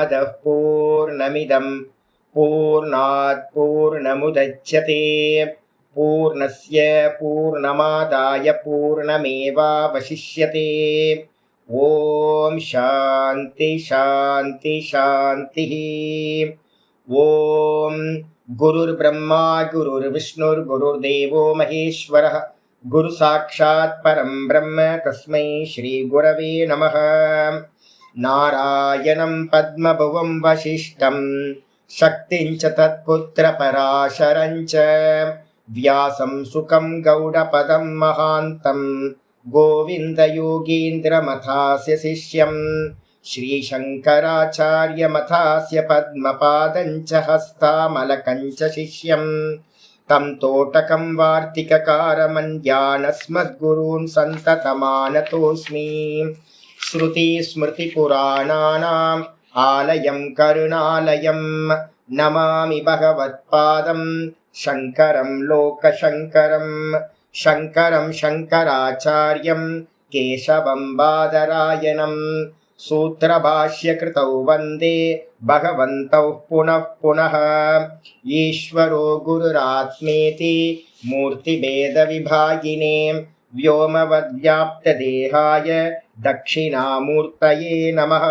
पूर्णमदः पूर्णमिदं पूर्णात् पूर्णमुदच्यते पूर्णस्य पूर्णमादाय पूर्णमेवावशिष्यते। ओम शांति शांति शांतिः। ओम गुरुर्ब्रह्मा गुरुर्विष्णुर्गुरुर्देवो महेश्वरः गुरु साक्षात् परं ब्रह्म तस्मै श्री गुरवे नमः। नारायणं पद्मभुवं वसिष्ठं शक्तिं च तत्पुत्र पराशरं च व्यासं सुकं गौडपदं महान्तं गोविन्द योगीन्द्रमथास्य शिष्यं श्रीशङ्कराचार्यमथास्य पद्मपादं च हस्तामलकं च शिष्यं तं तोटकं वार्तिककारमन्यानस्मद्गुरून् सन्ततमानतोऽस्मि। श्रुतिस्मृतिपुराणानाम् आलयं करुणालयं नमामि भगवत्पादं शङ्करं लोकशङ्करं शङ्करं शङ्कराचार्यं केशवं बादरायणं सूत्रभाष्यकृतौ वन्दे भगवन्तौ पुनः पुनः। ईश्वरो गुरुरात्मेति मूर्तिभेदविभागिने व्योमवद्व्याप्तदेहाय दक्षिणामूर्तये नमः।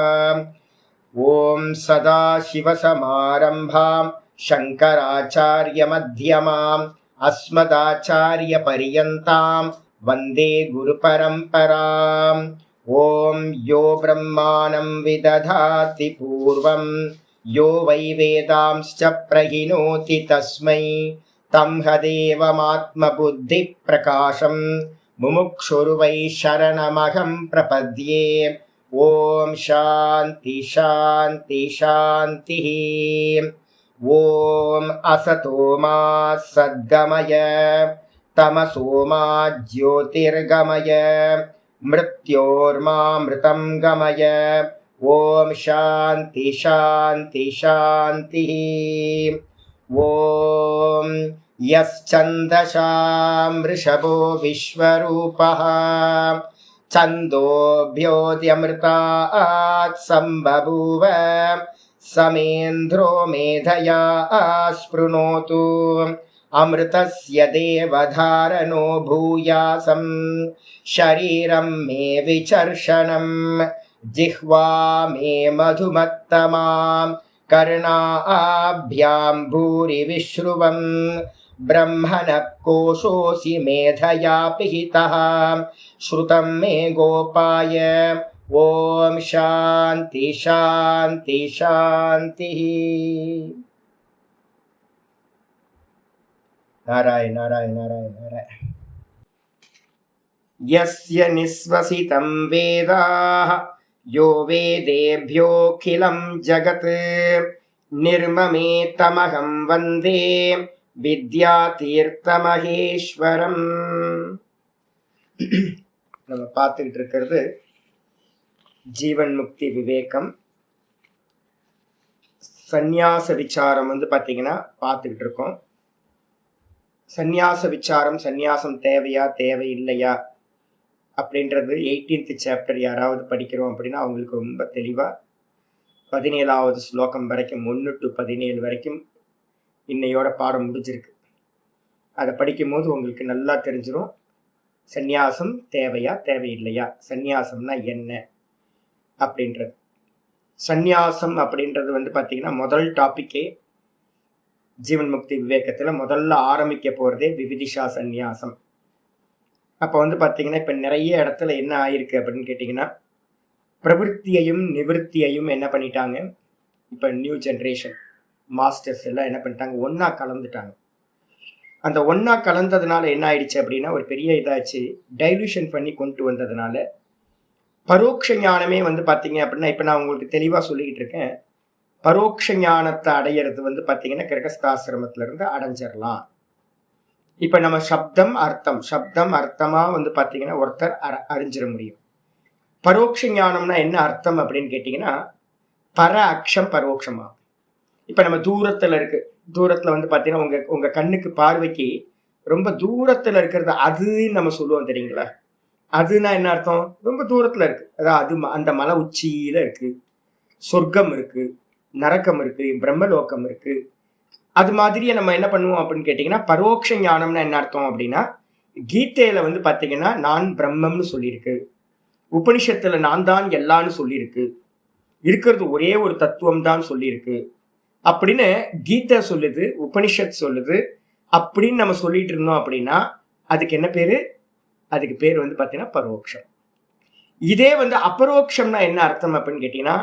ॐ सदाशिवसमारम्भां शङ्कराचार्यमध्यमाम् अस्मदाचार्यपर्यन्तां वन्दे गुरुपरम्पराम्। ॐ यो ब्रह्माणं विदधाति पूर्वं यो वै वेदांश्च प्रहिणोति तस्मै तं हदेवमात्मबुद्धिप्रकाशं मुमुक्षुर्वै शरणमहं प्रपद्ये। ॐ शान्ति शान्ति शान्तिः। ॐ असतो मा सद्गमय तमसो मा ज्योतिर्गमय मृत्योर्मामृतं गमय। ॐ शान्ति शान्ति शान्तिः। ॐ यश्चन्दसां वृषभो विश्वरूपः छन्दोभ्योऽध्यमृतात् सम्बभूव समेन्द्रो मेधया स्पृणोतु अमृतस्य देवधारणो भूयासं शरीरं मे विचर्षणं जिह्वा मे मधुमत्तमां कर्णाभ्यां भूरि विश्रुवं ब्रह्मणः कोशोऽसि मेधया पिहितः श्रुतं मे गोपाय। ॐ शान्ति शान्ति शान्तिः। नारायण नारायण नारायण नारायण। यस्य निःश्वसितं वेदाः यो वेदेभ्योऽखिलं जगत् निर्ममेतमहं वन्दे வித்யாதீர்த்தமகேஸ்வரம். நம்ம பார்த்துக்கிட்டு இருக்கிறது ஜீவன் முக்தி விவேகம் சந்நியாச விசாரம் பார்த்தீங்கன்னா பார்த்துக்கிட்டு இருக்கோம். சந்நியாச விசாரம், சந்நியாசம் தேவையா தேவையில்லையா அப்படின்றது 18th சாப்டர் யாராவது படிக்கிறோம் அப்படின்னா அவங்களுக்கு ரொம்ப தெளிவாக 17வது ஸ்லோகம் வரைக்கும் 1 to 17 வரைக்கும் இன்னையோட பாடம் முடிஞ்சிருக்கு. அதை படிக்கும்போது உங்களுக்கு நல்லா தெரிஞ்சிடும் சந்நியாசம் தேவையா தேவையில்லையா, சந்நியாசம்னா என்ன அப்படின்றது. சந்நியாசம் அப்படின்றது பார்த்தீங்கன்னா முதல் டாப்பிக்கே ஜீவன் முக்தி விவேகத்தில் முதல்ல ஆரம்பிக்க போகிறதே விவிதிஷா சந்நியாசம். அப்போ பார்த்தீங்கன்னா இப்போ நிறைய இடத்துல என்ன ஆயிருக்கு அப்படின்னு கேட்டிங்கன்னா பிரவருத்தியையும் நிவர்த்தியையும் என்ன பண்ணிட்டாங்க, இப்போ நியூ ஜென்ரேஷன் மாஸ்டர்ஸ் எல்லாம் என்ன பண்ணிட்டாங்க, ஒன்றா கலந்துட்டாங்க. அந்த ஒன்றா கலந்ததுனால என்ன ஆயிடுச்சு அப்படின்னா ஒரு பெரிய இதாச்சு, டைல்யூஷன் பண்ணி கொண்டு வந்ததுனால பரோட்ச ஞானமே பார்த்தீங்க அப்படின்னா இப்போ நான் உங்களுக்கு தெளிவாக சொல்லிக்கிட்டு இருக்கேன். பரோட்ச ஞானத்தை அடையிறது பார்த்தீங்கன்னா கிரகஸ்தாசிரமத்திலிருந்து அடைஞ்சிடலாம். இப்போ நம்ம சப்தம் அர்த்தமாக பார்த்தீங்கன்னா ஒருத்தர் அறிஞ்சிட முடியும். பரோட்ச ஞானம்னா என்ன அர்த்தம் அப்படின்னு கேட்டிங்கன்னா பர அக்ஷம் பரோட்சமா. இப்போ நம்ம தூரத்தில் பார்த்தீங்கன்னா உங்கள் கண்ணுக்கு பார்வைக்கு ரொம்ப தூரத்தில் இருக்கிறது அதுன்னு நம்ம சொல்லுவோம் தெரியுங்களா. அதுனா என்ன அர்த்தம், ரொம்ப தூரத்தில் இருக்குது, அதாவது அது அந்த மலை உச்சியில் இருக்குது, சொர்க்கம் இருக்குது, நரகம் இருக்கு, பிரம்மலோகம் இருக்கு. அது மாதிரியே நம்ம என்ன பண்ணுவோம் அப்படின்னு கேட்டீங்கன்னா, பரோட்ச ஞானம்னா என்ன அர்த்தம் அப்படின்னா, கீதையில வந்து பாத்தீங்கன்னா நான் பிரம்மம்னு சொல்லியிருக்கு, உபனிஷத்துல நான் தான் எல்லான்னு சொல்லியிருக்கு, இருக்கிறது ஒரே ஒரு தத்துவம் தான் சொல்லியிருக்கு அப்படின்னு கீதை சொல்லுது, உபனிஷத் சொல்லுது. அப்படின்னு நம்ம சொல்லிட்டு இருந்தோம் அப்படின்னா அதுக்கு என்ன பேரு? அதுக்கு பேர் வந்து பாத்தீங்கன்னா பரோட்சம். இதே வந்து அபரோக்ஷம்னா என்ன அர்த்தம் அப்படின்னு கேட்டீங்கன்னா,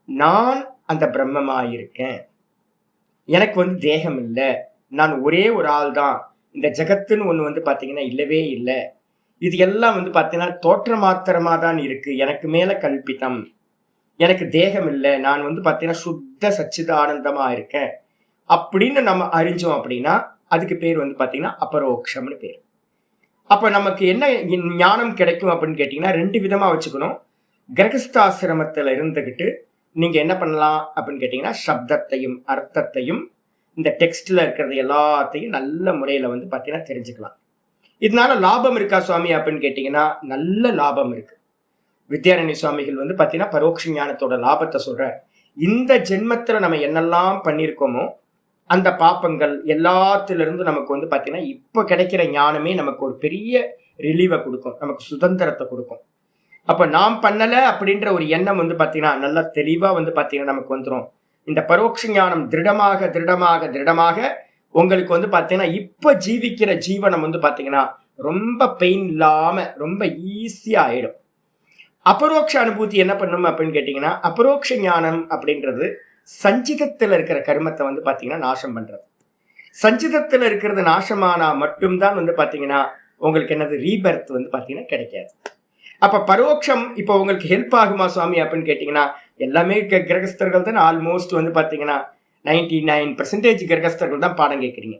நான் அந்த பிரம்மமா இருக்கேன், எனக்கு வந்து தேகம் இல்லை, நான் ஒரே ஒரு ஆள் தான், இந்த ஜகத்துன்னு ஒண்ணு வந்து பாத்தீங்கன்னா இல்லவே இல்லை, இது எல்லாம் வந்து பாத்தீங்கன்னா தோற்ற மாத்திரமா தான் இருக்கு, எனக்கு மேல கல்பித்தம், எனக்கு தேகம் இல்லை, நான் வந்து பாத்தீங்கன்னா சுத்த சச்சித ஆனந்தமா இருக்கேன் அப்படின்னு நம்ம அறிஞ்சோம் அப்படின்னா அதுக்கு பேர் வந்து பாத்தீங்கன்னா அபரோக்ஷம்னு பேர். அப்ப நமக்கு என்ன ஞானம் கிடைக்கும் அப்படின்னு கேட்டீங்கன்னா, 2 விதமா வச்சுக்கணும். கிரகஸ்தாசிரமத்துல இருந்துகிட்டு நீங்க என்ன பண்ணலாம் அப்படின்னு கேட்டீங்கன்னா, சப்தத்தையும் அர்த்தத்தையும் இந்த டெக்ஸ்ட்ல இருக்கிறது எல்லாத்தையும் நல்ல முறையில வந்து பாத்தீங்கன்னா தெரிஞ்சுக்கலாம். இதனால லாபம் இருக்கா சுவாமி அப்படின்னு கேட்டீங்கன்னா, நல்ல லாபம் இருக்கு. வித்யாரண்ய சுவாமிகள் வந்து பாத்தீங்கன்னா பரோட்ச ஞானத்தோட லாபத்தை சொல்ற. இந்த ஜென்மத்துல நம்ம என்னெல்லாம் பண்ணியிருக்கோமோ அந்த பாப்பங்கள் எல்லாத்திலிருந்து நமக்கு வந்து பாத்தீங்கன்னா இப்ப கிடைக்கிற ஞானமே நமக்கு ஒரு பெரிய ரிலீவை கொடுக்கும், நமக்கு சுதந்திரத்தை கொடுக்கும். அப்ப நாம் பண்ணல அப்படின்ற ஒரு எண்ணம் வந்து பாத்தீங்கன்னா நல்லா தெளிவா வந்து பாத்தீங்கன்னா நமக்கு வந்துடும். இந்த பரோட்ச ஞானம் திருடமாக திருடமாக திருடமாக உங்களுக்கு வந்து பாத்தீங்கன்னா இப்ப ஜீவிக்கிற ஜீவனம் வந்து பாத்தீங்கன்னா ரொம்ப பெயின் இல்லாம ரொம்ப ஈஸியா ஆயிடும். அபரோக்ஷ அனுபூதி என்ன பண்ணும் அப்படின்னு கேட்டீங்கன்னா, அபரோக்ஷ ஞானம் அப்படின்றது சஞ்சிதத்துல இருக்கிற கர்மத்தை வந்து பாத்தீங்கன்னா நாசம் பண்றது. சஞ்சிதத்துல இருக்கிறது நாசமானா மட்டும்தான் வந்து பாத்தீங்கன்னா உங்களுக்கு என்னது ரீபர்த் வந்து பாத்தீங்கன்னா கிடைக்காது. அப்ப பரோட்சம் இப்ப உங்களுக்கு ஹெல்ப் ஆகுமா சுவாமி அப்படின்னு கேட்டீங்கன்னா, எல்லாமே கிரகஸ்தர்கள் தான் ஆல்மோஸ்ட் வந்து பாத்தீங்கன்னா 99% கிரகஸ்தர்கள் தான் பாடம் கேட்குறீங்க.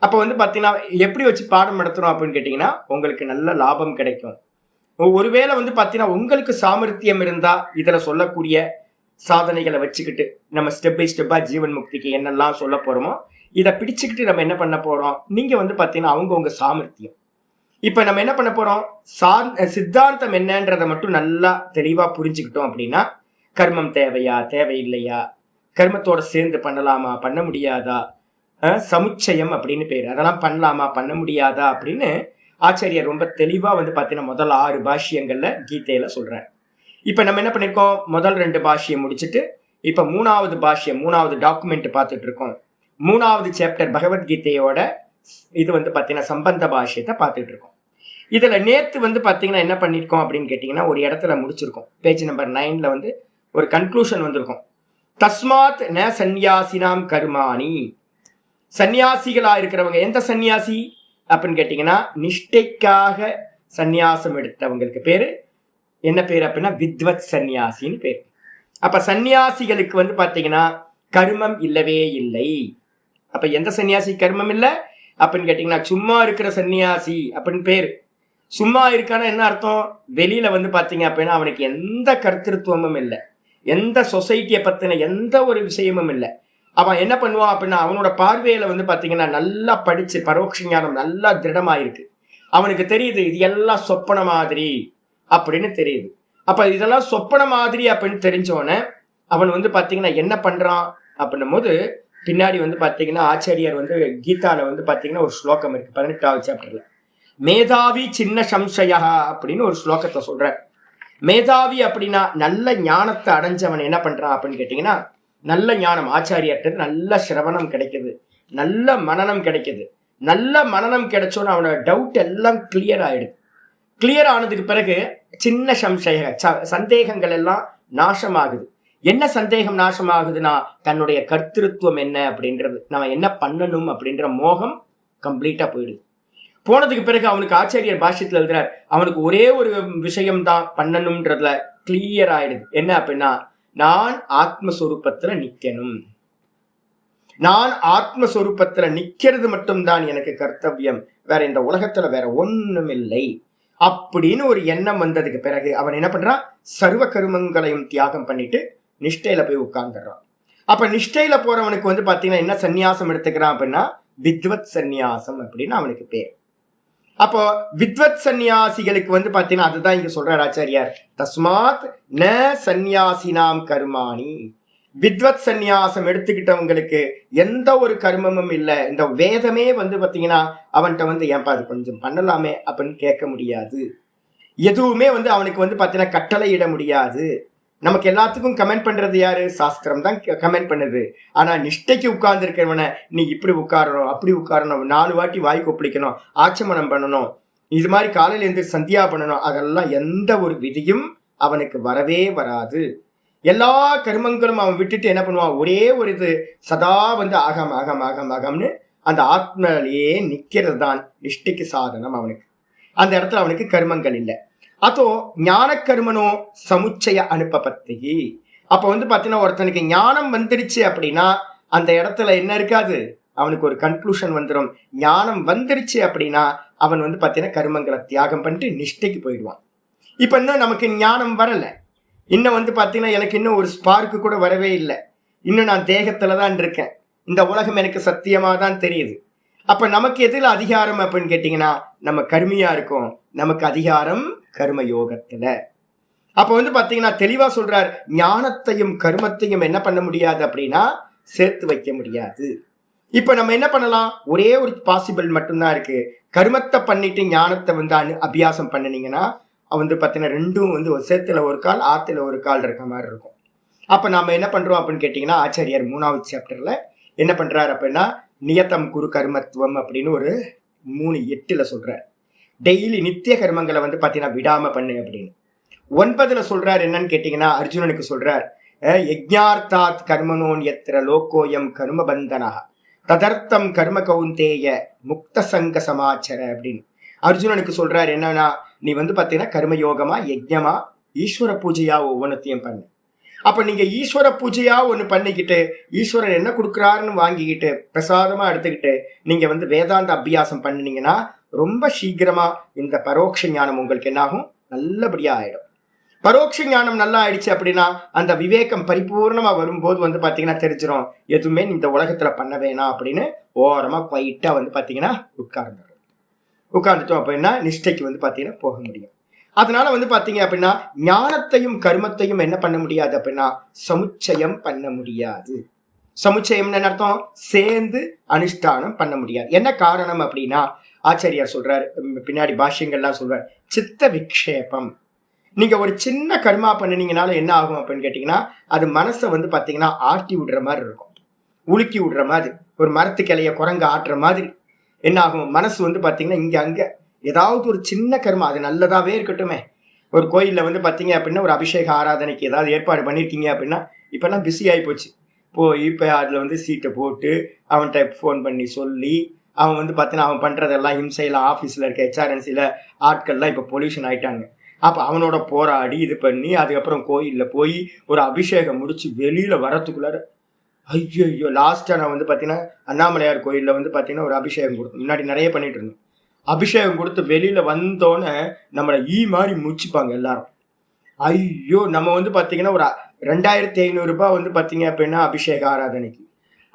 அப்ப வந்து பாத்தீங்கன்னா எப்படி வச்சு பாடம் நடத்துறோம் அப்படின்னு கேட்டீங்கன்னா உங்களுக்கு நல்ல லாபம் கிடைக்கும். ஒருவேளை வந்து பாத்தீங்கன்னா உங்களுக்கு சாமர்த்தியம் இருந்தா இதுல சொல்லக்கூடிய சாதனைகளை வச்சுக்கிட்டு நம்ம ஸ்டெப் பை ஸ்டெப்பா ஜீவன் முக்திக்கு என்னெல்லாம் சொல்ல போறோமோ இதை பிடிச்சுக்கிட்டு நம்ம என்ன பண்ண போறோம், நீங்க வந்து பாத்தீங்கன்னா உங்க சாமர்த்தியம். இப்ப நம்ம என்ன பண்ண போறோம், சித்தாந்தம் என்னன்றதை மட்டும் நல்லா தெளிவா புரிஞ்சுக்கிட்டோம் அப்படின்னா, கர்மம் தேவையா தேவையில்லையா, கர்மத்தோட சேர்ந்து பண்ணலாமா பண்ண முடியாதா, சமுச்சயம் அப்படின்னு பேரு, அதெல்லாம் பண்ணலாமா பண்ண முடியாதா அப்படின்னு ஆச்சாரியர் ரொம்ப தெளிவா வந்து பாத்தீங்கன்னா முதல் 6 பாஷ்யங்கள்ல கீதையில சொல்றேன். இப்ப நம்ம என்ன பண்ணிருக்கோம், முதல் 2 பாஷ்யம் முடிச்சுட்டு இப்ப 3வது பாஷ்யம் 3வது டாக்குமெண்ட் பார்த்துட்டு இருக்கோம். 3வது சாப்டர் பகவத்கீதையோட இது வந்து பாத்தீங்கன்னா சம்பந்த பாஷ்யத்தை பார்த்துட்டு இருக்கோம். இதுல நேத்து வந்து பாத்தீங்கன்னா என்ன பண்ணிருக்கோம் அப்படின்னு கேட்டீங்கன்னா ஒரு இடத்துல முடிச்சிருக்கோம். பேஜ் நம்பர் 9ல வந்து ஒரு கன்க்ளூஷன் வந்திருக்கும். தஸ்மாத் ந சந்நியாசினாம் கர்மாணி, சன்னியாசிகளா இருக்கிறவங்க எந்த சன்னியாசி அப்படின்னு கேட்டீங்கன்னா நிஷ்டைக்காக சந்நியாசம் எடுத்தவங்களுக்கு பேரு என்ன பேர் அப்படின்னா வித்வத் சன்னியாசின்னு பேர். அப்ப சன்னியாசிகளுக்கு வந்து பாத்தீங்கன்னா கர்மம் இல்லவே இல்லை. அப்ப எந்த சன்னியாசி கர்மம் இல்லை அப்படின்னு கேட்டீங்கன்னா சும்மா இருக்கிற சன்னியாசி அப்படின்னு பேரு. சும்மா இருக்கான என்ன அர்த்தம், வெளியில வந்து பாத்தீங்க அப்படின்னா அவனுக்கு எந்த கர்த்திருவமும் இல்லை, எந்த சொசைட்டியை பத்தின எந்த ஒரு விஷயமும் இல்லை. அவன் என்ன பண்ணுவான் அப்படின்னா அவனோட பார்வையில வந்து பாத்தீங்கன்னா நல்லா படிச்சு பரோட்ச ஞானம் நல்லா திருடமாயிருக்கு, அவனுக்கு தெரியுது இது எல்லாம் சொப்பன மாதிரி அப்படின்னு தெரியுது. அப்ப இதெல்லாம் சொப்பன மாதிரி அப்படின்னு தெரிஞ்சோன்னே அவன் வந்து பாத்தீங்கன்னா என்ன பண்றான் அப்படின்னும் போது பின்னாடி வந்து பாத்தீங்கன்னா ஆச்சாரியர் வந்து கீதால வந்து பாத்தீங்கன்னா ஒரு ஸ்லோகம் இருக்கு 18வது சாப்டர்ல, மேதாவி சின்ன சம்சயா அப்படின்னு ஒரு ஸ்லோகத்தை சொல்ற. மேதாவி அப்படின்னா நல்ல ஞானத்தை அடைஞ்சவன் என்ன பண்றான் அப்படின்னு கேட்டீங்கன்னா, நல்ல ஞானம் ஆச்சாரியர்கிட்ட நல்ல சிரவணம் கிடைக்குது, நல்ல மனனம் கிடைக்குது. நல்ல மனனம் கிடைச்சோன்னு அவனோட டவுட் எல்லாம் கிளியர் ஆயிடுது. கிளியர் ஆனதுக்கு பிறகு சின்ன சந்தேகங்கள் எல்லாம் நாசமாகுது. என்ன சந்தேகம் நாசமாகுதுன்னா தன்னுடைய கர்த்திருவம் என்ன அப்படின்றது, நம்ம என்ன பண்ணணும் அப்படின்ற மோகம் கம்ப்ளீட்டா போயிடுது. போனதுக்கு பிறகு அவனுக்கு ஆச்சாரியர் பாஷ்யத்துல எழுதுறார், அவனுக்கு ஒரே ஒரு விஷயம்தான் பண்ணணும்ன்றதுல கிளியர் ஆயிடுது. என்ன அப்படின்னா நான் ஆத்மஸ்வரூபத்துல நிக்கணும், நான் ஆத்மஸ்வரூபத்துல நிக்கிறது மட்டும்தான் எனக்கு கர்த்தவியம், வேற இந்த உலகத்துல வேற ஒண்ணும் இல்லை அப்படின்னு ஒரு எண்ணம் வந்ததுக்கு பிறகு அவன் என்ன பண்றான், சர்வ கருமங்களையும் தியாகம் பண்ணிட்டு நிஷ்டையில போய் உட்கார்ந்துடுறான். அப்ப நிஷ்டையில போறவனுக்கு வந்து பாத்தீங்கன்னா என்ன சந்நியாசம் எடுத்துக்கிறான் அப்படின்னா வித்வத் சந்நியாசம் அப்படின்னு அவனுக்கு பேர். அப்போ வித்வத் சந்நியாசிகளுக்கு வந்து பாத்தீங்கன்னா அதுதான் இங்க சொல்றார் ஆச்சாரியார், தஸ்மாத் ந சந்நியாசினாம் கர்மாணி, வித்வத் சந்நியாசம் எடுத்துக்கிட்டவங்களுக்கு எந்த ஒரு கர்மமும் இல்லை. இந்த வேதமே வந்து பார்த்தீங்கன்னா அவன்கிட்ட வந்து ஏன்பா அது கொஞ்சம் பண்ணலாமே அப்படின்னு கேட்க முடியாது. எதுவுமே வந்து அவனுக்கு வந்து பார்த்தீங்கன்னா கட்டளை இட முடியாது. நமக்கு எல்லாத்துக்கும் கமெண்ட் பண்றது யாரு? சாஸ்திரம் தான் கமெண்ட் பண்ணுது. ஆனா நிஷ்டைக்கு உட்கார்ந்து இருக்கிறவனை நீ இப்படி உட்காரணும், அப்படி உட்காரணும், 4 வாட்டி வாய் கொப்பளிக்கணும், ஆச்சமனம் பண்ணணும், இது மாதிரி காலையில இருந்து சந்தியா பண்ணணும், அதெல்லாம் எந்த ஒரு விதியும் அவனுக்கு வரவே வராது. எல்லா கர்மங்களும் அவன் விட்டுட்டு என்ன பண்ணுவான்? ஒரே ஒரு இது சதா வந்து ஆகம் ஆகம் ஆகம் ஆகம்னு அந்த ஆத்மலையே நிக்கிறது தான் நிஷ்டைக்கு சாதனம் அவனுக்கு. அந்த இடத்துல அவனுக்கு கர்மங்கள் இல்லை. அதோ ஞான கர்மனோ சமுச்சய அனுப்பபத்தி. அப்ப வந்து பாத்தீங்கன்னா ஒருத்தனுக்கு ஞானம் வந்துருச்சு அப்படின்னா அந்த இடத்துல என்ன இருக்காது, அவனுக்கு ஒரு கன்க்ளூஷன் வந்துடும். ஞானம் வந்துருச்சு அப்படின்னா அவன் வந்து பாத்தீங்கன்னா கர்மங்களை தியாகம் பண்ணிட்டு நிஷ்டைக்கு போயிடுவான். இப்ப இன்னும் நமக்கு ஞானம் வரல. இன்னும் வந்து பாத்தீங்கன்னா எனக்கு இன்னும் ஒரு ஸ்பார்க்கு கூட வரவே இல்லை. இன்னும் நான் தேகத்துலதான் இருக்கேன். இந்த உலகம் எனக்கு சத்தியமா தான் தெரியுது. அப்ப நமக்கு எதுல அதிகாரம் அப்படின்னு கேட்டீங்கன்னா நம்ம கர்மியா இருக்கோம். நமக்கு அதிகாரம் கர்ம யோகத்துல. அப்ப வந்து பாத்தீங்கன்னா தெளிவா சொல்றார், ஞானத்தையும் கர்மத்தையும் என்ன பண்ண முடியாது அப்படின்னா சேர்த்து வைக்க முடியாது. இப்ப நம்ம என்ன பண்ணலாம்? ஒரே ஒரு பாசிபிள் மட்டும்தான் இருக்கு. கர்மத்தை பண்ணிட்டு ஞானத்தை வந்து அபியாசம் பண்ணினீங்கன்னா வந்து பாத்தீங்கன்னா ரெண்டும் வந்து சேத்துல ஒரு கால் ஆத்துல ஒரு கால் இருக்க மாதிரி இருக்கும். அப்ப நாம என்ன பண்றோம் அப்படின்னு கேட்டீங்கன்னா ஆச்சாரியார் 3வது சாப்டர்ல என்ன பண்றாரு அப்படின்னா நியத்தம் குரு கர்மத்துவம் அப்படின்னு ஒரு 3:8 சொல்றார். டெய்லி நித்திய கர்மங்களை வந்து பாத்தீங்கன்னா விடாம பண்ணு அப்படின்னு. 9 சொல்றாரு என்னன்னு கேட்டீங்கன்னா அர்ஜுனனுக்கு சொல்றார், யஜ்ஞார்த்தாத் கர்மனோன் எத்திர லோகோயம் கர்ம பந்தனா ததர்த்தம் கர்ம கௌந்தேய முக்த சங்க சமாச்சர அப்படின்னு அர்ஜுனனுக்கு சொல்றாரு. என்னன்னா நீ வந்து பாத்தீங்கன்னா கர்மயோகமா யஜ்ஞமா ஈஸ்வர பூஜையா ஒவ்வொன்றத்தையும் பண்ணு. அப்ப நீங்க ஈஸ்வர பூஜையா ஒண்ணு பண்ணிக்கிட்டு ஈஸ்வரர் என்ன கொடுக்குறாருன்னு வாங்கிக்கிட்டு பிரசாதமா எடுத்துக்கிட்டு நீங்க வந்து வேதாந்த அபியாசம் பண்ணினீங்கன்னா ரொம்ப சீக்கிரமா இந்த பரோட்ச ஞானம் உங்களுக்கு என்னாகும், நல்லபடியா ஆயிடும். பரோட்ச ஞானம் நல்லா ஆயிடுச்சு அப்படின்னா அந்த விவேகம் பரிபூர்ணமா வரும்போது வந்து பாத்தீங்கன்னா தெரிஞ்சிடும் எதுவுமே இந்த உலகத்துல பண்ண வேணாம் அப்படின்னு ஓரமா குவைட்டா வந்து பாத்தீங்கன்னா உட்கார்ந்துட்டோம் அப்படின்னா நிஷ்டைக்கு வந்து பாத்தீங்கன்னா போக முடியும். அதனால வந்து பாத்தீங்க அப்படின்னா ஞானத்தையும் கர்மத்தையும் என்ன பண்ண முடியாது அப்படின்னா சமுச்சயம் பண்ண முடியாது. சமுச்சயம்னு அர்த்தம் சேர்ந்து அனுஷ்டானம் பண்ண முடியாது. என்ன காரணம் அப்படின்னா ஆச்சாரியார் சொல்றாரு, பின்னாடி பாஷ்யங்கள்லாம் சொல்றாரு, சித்த விக்ஷேபம். நீங்க ஒரு சின்ன கர்மா பண்ணினீங்கனால என்ன ஆகும் அப்படின்னு கேட்டீங்கன்னா அது மனசை வந்து பாத்தீங்கன்னா ஆட்டி விடுற மாதிரி இருக்கும், உலுக்கி விடுற மாதிரி, ஒரு மரத்து கிளைய குரங்க ஆட்டுற மாதிரி என்ன ஆகும், மனசு வந்து பாத்தீங்கன்னா இங்க அங்க ஏதாவது ஒரு சின்ன கர்மா அது நல்லதாவே இருக்கட்டுமே. ஒரு கோயில்ல வந்து பாத்தீங்க அப்படின்னா ஒரு அபிஷேக ஆராதனைக்கு ஏதாவது ஏற்பாடு பண்ணிருக்கீங்க அப்படின்னா இப்பெல்லாம் பிஸி ஆகி போச்சு. இப்போ அதுல வந்து சீட்டை போட்டு அவன்கிட்ட ஃபோன் பண்ணி சொல்லி அவன் வந்து பாத்தீங்கன்னா அவன் பண்றதெல்லாம் இம்சையெல்லாம் ஆஃபீஸ்ல இருக்க ஹெச்ஆர்என்சில ஆட்கள்லாம் இப்போ பொல்யூஷன் ஆயிட்டாங்க. அப்ப அவனோட போராடி இது பண்ணி அதுக்கப்புறம் கோயில்ல போய் ஒரு அபிஷேகம் முடிச்சு வெளியில வரத்துக்குள்ளார ஐயோ லாஸ்டா நான் வந்து பாத்தீங்கன்னா அண்ணாமலையார் கோயில்ல வந்து பாத்தீங்கன்னா ஒரு அபிஷேகம் கொடுத்தோம். முன்னாடி நிறைய பண்ணிட்டு இருந்தோம். அபிஷேகம் கொடுத்து வெளியில வந்தோன்னே நம்மளை மாதிரி முச்சிப்பாங்க எல்லாரும். ஐயோ நம்ம வந்து பாத்தீங்கன்னா ஒரு 2500 ரூபாய் வந்து பாத்தீங்க அப்படின்னா அபிஷேக ஆராதனைக்கு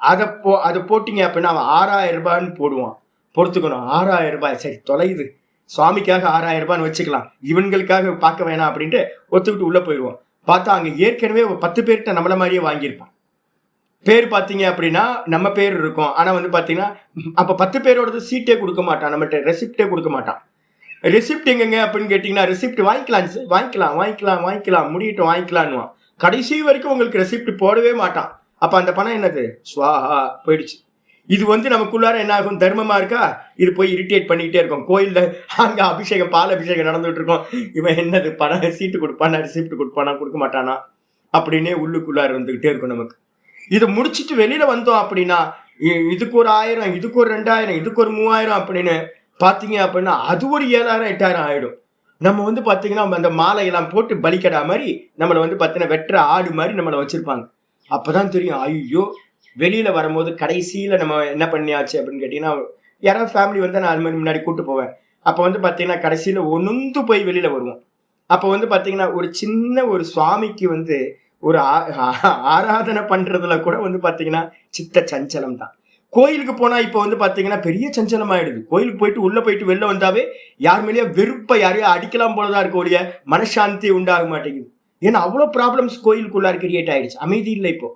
அதை போட்டீங்க அப்படின்னா அவன் 6000 ரூபான்னு போடுவான். பொறுத்துக்கணும், 6000 ரூபாய் சரி தொலையுது, சுவாமிக்காக 6000 ரூபான்னு வச்சுக்கலாம், இவங்களுக்காக பார்க்க வேணாம் அப்படின்ட்டு ஒத்துக்கிட்டு உள்ள போயிடுவோம். பார்த்தா அங்க ஏற்கனவே ஒரு 10 பேர்கிட்ட நம்மள மாதிரியே வாங்கியிருப்பான். பேர் பார்த்தீங்க அப்படின்னா நம்ம பேர் இருக்கும். ஆனா வந்து பாத்தீங்கன்னா அப்ப 10 பேரோடது சீட்டே கொடுக்க மாட்டான், நம்மகிட்ட ரெசிப்டே கொடுக்க மாட்டான். ரெசிப்ட் எங்கங்க அப்படின்னு கேட்டீங்கன்னா ரெசிப்ட் வாங்கிக்கலாம் முடியட்டும் வாங்கிக்கலான்னுவான். கடைசி வரைக்கும் உங்களுக்கு ரெசிப்ட் போடவே மாட்டான். அப்ப அந்த பணம் என்னது, ஸ்வாஹா போயிடுச்சு. இது வந்து நமக்குள்ளார என்ன ஆகும், தர்மமா இருக்கா, இது போய் இரிட்டேட் பண்ணிக்கிட்டே இருக்கும். கோயில்ல அங்க அபிஷேகம் பால் அபிஷேகம் நடந்துட்டு இருக்கும். இவன் என்னது பணம் சீட்டு கொடுப்பானா ரெசிப்ட் கொடுப்பானா கொடுக்க மாட்டானா அப்படின்னே உள்ளுக்குள்ளார வந்துகிட்டே இருக்கும் நமக்கு. இதை முடிச்சுட்டு வெளியில வந்தோம் அப்படின்னா இதுக்கு ஒரு 1000, இதுக்கு ஒரு 2000, இதுக்கு ஒரு 3000 அப்படின்னு பாத்தீங்க அப்படின்னா அது ஒரு 7000 8000 ஆயிடும். நம்ம வந்து பாத்தீங்கன்னா அந்த மாலையெல்லாம் போட்டு பலிக்கடா மாதிரி நம்மளை வந்து பாத்தீங்கன்னா வெட்டுற ஆடு மாதிரி நம்மளை வச்சிருப்பாங்க. அப்பதான் தெரியும் ஐயோ வெளியில வரும்போது கடைசியில நம்ம என்ன பண்ணியாச்சு அப்படின்னு கேட்டீங்கன்னா யாராவது ஃபேமிலி வந்து நான் அது மாதிரி முன்னாடி கூட்டு போவேன். அப்ப வந்து பாத்தீங்கன்னா கடைசியில ஒன்று போய் வெளியில வருவோம். அப்ப வந்து பாத்தீங்கன்னா ஒரு சின்ன ஒரு சுவாமிக்கு வந்து ஒரு ஆராதனை பண்றதுல கூட வந்து பாத்தீங்கன்னா சித்த சஞ்சலம் தான். கோயிலுக்கு போனா இப்ப வந்து பாத்தீங்கன்னா பெரிய சஞ்சலம் ஆயிடுது. கோயிலுக்கு போயிட்டு உள்ள போயிட்டு வெளில வந்தாவே யார் மேலேயே வெறுப்ப யாரையும் அடிக்கலாம் போலதான் இருக்க ஒழிய மனசாந்தி உண்டாக மாட்டேங்குது. ஏன்னா அவ்வளவு ப்ராப்ளம்ஸ் கோயிலுக்குள்ளார கிரியேட் ஆயிடுச்சு. அமைதி இல்லை இப்போ.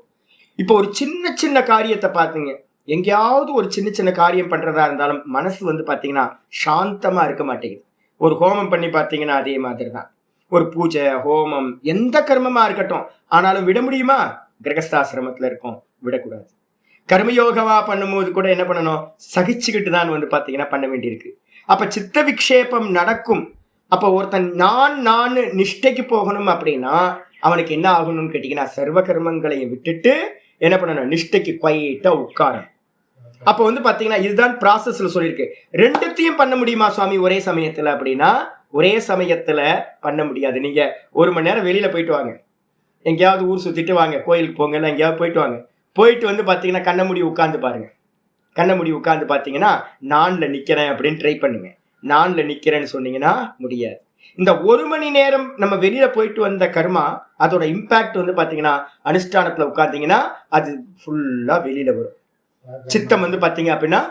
இப்போ ஒரு சின்ன சின்ன காரியத்தை பார்த்துங்க, எங்கேயாவது ஒரு சின்ன சின்ன காரியம் பண்றதா இருந்தாலும் மனசு வந்து பாத்தீங்கன்னா சாந்தமா இருக்க மாட்டேங்குது. ஒரு ஹோமம் பண்ணி பார்த்தீங்கன்னா அதே மாதிரி தான். ஒரு பூஜை, ஹோமம், எந்த கர்மமா இருக்கட்டும், ஆனாலும் விட முடியுமா? கிரகஸ்தாசிரமத்துல இருக்கோம், விடக்கூடாது. கர்மயோகவா பண்ணும்போது கூட என்ன பண்ணணும்? சகிச்சுக்கிட்டு தான் வந்து பாத்தீங்கன்னா பண்ண வேண்டியிருக்கு. அப்ப சித்த விக்ஷேபம் நடக்கும். அப்ப ஒருத்தன் நான் நிஷ்டைக்கு போகணும் அப்படின்னா அவனுக்கு என்ன ஆகணும்னு கேட்டீங்கன்னா, சர்வ கர்மங்களையும் விட்டுட்டு என்ன பண்ணணும்? நிஷ்டைக்கு குவைட்டா உட்காரணும். அப்ப வந்து பாத்தீங்கன்னா இதுதான் ப்ராசஸ்ல சொல்லியிருக்கு. ரெண்டுத்தையும் பண்ண முடியுமா சுவாமி ஒரே சமயத்துல அப்படின்னா, ஒரே சமயத்துல பண்ண முடியாது. நீங்க 1 மணி நேரம் வெளியில போயிட்டு வாங்க, எங்கேயாவது ஊர் சுத்திட்டு வாங்க, கோயிலுக்கு போங்க, இல்லை எங்கேயாவது போயிட்டு வாங்க. போயிட்டு வந்து பாத்தீங்கன்னா கண்ண மூடி உட்கார்ந்து பாருங்க. கண்ண மூடி உட்கார்ந்து பாத்தீங்கன்னா நான்ல நிக்கிறேன் அப்படின்னு ட்ரை பண்ணுங்க. நான்ல நிக்கிறேன்னு சொன்னீங்கன்னா முடியாது. இந்த 1 மணி நேரம் நம்ம வெளியில போயிட்டு வந்த கர்மா, அதோட இம்பாக்ட் வந்து பாத்தீங்கன்னா அனுஷ்டானத்துல உட்கார்ந்தீங்கன்னா அது ஃபுல்லா வெளியில வரும். சித்தம் வந்து பாத்தீங்க அப்படின்னா,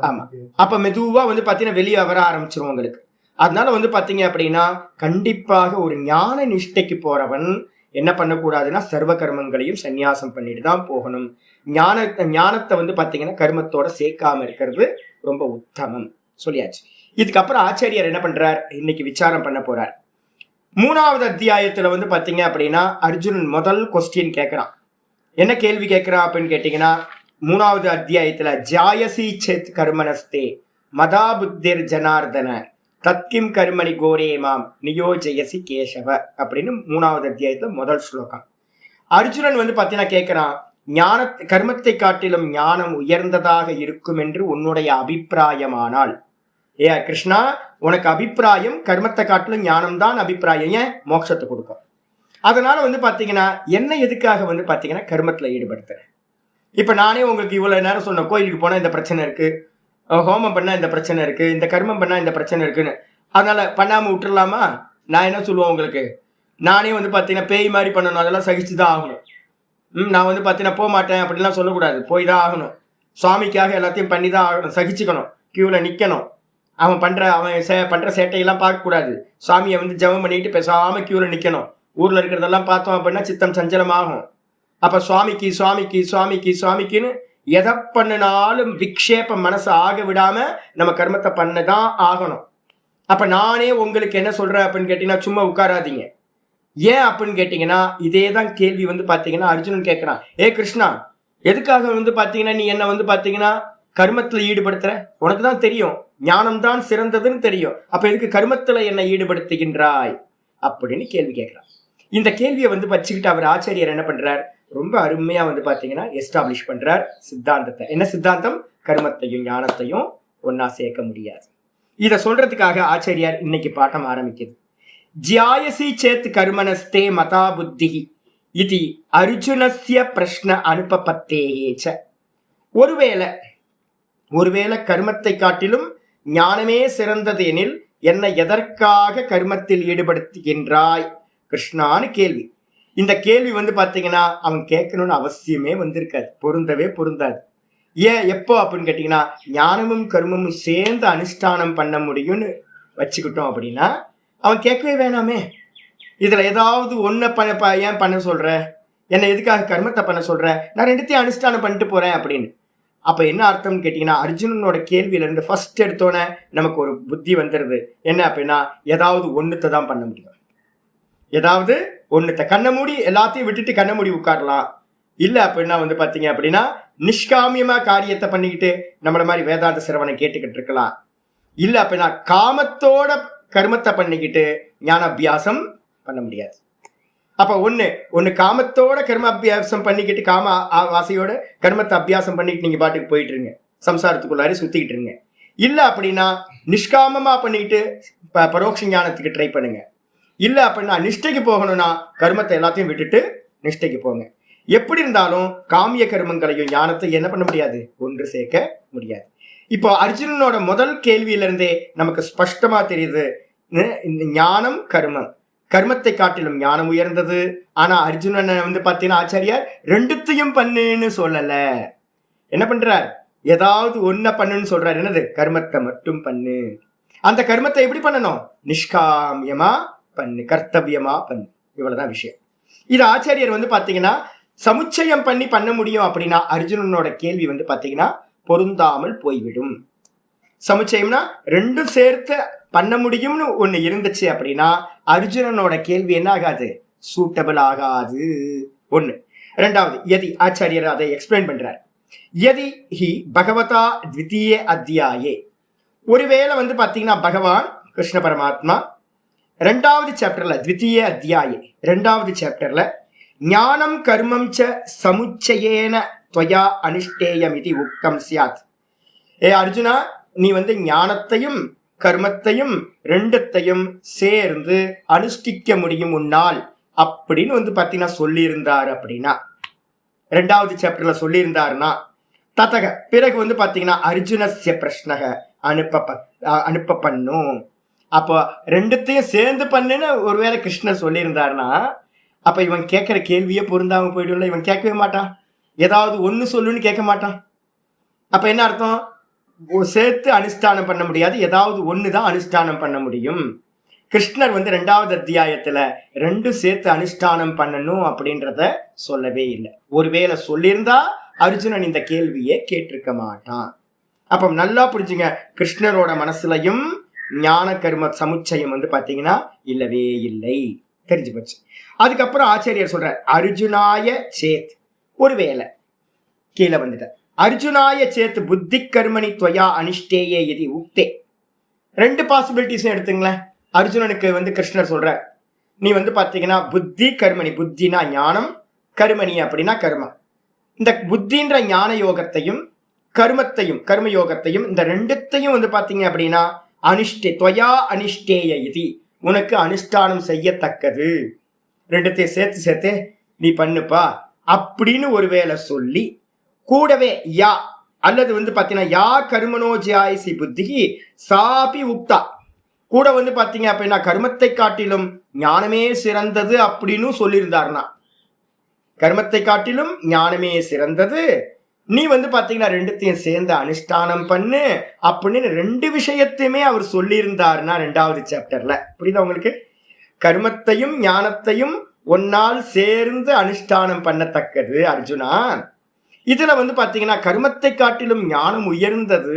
ஆமா, அப்ப மெதுவா வந்து பாத்தீங்கன்னா வெளியே வர ஆரம்பிச்சிரும் உங்களுக்கு. அதனால வந்து பாத்தீங்க அப்படின்னா கண்டிப்பாக ஒரு ஞான நிஷ்டைக்கு போறவன் என்ன பண்ணக்கூடாதுன்னா சர்வ கர்மங்களையும் சந்நியாசம் பண்ணிட்டு தான் போகணும். ஞானத்தை வந்து பாத்தீங்கன்னா கர்மத்தோட சேர்க்காம இருக்கிறது ரொம்ப உத்தமம் சொல்லியாச்சு. இதுக்கப்புறம் ஆச்சாரியர் என்ன பண்றார்? இன்னைக்கு விசாரம் பண்ண போறார். 3வது அத்தியாயத்துல வந்து பாத்தீங்க அப்படின்னா அர்ஜுனன் முதல் கொஸ்டின் கேட்கிறான். என்ன கேள்வி கேட்கிறான் அப்படின்னு கேட்டீங்கன்னா, 3வது அத்தியாயத்துல ஜாயசி சேத் கர்மனஸ்தே மதா புத்திர் ஜனார்தன தத்கிம் கர்மணி கோரே மாம் நியோஜயசி கேசவ அப்படின்னு 3வது அத்தியாயத்துல முதல் ஸ்லோகம். அர்ஜுனன் வந்து பாத்தீங்கன்னா கேட்கிறான், கர்மத்தை காட்டிலும் ஞானம் உயர்ந்ததாக இருக்கும் என்று உன்னுடைய அபிப்பிராயமானால், ஏ கிருஷ்ணா, உனக்கு அபிப்பிராயம் கர்மத்தை காட்டிலும் ஞானம் தான் அபிப்பிராயம், ஏன் மோட்சத்தை கொடுக்கும். அதனால வந்து பாத்தீங்கன்னா என்ன எதுக்காக வந்து பாத்தீங்கன்னா கர்மத்துல ஈடுபடுத்துறேன். இப்ப நானே உங்களுக்கு இவ்வளவு நேரம் சொன்ன, கோயிலுக்கு போனா இந்த பிரச்சனை இருக்கு, ஹோமம் பண்ணா இந்த பிரச்சனை இருக்கு, இந்த கர்மம் பண்ணா இந்த பிரச்சனை இருக்குன்னு, அதனால பண்ணாம விட்டுறலாமா? நான் என்ன சொல்லுவேன் உங்களுக்கு, நானே வந்து பாத்தீங்கன்னா பேய் மாதிரி பண்ணணும், அதெல்லாம் சகிச்சுதான் ஆகணும். நான் வந்து பாத்தீங்கன்னா போக மாட்டேன் அப்படின்லாம் சொல்லக்கூடாது, போய் தான் ஆகணும். சுவாமிக்காக எல்லாத்தையும் பண்ணி தான் ஆகணும், சகிச்சுக்கணும், கியூல நிக்கணும். அவன் பண்ற சேட்டையெல்லாம் பார்க்க கூடாது. சுவாமியை வந்து ஜெபம் பண்ணிட்டு பேசாம கியூல நிக்கணும். ஊர்ல இருக்கிறதெல்லாம் பார்த்தோம் அப்படின்னா சித்தம் சஞ்சலமாகும். அப்ப சுவாமிக்கு சுவாமிக்கு சுவாமிக்கு சுவாமிக்குன்னு எதை பண்ணினாலும் விக்ஷேபம் மனசு ஆக விடாம நம்ம கர்மத்தை பண்ணதான் ஆகணும். அப்ப நானே உங்களுக்கு என்ன சொல்றேன் அப்படின்னு கேட்டீங்கன்னா, சும்மா உட்காராதீங்க. ஏன் அப்படின்னு கேட்டீங்கன்னா, இதே தான் கேள்வி வந்து பாத்தீங்கன்னா அர்ஜுனன் கேட்கிறான். ஏ கிருஷ்ணா, எதுக்காக வந்து பாத்தீங்கன்னா நீ என்ன வந்து பாத்தீங்கன்னா கர்மத்துல ஈடுபடுத்துற? உனக்கு தான் தெரியும் ஞானம் தான் சிறந்ததுன்னு தெரியும், அப்ப எதுக்கு கர்மத்துல என்ன ஈடுபடுத்துகின்றாய் அப்படின்னு கேள்வி கேட்கிறான். இந்த கேள்வியை வந்து வச்சுக்கிட்டு அவர் ஆச்சாரியர் என்ன பண்றார்? ரொம்ப அருமையா வந்து பாத்தீங்கன்னா எஸ்டாப்ளிஷ் பண்றார் சித்தாந்தத்தை. என்ன சித்தாந்தம்? கர்மத்தையும் ஞானத்தையும் ஒன்னா சேர்க்க முடியாது. இத சொல்றதுக்காக ஆச்சாரியார் இன்னைக்கு பாட்டம் ஆரம்பிக்குது. ஜியாயசி சேத் கர்மனஸ்தே மதா புத்தி இது அர்ஜுனஸ்ய பிரஷ்ன அனுபபத்தேச்ச. ஒருவேளை கர்மத்தை காட்டிலும் ஞானமே சிறந்தது எனில் என்னை எதற்காக கர்மத்தில் ஈடுபடுத்துகின்றாய் கிருஷ்ணான்னு கேள்வி. இந்த கேள்வி வந்து பாத்தீங்கன்னா அவன் கேட்கணும்னு அவசியமே வந்திருக்காது, பொருந்தவே பொருந்தாது. ஏன் எப்போ அப்படின்னு கேட்டீங்கன்னா, ஞானமும் கர்மமும் சேர்ந்து அனுஷ்டானம் பண்ண முடியும்னு வச்சுக்கிட்டோம் அப்படின்னா அவன் கேட்கவே வேணாமே. இதுல ஏதாவது ஒன்ன ஏன் பண்ண சொல்ற, என்னை எதுக்காக கர்மத்தை பண்ண சொல்ற, நான் ரெண்டுத்தையும் அனுஷ்டானம் பண்ணிட்டு போறேன் அப்படின்னு. அப்ப என்ன அர்த்தம்னு கேட்டீங்கன்னா, அர்ஜுனனோட கேள்வியில இருந்து ஃபர்ஸ்ட் எடுத்தோன்னே நமக்கு ஒரு புத்தி வந்துருது. என்ன அப்படின்னா, ஏதாவது ஒண்ணுத்தை தான் பண்ண முடியும். ஏதாவது ஒண்ணுத்த கண்ணை மூடி எல்லாத்தையும் விட்டுட்டு கண்ணை மூடி உட்காரலாம். இல்ல அப்படின்னா வந்து பாத்தீங்க அப்படின்னா நிஷ்காமியமா காரியத்தை பண்ணிக்கிட்டு நம்மள மாதிரி வேதாந்த சிரவணை கேட்டுக்கிட்டு இருக்கலாம். இல்ல அப்படின்னா காமத்தோட கர்மத்தை பண்ணிக்கிட்டு ஞான அபியாசம் பண்ண முடியாது. அப்ப ஒண்ணு காமத்தோட கர்ம அபியாசம் பண்ணிக்கிட்டு காம வாசையோட கர்மத்தை அபியாசம் பண்ணிக்கிட்டு நீங்க பாட்டுக்கு போயிட்டு இருங்க, சம்சாரத்துக்குள்ளாரி சுத்திக்கிட்டு இருங்க. இல்ல அப்படின்னா நிஷ்காமமா பண்ணிக்கிட்டு பரோட்ச ஞானத்துக்கு ட்ரை பண்ணுங்க. இல்ல அப்படின்னா நிஷ்டைக்கு போகணும்னா கர்மத்தை எல்லாத்தையும் விட்டுட்டு நிஷ்டைக்கு போங்க. எப்படி இருந்தாலும் காமிய கர்மங்களையும் ஞானத்தை என்ன பண்ண முடியாது, ஒன்று சேர்க்க முடியாது. இப்போ அர்ஜுனனோட முதல் கேள்வியில இருந்தே நமக்கு ஸ்பஷ்டமா தெரியுது, ஞானம் கர்மம், கர்மத்தை காட்டிலும் ஞானம் உயர்ந்தது. ஆனா அர்ஜுனனை வந்து பாத்தீங்கன்னா ஆச்சாரியார் ரெண்டுத்தையும் பண்ணுன்னு சொல்லல. என்ன பண்றார்? ஏதாவது ஒன்ன பண்ணுன்னு சொல்றாரு. என்னது? கர்மத்தை மட்டும் பண்ணு. அந்த கர்மத்தை எப்படி பண்ணணும்? நிஷ்காமியமா பண்ணு, கர்த்தவியமா பண்ணு. இவ்வளவுதான் விஷயம். இது ஆச்சாரியர் வந்து பாத்தீங்கன்னா சமுச்சயம் பண்ண முடியும் அப்படின்னா அர்ஜுனனோட கேள்வி வந்து பாத்தீங்கன்னா பொருந்தாமல் போய்விடும். சமுச்சயம்னா ரெண்டும் சேர்த்து பண்ண முடியும்னு ஒண்ணு இருந்துச்சு அப்படின்னா அர்ஜுனனோட கேள்வி என்ன ஆகாது, சூட்டபிள் ஆகாது. ஒண்ணு. ரெண்டாவது, யதி ஆச்சாரியர் அதை எக்ஸ்பிளைன் பண்றார். யதி ஹி பகவதா த்விதீய அத்தியாயே, ஒருவேளை வந்து பாத்தீங்கன்னா பகவான் கிருஷ்ண பரமாத்மா ரெண்டாவது சாப்டர்ல, த்விதீய அத்தியாயே ரெண்டாவது சாப்டர்ல ஞானம் கர்மம் ச சமுச்சயேன त्वया அனுஷ்டேயம் இது உக்தம் ஸ்யாத். அர்ஜுனா, நீ வந்து ஞானத்தையும் கர்மத்தையும் ரெண்டத்தையும் சேர்ந்து அனுஷ்டிக்க முடியும் உன்னால் அப்படின்னு வந்து பாத்தீங்கன்னா சொல்லி இருந்தாரு. அப்படின்னா ரெண்டாவது சாப்டர்ல சொல்லி இருந்தாருன்னா ததக பிறகு வந்து பாத்தீங்கன்னா அர்ஜுனஸ்ய பிரஷ்னக அனுப்ப பண்ணும். அப்போ ரெண்டுத்தையும் சேர்ந்து பண்ணுன்னு ஒருவேளை கிருஷ்ணர் சொல்லியிருந்தாருன்னா அப்ப இவன் கேட்கிற கேள்வியே பொருந்தாம போயிடும்ல. இவன் கேட்கவே மாட்டான், ஏதாவது ஒண்ணு சொல்லுன்னு கேட்க மாட்டான். அப்ப என்ன அர்த்தம், சேர்த்து அனுஷ்டானம் பண்ண முடியாது, ஏதாவது ஒண்ணுதான் அனுஷ்டானம் பண்ண முடியும். கிருஷ்ணர் வந்து ரெண்டாவது அத்தியாயத்துல ரெண்டும் சேர்த்து அனுஷ்டானம் பண்ணணும் அப்படின்றத சொல்லவே இல்லை. ஒருவேளை சொல்லியிருந்தா அர்ஜுனன் இந்த கேள்வியே கேட்டிருக்க மாட்டான். அப்ப நல்லா புரிஞ்சுங்க, கிருஷ்ணரோட மனசுலையும் ஞான கர்ம சமுச்சயம் வந்து பாத்தீங்கன்னா இல்லவே இல்லை, தெரிஞ்சு போச்சு. அதுக்கப்புறம் ஆச்சாரியர் சொல்ற அர்ஜுனாய சேத், ஒருவேளை கீழே வந்துட்ட அர்ஜுனாய சேத் புத்தி கர்மணி துவயா அனிஷ்டேயே இது உக்தே. ரெண்டு பாசிபிலிட்டிஸும் எடுத்துங்களேன். அர்ஜுனனுக்கு வந்து கிருஷ்ணர் சொல்ற, நீ வந்து பாத்தீங்கன்னா புத்தி கர்மணி, புத்தினா ஞானம், கர்மணி அப்படின்னா கர்மம். இந்த புத்தின்ற ஞான யோகத்தையும் கர்மத்தையும் கர்ம யோகத்தையும் இந்த ரெண்டுத்தையும் வந்து பாத்தீங்க அப்படின்னா அனிஷ்டே துவயா அனிஷ்டேய இது, உனக்கு அனுஷ்டானம் செய்யத்தக்கது, ரெண்டுத்தையும் சேர்த்து நீ பண்ணுப்பா அப்படின்னு ஒருவேளை சொல்லி கூடவே யா அல்லது வந்து பாத்தீங்கன்னா யா கர்மனோ ஜாயசி புத்திகி சாபி உக்தா, கூட வந்து பாத்தீங்க அப்படின்னா கர்மத்தை காட்டிலும் ஞானமே சிறந்தது அப்படின்னு சொல்லியிருந்தாருன்னா, கர்மத்தை காட்டிலும் ஞானமே சிறந்தது, நீ வந்து பாத்தீங்கன்னா ரெண்டுத்தையும் சேர்ந்து அனுஷ்டானம் பண்ணு அப்படின்னு ரெண்டு விஷயத்தையுமே அவர் சொல்லியிருந்தாருன்னா ரெண்டாவது சாப்டர்ல. புரியுதா உங்களுக்கு? கர்மத்தையும் ஞானத்தையும் ஒன்னால் சேர்ந்து அனுஷ்டானம் பண்ணத்தக்கது அர்ஜுனா. இதுல வந்து பாத்தீங்கன்னா கர்மத்தை காட்டிலும் ஞானம் உயர்ந்தது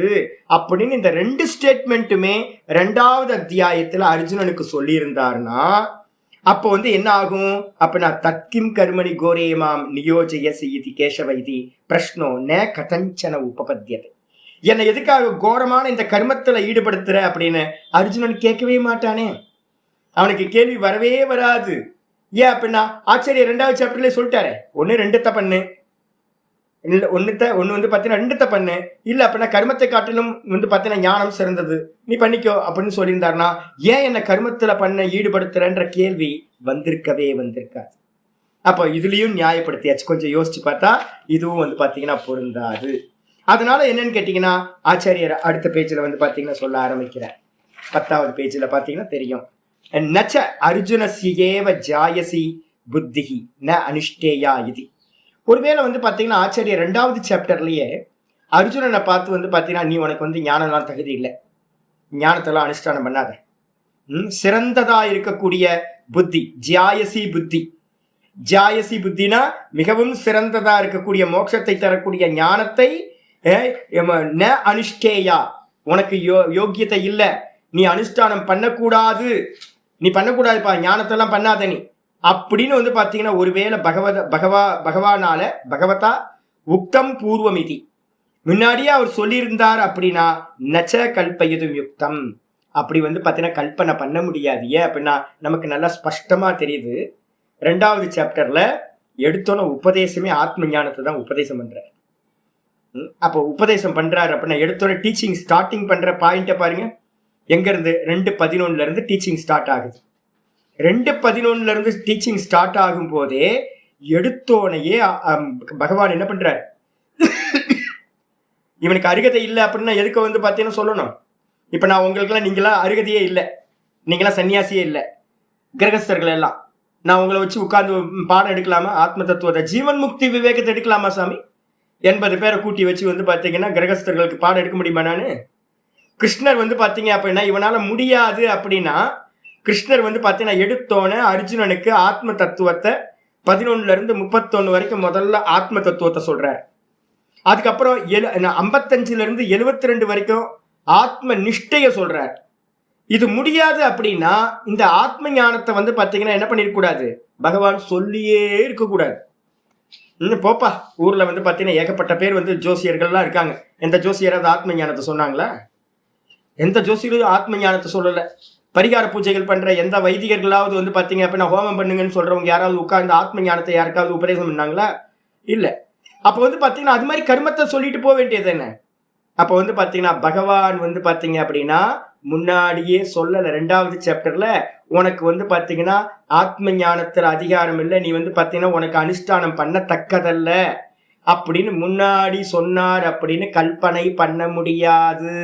அப்படின்னு இந்த ரெண்டு ஸ்டேட்மெண்ட்டுமே ரெண்டாவது அத்தியாயத்துல அர்ஜுனனுக்கு சொல்லி இருந்தாருன்னா அப்போ வந்து என்ன ஆகும் அப்படின்னா தத்கிம் கர்மணி கோரேமாம் நியோஜயசி இது கேசவைதி பிரஷ்னோ ந கதஞ்சன உபபத்தியது. என்னை எதுக்காக கோரமான இந்த கர்மத்துல ஈடுபடுத்துற அப்படின்னு அர்ஜுனன் கேட்கவே மாட்டானே, அவனுக்கு கேள்வி வரவே வராது. ஏன் அப்படின்னா ஆச்சரிய ரெண்டாவது சாப்டர்லயே சொல்லிட்டாரு, ஒன்னு ரெண்டுத்த பண்ணு, இல்ல ஒன்னு வந்து பாத்தீங்கன்னா ரெண்டுத்த பண்ணு, இல்ல அப்படின்னா கர்மத்தை காட்டிலும் வந்து பாத்தீங்கன்னா ஞானம் சிறந்தது, நீ பண்ணிக்கோ அப்படின்னு சொல்லியிருந்தாருன்னா ஏன் என்ன கர்மத்துல பண்ண ஈடுபடுத்துறன்ற கேள்வி வந்திருக்காது. அப்போ இதுலயும் நியாயப்படுத்தியாச்சு. கொஞ்சம் யோசிச்சு பார்த்தா இதுவும் வந்து பாத்தீங்கன்னா பொருந்தாது. அதனால என்னன்னு கேட்டீங்கன்னா ஆச்சாரியர் அடுத்த பேஜ்ல வந்து பாத்தீங்கன்னா சொல்ல ஆரம்பிக்கிறார். 10வது பேஜ்ல பாத்தீங்கன்னா தெரியும், நச்ச அர்ஜுனஸ்யேவ ஜாயசி புத்திஹி ந அனுஷ்டேயா இது. ஒருவேளை வந்து பாத்தீங்கன்னா ஆச்சாரியர் ரெண்டாவது சாப்டர்லயே அர்ஜுனனை பார்த்து வந்து பாத்தீங்கன்னா நீ உனக்கு வந்து ஞானம்லாம் தகுதி இல்லை, ஞானத்தெல்லாம் அனுஷ்டானம் பண்ணாத, சிறந்ததா இருக்கக்கூடிய புத்தி ஜாயசி புத்தி, ஜாயசி புத்தினா மிகவும் சிறந்ததா இருக்கக்கூடிய மோட்சத்தை தரக்கூடிய ஞானத்தை ந அனுஷ்டேயா, உனக்கு யோக்கியத்தை இல்லை, நீ அனுஷ்டானம் பண்ணக்கூடாது, நீ பண்ணக்கூடாதுப்பா, ஞானத்தெல்லாம் பண்ணாத நீ அப்படின்னு வந்து பாத்தீங்கன்னா ஒருவேளை பகவானால பகவதா உக்தம் பூர்வமிதி முன்னாடியே அவர் சொல்லியிருந்தார் அப்படின்னா நச்ச கல்பயுதும் யுக்தம், அப்படி வந்து பாத்தீங்கன்னா கல்பனை பண்ண முடியாது. ஏன் அப்படின்னா நமக்கு நல்லா ஸ்பஷ்டமா தெரியுது, ரெண்டாவது சாப்டர்ல எடுத்தோன்னு உபதேசமே ஆத்ம ஞானத்தை தான் உபதேசம் பண்றாரு. அப்போ உபதேசம் பண்றாரு அப்படின்னா எடுத்தோட டீச்சிங் ஸ்டார்டிங் பண்ற பாயிண்ட பாருங்க, எங்க இருந்து 2:11 இருந்து டீச்சிங் ஸ்டார்ட் ஆகுது. 2:11 இருந்து டீச்சிங் ஸ்டார்ட் ஆகும் போதே எடுத்தோனையே பகவான் என்ன பண்றாரு, இவனுக்கு அருகதை இல்லை அப்படின்னா எதுக்கு வந்து பாத்தீங்கன்னா சொல்லணும். இப்ப நான் உங்களுக்கெல்லாம் நீங்களாம் அருகதையே இல்லை, நீங்களாம் சன்னியாசியே இல்லை, கிரகஸ்தர்கள் எல்லாம் நான் உங்களை வச்சு உட்கார்ந்து பாடம் எடுக்கலாமா, ஆத்ம தத்துவத்தை ஜீவன் முக்தி விவேகத்தை எடுக்கலாமா சாமி? 80 பேரை கூட்டி வச்சு வந்து பாத்தீங்கன்னா கிரகஸ்தர்களுக்கு பாடம் எடுக்க முடியுமா? நானு கிருஷ்ணர் வந்து பாத்தீங்க அப்படின்னா இவனால முடியாது அப்படின்னா கிருஷ்ணர் வந்து பாத்தீங்கன்னா எடுத்தோன்னு அர்ஜுனனுக்கு ஆத்ம தத்துவத்தை 11 இருந்து 31 வரைக்கும் முதல்ல ஆத்ம தத்துவத்தை சொல்றார். அதுக்கப்புறம் 55 இருந்து 72 வரைக்கும் ஆத்ம நிஷ்டைய சொல்றார். இது முடியாது அப்படின்னா இந்த ஆத்ம ஞானத்தை வந்து பாத்தீங்கன்னா என்ன பண்ணிருக்க பகவான் சொல்லியே இருக்கக்கூடாது. போப்பா, ஊர்ல வந்து பாத்தீங்கன்னா ஏகப்பட்ட பேர் வந்து ஜோசியர்கள்லாம் இருக்காங்க. எந்த ஜோசியராவது ஆத்ம ஞானத்தை சொன்னாங்களா? எந்த ஜோசியரும் ஆத்ம ஞானத்தை சொல்லல. பரிகார பூஜைகள் பண்ற எந்த வைதிகர்களாவது வந்து பாத்தீங்க அப்படின்னா ஹோமம் பண்ணுங்கன்னு சொல்றவங்க யாராவது உட்கார்ந்து ஆத்ம ஞானத்தை யாருக்காவது உபதேசம் பண்ணாங்களா? இல்ல. அப்ப வந்து பாத்தீங்கன்னா அது மாதிரி கர்மத்தை சொல்லிட்டு போக வேண்டியது என்ன? அப்ப வந்து பாத்தீங்கன்னா பகவான் வந்து பாத்தீங்க அப்படின்னா முன்னாடியே சொல்லல. 2வது சாப்டர்ல உனக்கு வந்து பாத்தீங்கன்னா ஆத்ம ஞானத்துல அதிகாரம் இல்லை, நீ வந்து பாத்தீங்கன்னா உனக்கு அனுஷ்டானம் பண்ணத்தக்கதல்ல அப்படின்னு முன்னாடி சொன்னார். அப்படின்னு கல்பனை பண்ண முடியாது.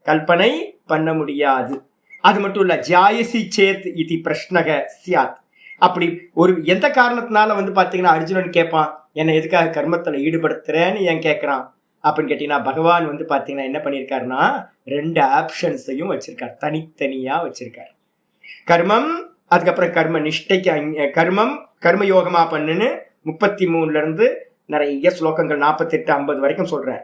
கல்பனை பண்ண முடியாது. அது மட்டும் இல்ல, ஜாயசி சேத் இது பிரஷ்னக சியாத். அப்படி ஒரு எந்த காரணத்தினால வந்து பாத்தீங்கன்னா அர்ஜுனன் கேட்பான், என்னை எதுக்காக கர்மத்துல ஈடுபடுத்துறேன்னு ஏன் கேட்கறான் அப்படின்னு கேட்டீங்கன்னா பகவான் வந்து பாத்தீங்கன்னா என்ன பண்ணிருக்காருன்னா 2 ஆப்ஷன்ஸையும் வச்சிருக்காரு, தனித்தனியா வச்சிருக்காரு. கர்மம், அதுக்கப்புறம் கர்ம நிஷ்டைக்கு கர்ம யோகமா பண்ணுன்னு 33 இருந்து நிறைய ஸ்லோகங்கள் 48 50 வரைக்கும் சொல்றார்.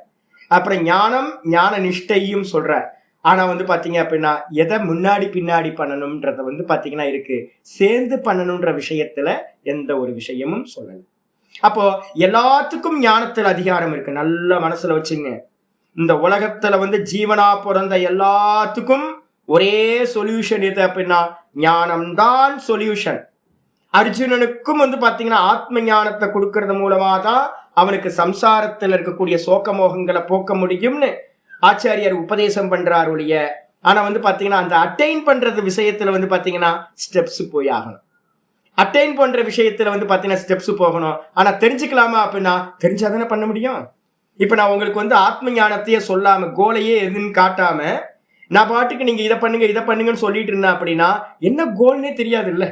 அப்புறம் ஞானம், ஞான நிஷ்டையும் சொல்றார். ஆனா வந்து பாத்தீங்க அப்படின்னா எதை முன்னாடி பின்னாடி பண்ணணும்ன்றத வந்து பாத்தீங்கன்னா இருக்கு, சேர்ந்து பண்ணணும்ன்ற விஷயத்துல எந்த ஒரு விஷயமும் சொல்லல. அப்போ எல்லாத்துக்கும் ஞானத்துல அதிகாரம் இருக்கு. நல்ல மனசுல வச்சுங்க. இந்த உலகத்துல வந்து ஜீவனா பிறந்த எல்லாத்துக்கும் ஒரே சொல்யூஷன் எது அப்படின்னா ஞானம்தான் சொல்யூஷன். அர்ஜுனனுக்கும் வந்து பாத்தீங்கன்னா ஆத்ம ஞானத்தை கொடுக்கறது மூலமா தான் அவனுக்கு சம்சாரத்தில் இருக்கக்கூடிய சோக மோகங்களை போக்க முடியும்னு ஆச்சாரியார் உபதேசம் பண்றார் ஒழிய, ஆனா வந்து பாத்தீங்கன்னா அந்த அட்டைன் பண்றது விஷயத்துல வந்து பாத்தீங்கன்னா ஸ்டெப்ஸ் போய் ஆகணும். அட்டைன் பண்ற விஷயத்துல வந்து பாத்தீங்கன்னா ஸ்டெப்ஸ் போகணும். ஆனா தெரிஞ்சுக்கலாமா அப்படின்னா தெரிஞ்சாதானே பண்ண முடியும். இப்ப நான் உங்களுக்கு வந்து ஆத்ம ஞானத்தையே சொல்லாம கோலையே எதுன்னு காட்டாம நான் பாட்டுக்கு நீங்க இதை பண்ணுங்கன்னு சொல்லிட்டு இருந்தேன் அப்படின்னா என்ன கோல்னே தெரியாது இல்ல.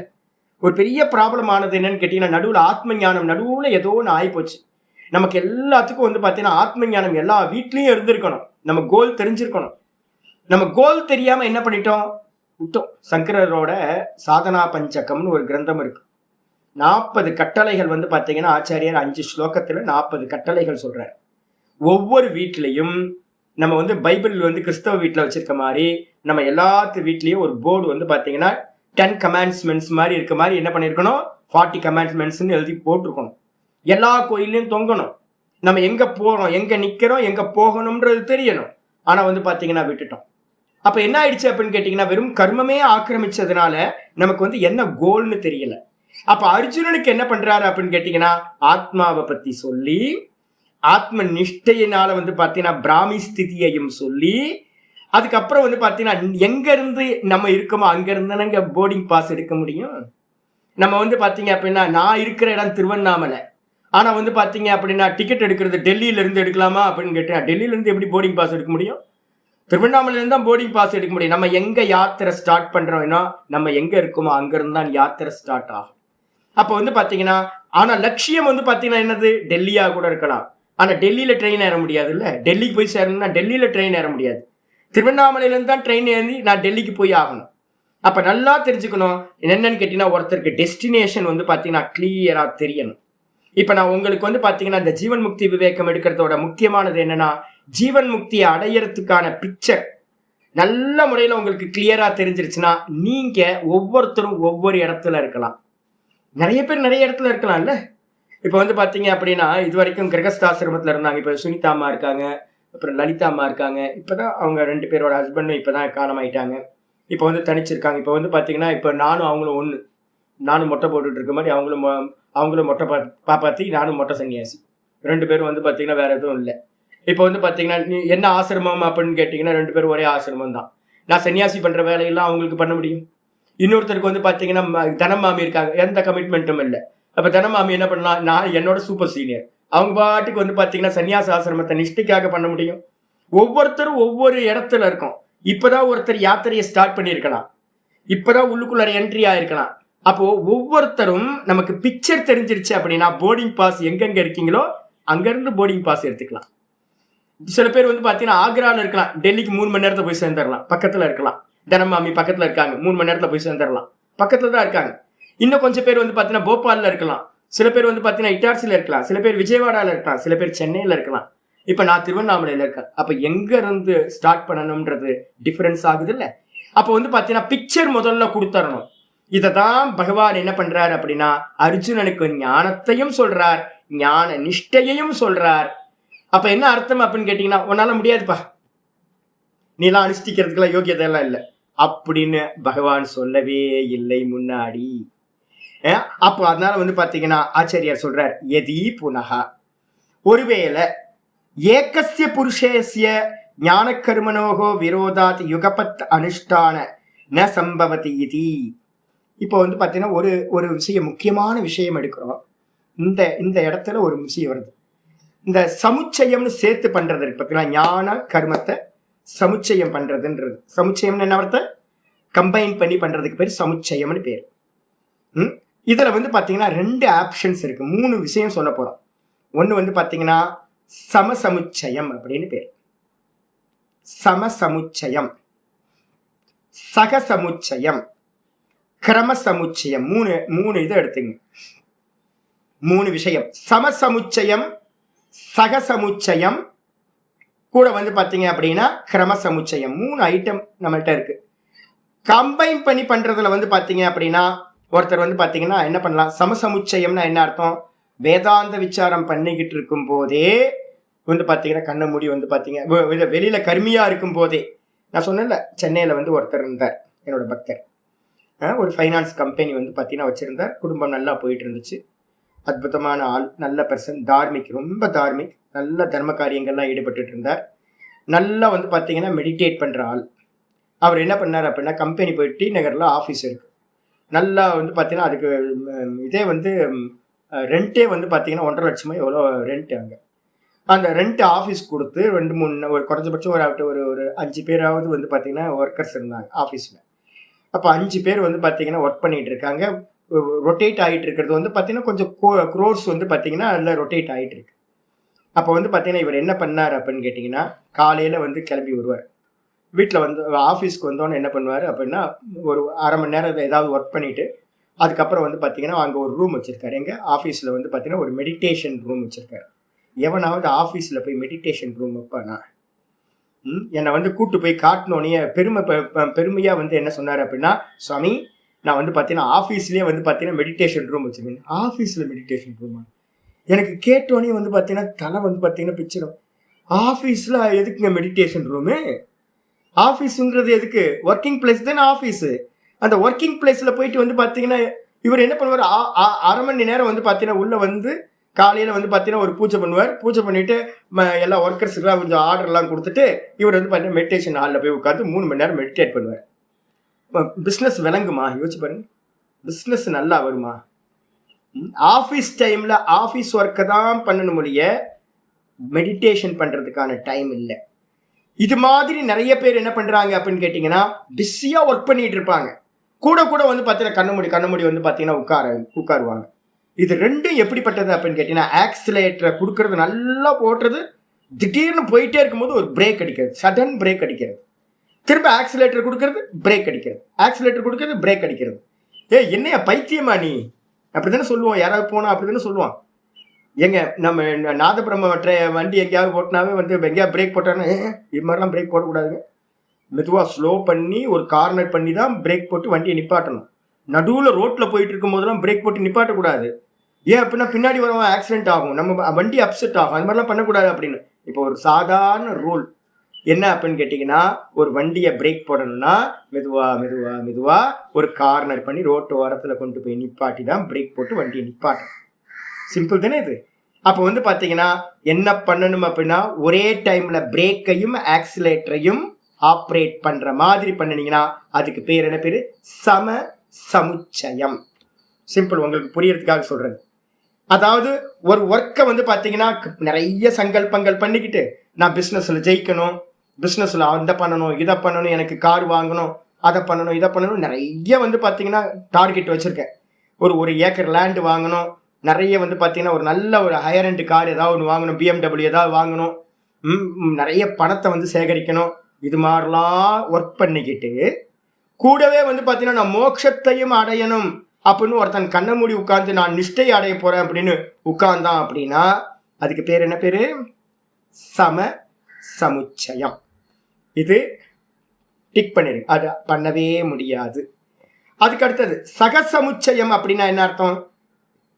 ஒரு பெரிய ப்ராப்ளம் ஆனது என்னன்னு கேட்டீங்கன்னா நடுவுல ஆத்ம ஞானம் நடுவுல ஏதோ ஒன்று ஆயிப்போச்சு. நமக்கு எல்லாத்துக்கும் வந்து பாத்தீங்கன்னா ஆத்ம ஞானம் எல்லா வீட்லயும் இருந்திருக்கணும். நம்ம கோல் தெரிஞ்சிருக்கணும். நம்ம கோல் தெரியாம என்ன பண்ணிட்டோம், விட்டோம். சங்கரரோட சாதனா பஞ்சகம்னு ஒரு கிரந்தம் இருக்கு. 40 கட்டளைகள் வந்து பாத்தீங்கன்னா ஆச்சாரியார் 5 ஸ்லோகத்துல 40 கட்டளைகள் சொல்றாரு. ஒவ்வொரு வீட்லயும் நம்ம வந்து பைபிள் வந்து கிறிஸ்தவ வீட்டுல வச்சிருக்க மாதிரி நம்ம எல்லாத்து வீட்லயும் ஒரு போர்டு வந்து பாத்தீங்கன்னா 10 கமாண்ட்மெண்ட்ஸ் மாதிரி இருக்க மாதிரி என்ன பண்ணிருக்கணும், 40 கமாண்ட்மெண்ட்ஸ்ன்னு எழுதி போட்டிருக்கணும். எல்லா கோயிலையும் தொங்கணும். நம்ம எங்க போறோம், எங்க நிக்கிறோம், எங்க போகணும்ன்றது தெரியணும். ஆனா வந்து பாத்தீங்கன்னா விட்டுட்டோம். அப்ப என்ன ஆயிடுச்சு அப்படின்னு கேட்டீங்கன்னா வெறும் கர்மமே ஆக்கிரமிச்சதுனால நமக்கு வந்து என்ன கோல்னு தெரியல. அப்ப அர்ஜுனனுக்கு என்ன பண்றாரு அப்படின்னு கேட்டீங்கன்னா ஆத்மாவை பத்தி சொல்லி, ஆத்ம நிஷ்டையினால வந்து பாத்தீங்கன்னா பிராமி ஸ்திதியையும் சொல்லி, அதுக்கப்புறம் வந்து பாத்தீங்கன்னா எங்க இருந்து நம்ம இருக்கோமோ அங்க இருந்தானங்க போர்டிங் பாஸ் எடுக்க முடியும். நம்ம வந்து பாத்தீங்க அப்படின்னா நான் இருக்கிற இடம் திருவண்ணாமலை, ஆனா வந்து பாத்தீங்க அப்படின்னா டிக்கெட் எடுக்கிறது டெல்லியில இருந்து எடுக்கலாமா அப்படின்னு கேட்டேன். டெல்லியில இருந்து எப்படி போர்டிங் பாஸ் எடுக்க முடியும்? திருவண்ணாமலையில இருந்து தான் போர்டிங் பாஸ் எடுக்க முடியும். நம்ம எங்க யாத்திரை ஸ்டார்ட் பண்றோம்னா நம்ம எங்க இருக்கோமோ அங்க இருந்து தான் யாத்திரை ஸ்டார்ட் ஆகும். அப்ப வந்து பாத்தீங்கன்னா ஆனா லட்சியம் வந்து பாத்தீங்கன்னா என்னது, டெல்லியா கூட இருக்கலாம். ஆனா டெல்லியில ட்ரெயின் ஏற முடியாது இல்ல. டெல்லிக்கு போய் சேரணும்னா டெல்லியில ட்ரெயின் ஏற முடியாது. திருவண்ணாமலையில இருந்து தான் ட்ரெயின் ஏறி நான் டெல்லிக்கு போய் ஆகணும். அப்ப நல்லா தெரிஞ்சுக்கணும் என்னன்னு கேட்டீங்கன்னா ஒருத்தருக்கு டெஸ்டினேஷன் வந்து பாத்தீங்கன்னா கிளியரா தெரியணும். இப்ப நான் உங்களுக்கு வந்து பாத்தீங்கன்னா இந்த ஜீவன் முக்தி விவேகம் எடுக்கிறதோட முக்கியமானது என்னன்னா ஜீவன் முக்தியை அடையறதுக்கான பிக்சர் நல்ல முறையில உங்களுக்கு கிளியரா தெரிஞ்சிருச்சுன்னா நீங்க ஒவ்வொருத்தரும் ஒவ்வொரு இடத்துல இருக்கலாம். நிறைய பேர் நிறைய இடத்துல இருக்கலாம்ல. இப்ப வந்து பாத்தீங்க அப்படின்னா இது வரைக்கும் கிரகஸ்தாசிரமத்துல இருந்தாங்க. இப்ப சுனிதா அம்மா இருக்காங்க, அப்புறம் லலிதா அம்மா இருக்காங்க. இப்பதான் அவங்க 2 பேரோட ஹஸ்பண்டும் இப்பதான் காலமாயிட்டாங்க. இப்ப வந்து தனிச்சிருக்காங்க. இப்ப வந்து பாத்தீங்கன்னா இப்ப நானும் அவங்களும் ஒண்ணு. நானும் மொட்டை போட்டுட்டு இருக்க மாதிரி அவங்களும் மொட்டை பாப்பாத்தி, நானும் மொட்டை சன்னியாசி. 2 பேரும் வந்து பாத்தீங்கன்னா வேற எதுவும் இல்லை. இப்ப வந்து பாத்தீங்கன்னா நீ என்ன ஆசிரமம் அப்படின்னு கேட்டீங்கன்னா 2 பேரும் ஒரே ஆசிரமம் தான். நான் சன்னியாசி பண்ற வேலையெல்லாம் அவங்களுக்கு பண்ண முடியும். இன்னொருத்தருக்கு வந்து பாத்தீங்கன்னா தனமாமி இருக்காங்க, எந்த கமிட்மெண்ட்டும் இல்லை. அப்ப தனமாமி என்ன பண்ணலாம், நான் என்னோட சூப்பர் சீனியர், அவங்க பாட்டுக்கு வந்து பாத்தீங்கன்னா சன்னியாச ஆசிரமத்தை நிஷ்டைக்காக பண்ண முடியும். ஒவ்வொருத்தரும் ஒவ்வொரு இடத்துல இருக்கும். இப்பதான் ஒருத்தர் யாத்திரையை ஸ்டார்ட் பண்ணியிருக்கலாம், இப்பதான் உள்ளுக்குள்ள என்ட்ரி ஆயிருக்கலாம். அப்போ ஒவ்வொருத்தரும் நமக்கு பிக்சர் தெரிஞ்சிருச்சு அப்படின்னா போர்டிங் பாஸ் எங்கெங்க இருக்கீங்களோ அங்க இருந்து போர்டிங் பாஸ் எடுத்துக்கலாம். சில பேர் வந்து பாத்தீங்கன்னா ஆக்ரால இருக்கலாம், டெல்லிக்கு 3 மணி நேரத்துல போய் சேர்ந்துடலாம், பக்கத்துல இருக்கலாம். தனமாமி பக்கத்துல இருக்காங்க, 3 மணி நேரத்துல போய் சேர்ந்துடலாம், பக்கத்துல தான் இருக்காங்க. இன்னும் கொஞ்சம் பேர் வந்து பார்த்தீங்கன்னா போபாலில் இருக்கலாம், சில பேர் வந்து பார்த்தீங்கன்னா இட்டார்சியில் இருக்கலாம், சில பேர் விஜயவாடாவில் இருக்கலாம், சில பேர் சென்னையில் இருக்கலாம். இப்போ நான் திருவண்ணாமலையில் இருக்கேன். அப்போ எங்க இருந்து ஸ்டார்ட் பண்ணணும்ன்றது டிஃபரன்ஸ் ஆகுது இல்லை? அப்போ வந்து பார்த்தீங்கன்னா பிக்சர் முதல்ல கொடுத்துடணும். இதை தான் பகவான் என்ன பண்றார் அப்படின்னா அர்ஜுனனுக்கு ஞானத்தையும் சொல்றார், ஞான நிஷ்டையையும் சொல்றார். அப்ப என்ன அர்த்தம் அப்படின்னு கேட்டீங்கன்னா, உன்னால முடியாதுப்பா, நீலாம் அனுஷ்டிக்கிறதுக்கெல்லாம் யோகியதை எல்லாம் இல்லை அப்படின்னு பகவான் சொல்லவே இல்லை முன்னாடி. அப்போ அதனால வந்து பாத்தீங்கன்னா ஆச்சாரியார் சொல்றார், எதி புனகா ஒருவேளை ஏகஸ்ய புருஷேஸ்ய ஞான கர்மனோகோ விரோதாத் யுகபத் அனுஷ்டான ந சம்பவதி இதி. இப்போ வந்து பார்த்தீங்கன்னா ஒரு விஷயம், முக்கியமான விஷயம் எடுக்கிறோம். இந்த இடத்துல ஒரு விஷயம் வருது. இந்த சமுச்சயம்னு சேர்த்து பண்றது இருக்கு பார்த்தீங்கன்னா, ஞான கர்மத்தை சமுச்சயம் பண்றதுன்றது. சமுச்சயம்னு என்ன அர்த்தம்? கம்பைன் பண்ணி பண்றதுக்கு பேர் சமுச்சயம்னு பேர். இதுல வந்து பார்த்தீங்கன்னா 2 ஆப்ஷன்ஸ் இருக்கு, 3 விஷயம் சொல்ல போறோம். ஒன்று வந்து பார்த்தீங்கன்னா சமசமுச்சயம் அப்படின்னு பேர், சமசமுச்சயம், சகசமுச்சயம், கிரம சமுச்சயம். 3 இதை எடுத்துங்க, 3 விஷயம். சமசமுச்சயம், சகசமுச்சயம், கூட வந்து பார்த்தீங்க அப்படின்னா கிரம சமுச்சயம். 3 ஐட்டம் நம்மள்கிட்ட இருக்கு. கம்பைன் பண்ணி பண்றதுல வந்து பார்த்தீங்க அப்படின்னா ஒருத்தர் வந்து பார்த்தீங்கன்னா என்ன பண்ணலாம், சமசமுச்சயம்னா என்ன அர்த்தம்? வேதாந்த விசாரம் பண்ணிக்கிட்டு இருக்கும் போதே வந்து பார்த்தீங்கன்னா கண்ணை மூடி வந்து பார்த்தீங்க வெளியில கருமியா இருக்கும் போதே, நான் சொன்னேன்ல சென்னையில் வந்து ஒருத்தர் இருந்தார், என்னோட பக்தர். ஒரு ஃபைனான்ஸ் கம்பெனி வந்து பார்த்தீங்கன்னா வச்சுருந்தார். குடும்பம் நல்லா போயிட்டு இருந்துச்சு. அற்புதமான ஆள், நல்ல பர்சன், தார்மிக், ரொம்ப தார்மிக், நல்ல தர்ம காரியங்கள்லாம் ஈடுபட்டு இருந்தார். நல்லா வந்து பார்த்தீங்கன்னா மெடிடேட் பண்ணுற ஆள். அவர் என்ன பண்ணார் அப்படின்னா, கம்பெனி போய் டி நகரில் ஆஃபீஸ் இருக்குது. நல்லா வந்து பார்த்தீங்கன்னா அதுக்கு இதே வந்து ரெண்ட்டே வந்து பார்த்தீங்கன்னா 1.5 லட்சமோ எவ்வளோ ரெண்ட். அங்கே அந்த ரெண்ட் ஆஃபீஸ் கொடுத்து 2-3 ஒரு குறைஞ்சபட்சம் ஒரு 5 பேராவது வந்து பார்த்தீங்கன்னா ஒர்க்கர்ஸ் இருந்தாங்க ஆஃபீஸில். அப்போ 5 பேர் வந்து பார்த்தீங்கன்னா ஒர்க் பண்ணிகிட்டு இருக்காங்க. ரொட்டேட் ஆகிட்டு இருக்கிறது வந்து பார்த்தீங்கன்னா கொஞ்சம் க்ரோர்ஸ் வந்து பார்த்தீங்கன்னா அதில் ரொட்டேட் ஆகிட்டு இருக்கு. அப்போ வந்து பார்த்தீங்கன்னா இவர் என்ன பண்ணார் அப்படின்னு கேட்டிங்கன்னா, காலையில் வந்து கிளம்பி வருவார். வீட்டில் வந்து ஆஃபீஸ்க்கு வந்தோன்னு என்ன பண்ணுவார் அப்படின்னா, ஒரு அரை மணி நேரம் ஏதாவது ஒர்க் பண்ணிவிட்டு அதுக்கப்புறம் வந்து பார்த்தீங்கன்னா அங்கே ஒரு ரூம் வச்சுருக்காரு. எங்கள் ஆஃபீஸில் வந்து பார்த்தீங்கன்னா ஒரு மெடிடேஷன் ரூம் வச்சுருக்காரு. எவனாவது ஆஃபீஸில் போய் மெடிடேஷன் ரூம் வைப்பானா? என்னை வந்து கூட்டு போய் காட்டினோன்னே பெருமையாக வந்து என்ன சொன்னார் அப்படின்னா, சுவாமி நான் வந்து பார்த்தீங்கன்னா ஆஃபீஸ்லேயே வந்து பார்த்தீங்கன்னா மெடிடேஷன் ரூம் வச்சுருக்கேன். ஆஃபீஸில் மெடிடேஷன் ரூமா? எனக்கு கேட்டோன்னே வந்து பார்த்தீங்கன்னா தலை வந்து பார்த்தீங்கன்னா பிச்சிடும். ஆஃபீஸில் எதுக்குங்க மெடிடேஷன் ரூமு? ஆஃபீஸுங்கிறது எதுக்கு? ஒர்க்கிங் பிளேஸ் தானே ஆஃபீஸு. அந்த ஒர்க்கிங் பிளேஸில் போயிட்டு வந்து பார்த்தீங்கன்னா இவர் என்ன பண்ணுவார், அரை மணி நேரம் வந்து பார்த்தீங்கன்னா உள்ளே வந்து காலையில் வந்து பார்த்தீங்கன்னா ஒரு பூஜை பண்ணுவார். பூஜை பண்ணிவிட்டு எல்லா ஒர்க்கர்ஸுக்கெல்லாம் கொஞ்சம் ஆர்டர்லாம் கொடுத்துட்டு இவர் வந்து பார்த்தீங்கன்னா மெடிடேஷன் ஹாலில் போய் உட்காந்து 3 மணி நேரம் மெடிடேட் பண்ணுவார். பிஸ்னஸ் விளங்குமா? யோசிச்சு பாருங்க, பிஸ்னஸ் நல்லா வருமா? ஆஃபீஸ் டைமில் ஆஃபீஸ் ஒர்க்கை தான் பண்ணணும் முடிய மெடிடேஷன் பண்ணுறதுக்கான டைம் இல்லை. இது மாதிரி நிறைய பேர் என்ன பண்ணுறாங்க அப்படின்னு கேட்டிங்கன்னா, பிஸியாக ஒர்க் பண்ணிகிட்டு இருப்பாங்க. கூட வந்து பார்த்தீங்கன்னா கண்ண மூடி வந்து பார்த்தீங்கன்னா உட்காருவாங்க. இது ரெண்டும் எப்படிப்பட்டது அப்படின்னு கேட்டிங்கன்னா, ஆக்சிலேட்டரை கொடுக்கறது நல்லா போட்டுறது, திடீர்னு போயிட்டே இருக்கும்போது ஒரு பிரேக் அடிக்கிறது, சடன் பிரேக் அடிக்கிறது, திரும்ப ஆக்சிலேட்டர் கொடுக்கறது, பிரேக் அடிக்கிறது, ஆக்சிலேட்டர் கொடுக்கறது, பிரேக் அடிக்கிறது. என்னையா பைத்தியமா நீ? அப்படி தானே சொல்லுவோம், யாராவது போனால் அப்படி தானே சொல்லுவான். நம்ம நாதபிரம்ம வண்டி எங்கேயாவது போட்டினாவே வந்து எங்கேயாவது பிரேக் போட்டாங்கன்னா, இது மாதிரிலாம் பிரேக் போடக்கூடாதுங்க, மெதுவாக ஸ்லோ பண்ணி ஒரு கார்னர் பண்ணி தான் பிரேக் போட்டு வண்டியை நிப்பாட்டணும். நடுவில் ரோட்டில் போயிட்டு இருக்கும் போதெல்லாம் பிரேக் போட்டு நிப்பாட்டக்கூடாது. ஏன் அப்படின்னா பின்னாடி வரவன் ஆக்சிடென்ட் ஆகும், நம்ம வண்டி அப்செட் ஆகும், அது மாதிரிலாம் பண்ணக்கூடாது அப்படின்னு. இப்போ ஒரு சாதாரண ரூல் என்ன அப்படின்னு கேட்டிங்கன்னா, ஒரு வண்டியை பிரேக் போடணும்னா மெதுவாக ஒரு கார்னர் பண்ணி ரோட்டு ஓரத்தில் கொண்டு போய் நிப்பாட்டி தான் பிரேக் போட்டு வண்டியை நிப்பாட்டணும். சிம்பிள் தானே இது? அப்போ வந்து பார்த்தீங்கன்னா என்ன பண்ணணும் அப்படின்னா, ஒரே டைமில் பிரேக்கையும் ஆக்சிலேட்டரையும் ஆப்ரேட் பண்ணுற மாதிரி பண்ணினீங்கன்னா அதுக்கு பேர் என்ன பேர்? சமசமுச்சயம். சிம்பிள், உங்களுக்கு புரியறதுக்காக சொல்கிறது. அதாவது ஒரு ஒர்க்கை வந்து பார்த்தீங்கன்னா நிறைய சங்கல்பங்கள் பண்ணிக்கிட்டு, நான் பிஸ்னஸில் ஜெயிக்கணும், பிஸ்னஸில் அதை பண்ணணும், இதை பண்ணணும், எனக்கு கார் வாங்கணும், அதை பண்ணணும், இதை பண்ணணும், நிறைய வந்து பார்த்தீங்கன்னா டார்கெட் வச்சுருக்கேன். ஒரு ஏக்கர் லேண்டு வாங்கணும், நிறைய வந்து பார்த்தீங்கன்னா ஒரு நல்ல ஒரு ஹையர் எண்ட் கார் ஏதாவது ஒன்று வாங்கணும், BMW ஏதாவது வாங்கணும், நிறைய பணத்தை வந்து சேகரிக்கணும், இது மாதிரிலாம் ஒர்க் பண்ணிக்கிட்டு கூடவே வந்து பார்த்தீங்கன்னா நான் மோட்சத்தையும் அடையணும், அப்படின்னு ஒருத்தன் கண்ணை மூடி உட்கார்ந்து நான் நிஷ்டை அடைய போறேன் அப்படின்னு உட்கார்ந்தான் அப்படின்னா அதுக்கு பேர் என்ன பேரு? சம சமுச்சயம். இது டிக் பண்ணிடுங்க, அது பண்ணவே முடியாது. அதுக்கு அடுத்தது சகசமுச்சயம் அப்படின்னா என்ன அர்த்தம்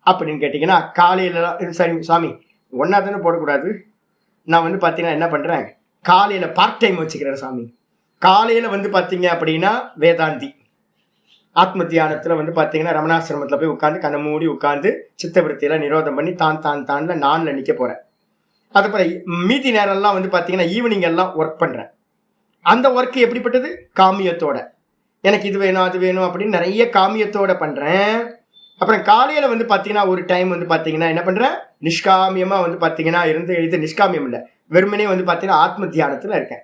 அப்படின்னு கேட்டீங்கன்னா, காலையில சரி சாமி ஒன்னா தானே போடக்கூடாது, நான் வந்து பார்த்தீங்கன்னா என்ன பண்றேன், காலையில பார்ட் டைம் வச்சுக்கிறேன் சாமி. காலையில வந்து பார்த்தீங்க அப்படின்னா வேதாந்தி ஆத்ம தியானத்துல வந்து பார்த்தீங்கன்னா ரமணாசிரமத்தில் போய் உட்காந்து கண்ணை மூடி உட்காந்து சித்தவருத்தியில நிரோதம் பண்ணி தான்ல நான்ல நிற்க போறேன். அதுக்கப்புறம் மீதி நேரம்லாம் வந்து பார்த்தீங்கன்னா ஈவினிங் எல்லாம் ஒர்க் பண்றேன். அந்த ஒர்க் எப்படிப்பட்டது? காமியத்தோட, எனக்கு இது வேணும் அது வேணும் அப்படின்னு நிறைய காமியத்தோட பண்றேன். அப்புறம் காலையில வந்து பார்த்தீங்கன்னா ஒரு டைம் வந்து பார்த்தீங்கன்னா என்ன பண்றேன், நிஷ்காமியமா வந்து பார்த்தீங்கன்னா இருந்து இது நிஷ்காமியம் இல்லை, வெறுமனே வந்து பார்த்தீங்கன்னா ஆத்ம தியானத்துல இருக்கேன்.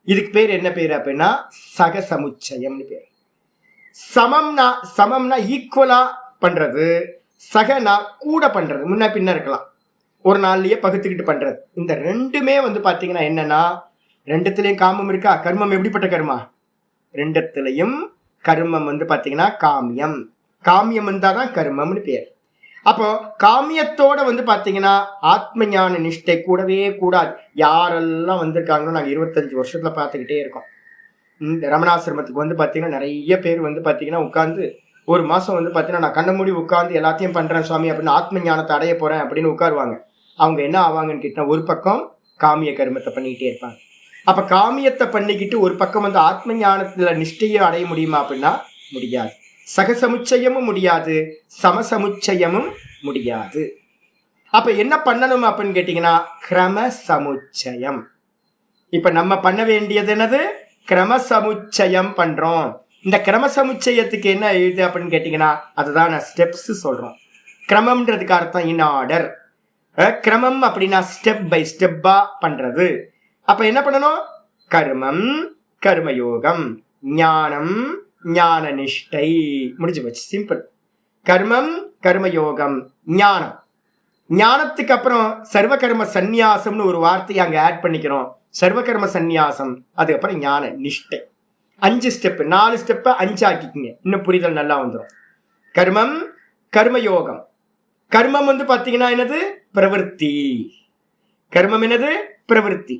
இதுக்கு பேர் என்ன பேர் அப்படின்னா சகசமுச்சயம்னு பேர். சமம்னா ஈக்குவலா பண்றது, சகனா கூட பண்றது, முன்ன பின்ன இருக்கலாம், ஒரு நாள்லயே பகுத்துக்கிட்டு பண்றது. இந்த ரெண்டுமே வந்து பாத்தீங்கன்னா என்னன்னா, ரெண்டுத்திலையும் காமம் இருக்கா? கர்மம் எப்படிப்பட்ட கர்மா? ரெண்டுத்திலையும் கர்மம் வந்து பாத்தீங்கன்னா காமியம். காமியம் வந்தாதான் கர்மம்னு பேர். அப்போ காமியத்தோட வந்து பாத்தீங்கன்னா ஆத்ம ஞான நிஷ்டை கூடவே கூடாது. யாரெல்லாம் வந்திருக்காங்களோ நாங்க 25 வருஷத்துல பார்த்துக்கிட்டே இருக்கோம். இந்த ரமணாசிரமத்துக்கு வந்து பார்த்தீங்கன்னா நிறைய பேர் வந்து பார்த்தீங்கன்னா உட்காந்து ஒரு மாதம் வந்து பார்த்தீங்கன்னா நான் கண்ண மூடி உட்காந்து எல்லாத்தையும் பண்ணுறேன் சுவாமி அப்படின்னு ஆத்ம ஞானத்தை அடைய போகிறேன் அப்படின்னு உட்காருவாங்க. அவங்க என்ன ஆவாங்கன்னு கேட்டால், ஒரு பக்கம் காமிய கர்மத்தை பண்ணிக்கிட்டே இருப்பாங்க. அப்போ காமியத்தை பண்ணிக்கிட்டு ஒரு பக்கம் வந்து ஆத்ம ஞானத்தில் நிஷ்டையை அடைய முடியுமா அப்படின்னா முடியாது. சகசமுச்சயமும் முடியாது, சமசமுச்சயமும் முடியாது. அப்போ என்ன பண்ணணும் அப்படின்னு கேட்டிங்கன்னா கிரம சமுச்சயம். இப்போ நம்ம பண்ண வேண்டியது என்னது? கிரமசமுச்சயம் பண்றோம். இந்த கிரமசமுச்சயத்துக்கு என்ன எழுது அப்படின்னு கேட்டீங்கன்னா அதுதான் நான் ஸ்டெப்ஸ் சொல்றோம். கிரமம்ன்றதுக்கு அர்த்தம் இன் ஆர்டர். கிரமம் அப்படின்னா ஸ்டெப் பை ஸ்டெப்பா பண்றது. அப்ப என்ன பண்ணணும்? கர்மம், கர்மயோகம், ஞானம், ஞான நிஷ்டை. முடிஞ்சு போச்சு, சிம்பிள். கர்மம், கர்மயோகம், ஞானம். ஞானத்துக்கு அப்புறம் சர்வகர்ம சந்நியாசம்னு ஒரு வார்த்தையை அங்க ஆட் பண்ணிக்கிறோம். சர்வகர்ம சந்நியாசம், அதுக்கப்புறம் ஞான நிஷ்டை. 5 ஸ்டெப், 4 ஸ்டெப்பை 5 ஆக்கிக்கிங்க, இன்னும் புரிதல் நல்லா வந்துடும். கர்மம், கர்மயோகம். கர்மம் வந்து பாத்தீங்கன்னா என்னது? பிரவருத்தி. கர்மம் என்னது? பிரவருத்தி.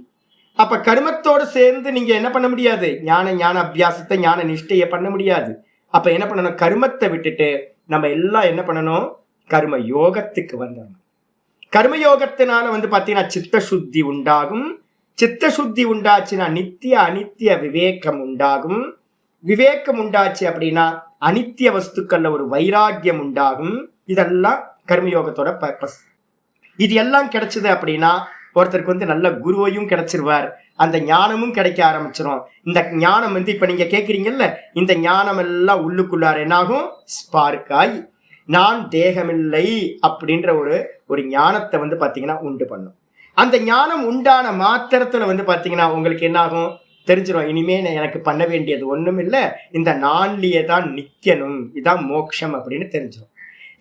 அப்ப கர்மத்தோடு சேர்ந்து நீங்க என்ன பண்ண முடியாது? ஞான அபியாசத்தை, ஞான நிஷ்டையை பண்ண முடியாது. அப்ப என்ன பண்ணணும்? கர்மத்தை விட்டுட்டு நம்ம எல்லாம் என்ன பண்ணணும்? கர்ம யோகத்துக்கு வந்துடணும். கர்மயோகத்தினால வந்து பாத்தீங்கன்னா சித்த சுத்தி உண்டாகும். சித்த சுத்தி உண்டாச்சுன்னா நித்திய அனித்திய விவேகம் உண்டாகும். விவேகம் உண்டாச்சு அப்படின்னா அனித்திய வஸ்துக்கள்ல ஒரு வைராக்கியம் உண்டாகும். இதெல்லாம் கர்மயோகத்தோட பர்பஸ். இது எல்லாம் கிடைச்சது அப்படின்னா ஒருத்தருக்கு வந்து நல்ல குருவையும் கிடைச்சிருவார், அந்த ஞானமும் கிடைக்க ஆரம்பிச்சிடும். இந்த ஞானம் வந்து இப்ப நீங்க கேட்குறீங்கல்ல, இந்த ஞானம் எல்லாம் உள்ளுக்குள்ளார என்னாகும்? ஸ்பார்க்காய் நான் தேகமில்லை அப்படின்ற ஒரு ஞானத்தை வந்து பாத்தீங்கன்னா உண்டு பண்ணும். அந்த ஞானம் உண்டான மாத்திரத்துல வந்து பாத்தீங்கன்னா உங்களுக்கு என்ன ஆகும்? தெரிஞ்சிடும், இனிமே எனக்கு பண்ண வேண்டியது ஒண்ணும் இல்லை, இந்த நான்லியே தான் நிக்கணும், இதான் மோட்சம் அப்படின்னு தெரிஞ்சிடும்.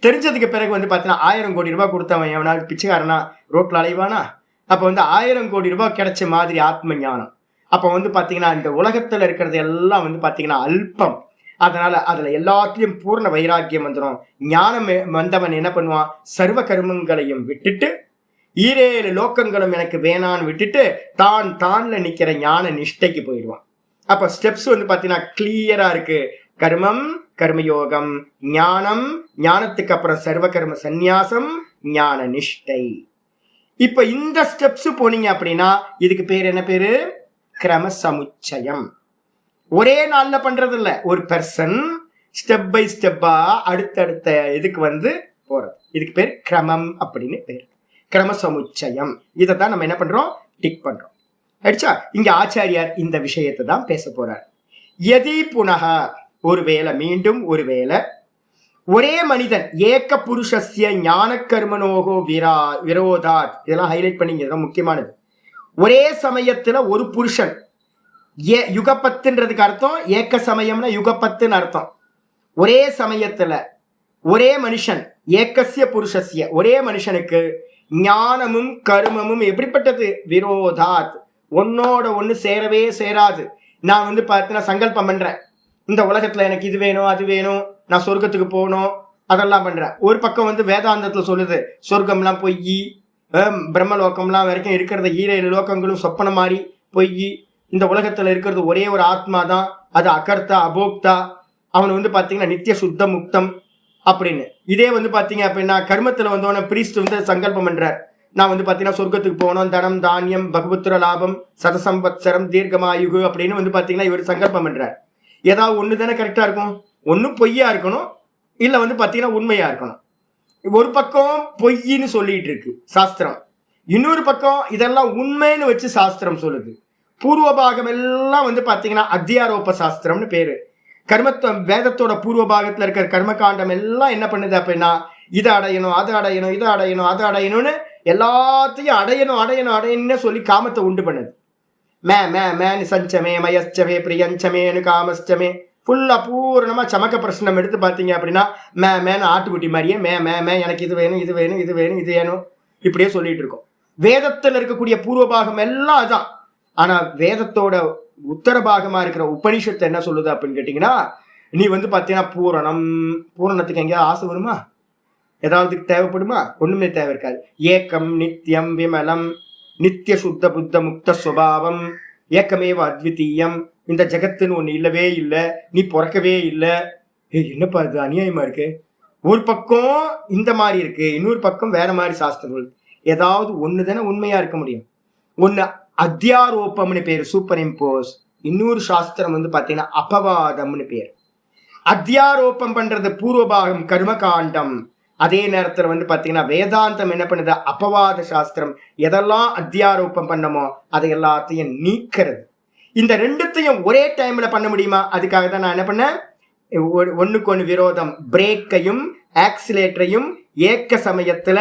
தெரிஞ்சதுக்கு பிறகு வந்து பாத்தீங்கன்னா 1000 கோடி ரூபாய் கொடுத்தவன் எவனாவது பிச்சைக்காரனா ரோட்ல அலைவானா? அப்ப வந்து 1000 கோடி ரூபாய் கிடைச்ச மாதிரி ஆத்ம ஞானம். அப்ப வந்து பாத்தீங்கன்னா இந்த உலகத்துல இருக்கிறது எல்லாம் வந்து பாத்தீங்கன்னா அல்பம். அதனால அதுல எல்லாத்திலையும் பூர்ண வைராக்கியம் வந்துடும். ஞானம் வந்தவன் என்ன பண்ணுவான்? சர்வ கர்மங்களையும் விட்டுட்டு 7 லோக்கங்களும் எனக்கு வேணான்னு விட்டுட்டு தான்ல நிக்கிற ஞான நிஷ்டைக்கு போயிடுவான். அப்ப ஸ்டெப்ஸ் வந்து பாத்தீங்கன்னா கிளியரா இருக்கு. கர்மம், கர்மயோகம், ஞானம், ஞானத்துக்கு அப்புறம் சர்வ கர்ம சந்நியாசம், ஞான நிஷ்டை. இப்ப இந்த ஸ்டெப்ஸ் போனீங்க அப்படின்னா இதுக்கு பேர் என்ன பேரு? கிரம சமுச்சயம். ஒரே நாள்ல பண்றது இல்ல, ஒரு பெர்சன் ஸ்டெப் பை ஸ்டெப்பா அடுத்தடுத்த இதுக்கு வந்து போறது. இதுக்கு பேர் கிரமம் அப்படின்னு பேர், கிரம சமுச்சயம். இதை தான் நம்ம என்ன பண்றோம்? டிக் பண்றோம். ஆயிடுச்சா? இங்க ஆச்சாரியார் இந்த விஷயத்தை தான் பேச போறார். யதி புனக, ஒருவேளை, மீண்டும் ஒருவேளை, ஒரே மனிதன் ஏக புருஷஸ்ய ஞான கர்மனோகோ விரோதாத், இதெல்லாம் ஹைலைட் பண்ணிங்க, இதெல்லாம் முக்கியமானது. ஒரே சமயத்துல ஒரு புருஷன், யுகப்பத்துன்றதுக்கு அர்த்தம் ஏக்க சமயம்னா யுகப்பத்துன்னு அர்த்தம். ஒரே சமயத்துல ஒரே மனுஷன், ஏகஸ்ய புருஷஸ்ய, ஒரே மனுஷனுக்கு ஞானமும் கர்மமும் எப்படிப்பட்டது? விரோதாத், ஒன்னோட ஒண்ணு சேரவே சேராது. நான் வந்து பார்த்தீங்கன்னா சங்கல்பம் பண்றேன், இந்த உலகத்துல எனக்கு இது வேணும் அது வேணும், நான் சொர்க்கத்துக்கு போகணும் அதெல்லாம் பண்றேன். ஒரு பக்கம் வந்து வேதாந்தத்துல சொல்லுது சொர்க்கம்லாம் பொய், பிரம்மலோகம்லாம் வரைக்கும் இருக்கிறத 7 லோகங்களும் சொப்பன மாதிரி பொய், இந்த உலகத்துல இருக்கிறது ஒரே ஒரு ஆத்மா தான், அது அகர்த்தா அபோக்தா, அவன் வந்து பாத்தீங்கன்னா நித்திய சுத்த முக்தம் அப்படின்னு. இதே வந்து பாத்தீங்க அப்படின்னா கர்மத்துல வந்தோடனே பிரீஸ்ட் வந்து சங்கல்பம் பண்றார், நான் வந்து பாத்தீங்கன்னா சொர்க்கத்துக்கு போகணும், தனம் தானியம் பகவத்ர லாபம் சதசம்பத்சரம் தீர்க்கமாயுகு அப்படின்னு வந்து பாத்தீங்கன்னா இவர் சங்கல்பம் பண்றார். ஏதாவது ஒண்ணு தானே கரெக்டா இருக்கும், ஒன்னும் பொய்யா இருக்கணும் இல்ல வந்து பாத்தீங்கன்னா உண்மையா இருக்கணும். ஒரு பக்கம் பொய்ன்னு சொல்லிட்டு இருக்கு சாஸ்திரம், இன்னொரு பக்கம் இதெல்லாம் உண்மைன்னு வச்சு சாஸ்திரம் சொல்லுது. பூர்வ பாகம் எல்லாம் வந்து பாத்தீங்கன்னா அத்தியாரோப சாஸ்திரம்னு பேரு. வேதத்தோட பூர்வ பாகத்துல இருக்கிற கர்மகாண்டம் எல்லாம் என்ன பண்ணுது அப்படின்னா இதை அடையணும் அதை அடையணும் இதை அடையணும் அதை அடையணும்னு எல்லாத்தையும் அடையணும்னு சொல்லி காமத்தை உண்டு பண்ணுது. மேன்னு சஞ்சமே மயச்சமே பிரியஞ்சமேனு காமஸ்டமே ஃபுல்லா பூரணமா சமக்க பிரச்சனை எடுத்து பார்த்தீங்க அப்படின்னா மேன்னு ஆட்டுக்குட்டி மாதிரியே மே எனக்கு இது வேணும் இது வேணும் இது வேணும் இது வேணும் இப்படியே சொல்லிட்டு இருக்கோம். வேதத்தில் இருக்கக்கூடிய பூர்வ பாகம் எல்லாம் அதான். ஆனா வேதத்தோட உத்தர பாகமா இருக்கிற உபனிஷத்து என்ன சொல்லுது அப்படின்னு கேட்டீங்கன்னா, நீ வந்து பாத்தீங்கன்னா பூரணத்துக்கு எங்கேயாவது ஆசை வருமா, ஏதாவது தேவைப்படுமா, ஒண்ணுமே தேவை இருக்காது. ஏக்கம் நித்தியம் விமலம் நித்திய சுத்த புத்த முக்த சுபாவம் ஏக்கமேவ அத்விதீயம், இந்த ஜெகத்துன்னு ஒண்ணு இல்லவே இல்லை, நீ பிறக்கவே இல்லை. என்னப்பா இது அநியாயமா இருக்கு. ஒரு பக்கம் இந்த மாதிரி இருக்கு, இன்னொரு பக்கம் வேற மாதிரி சாஸ்திரங்கள். ஏதாவது ஒண்ணு தானே உண்மையா இருக்க முடியும். ஒண்ணு அத்தியாரோபம்னு பேரு சூப்பர் இம்போஸ், இன்னொரு சாஸ்திரம் வந்து பாத்தீங்கன்னா அபவாதம்னு பேர். அத்தியாரோபம் பண்றது பூர்வபாகம் கர்மகாண்டம், அதே நேரத்துல வந்து பாத்தீங்கன்னா வேதாந்தம் என்ன பண்ணுது அபவாத சாஸ்திரம். எதெல்லாம் அத்தியாரோபம் பண்ணமோ அதை எல்லாத்தையும் நீக்கிறது. இந்த ரெண்டுத்தையும் ஒரே டைம்ல பண்ண முடியுமா, அதுக்காக தான் நான் என்ன பண்ணேன், ஒண்ணுக்கு ஒண்ணு விரோதம் பிரேக்கையும் ஆக்சிலேட்டரையும் ஏக்க சமயத்துல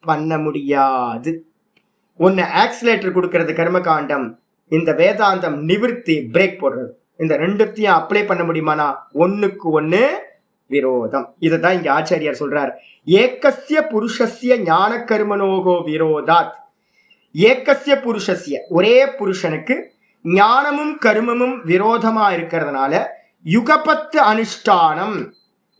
பண்ண முடியாது. ஒன்னு ஆக்சிலேட்டர் கொடுக்கறது கர்மகாண்டம், இந்த வேதாந்தம் நிவிர்த்தி பிரேக் போடுறது. இந்த ரெண்டுத்தையும் அப்ளை பண்ண முடியுமானா ஒண்ணுக்கு ஒண்ணு விரோதம். இதுதான் இங்க ஆச்சாரியார் சொல்றார், ஏகஸ்ய புருஷஸ்ய ஞான கர்மனோகோ விரோதாத். ஏகஸ்ய புருஷஸ்ய ஒரே புருஷனுக்கு ஞானமும் கர்மமும் விரோதமா இருக்கிறதுனால யுகபத்து அனுஷ்டானம்.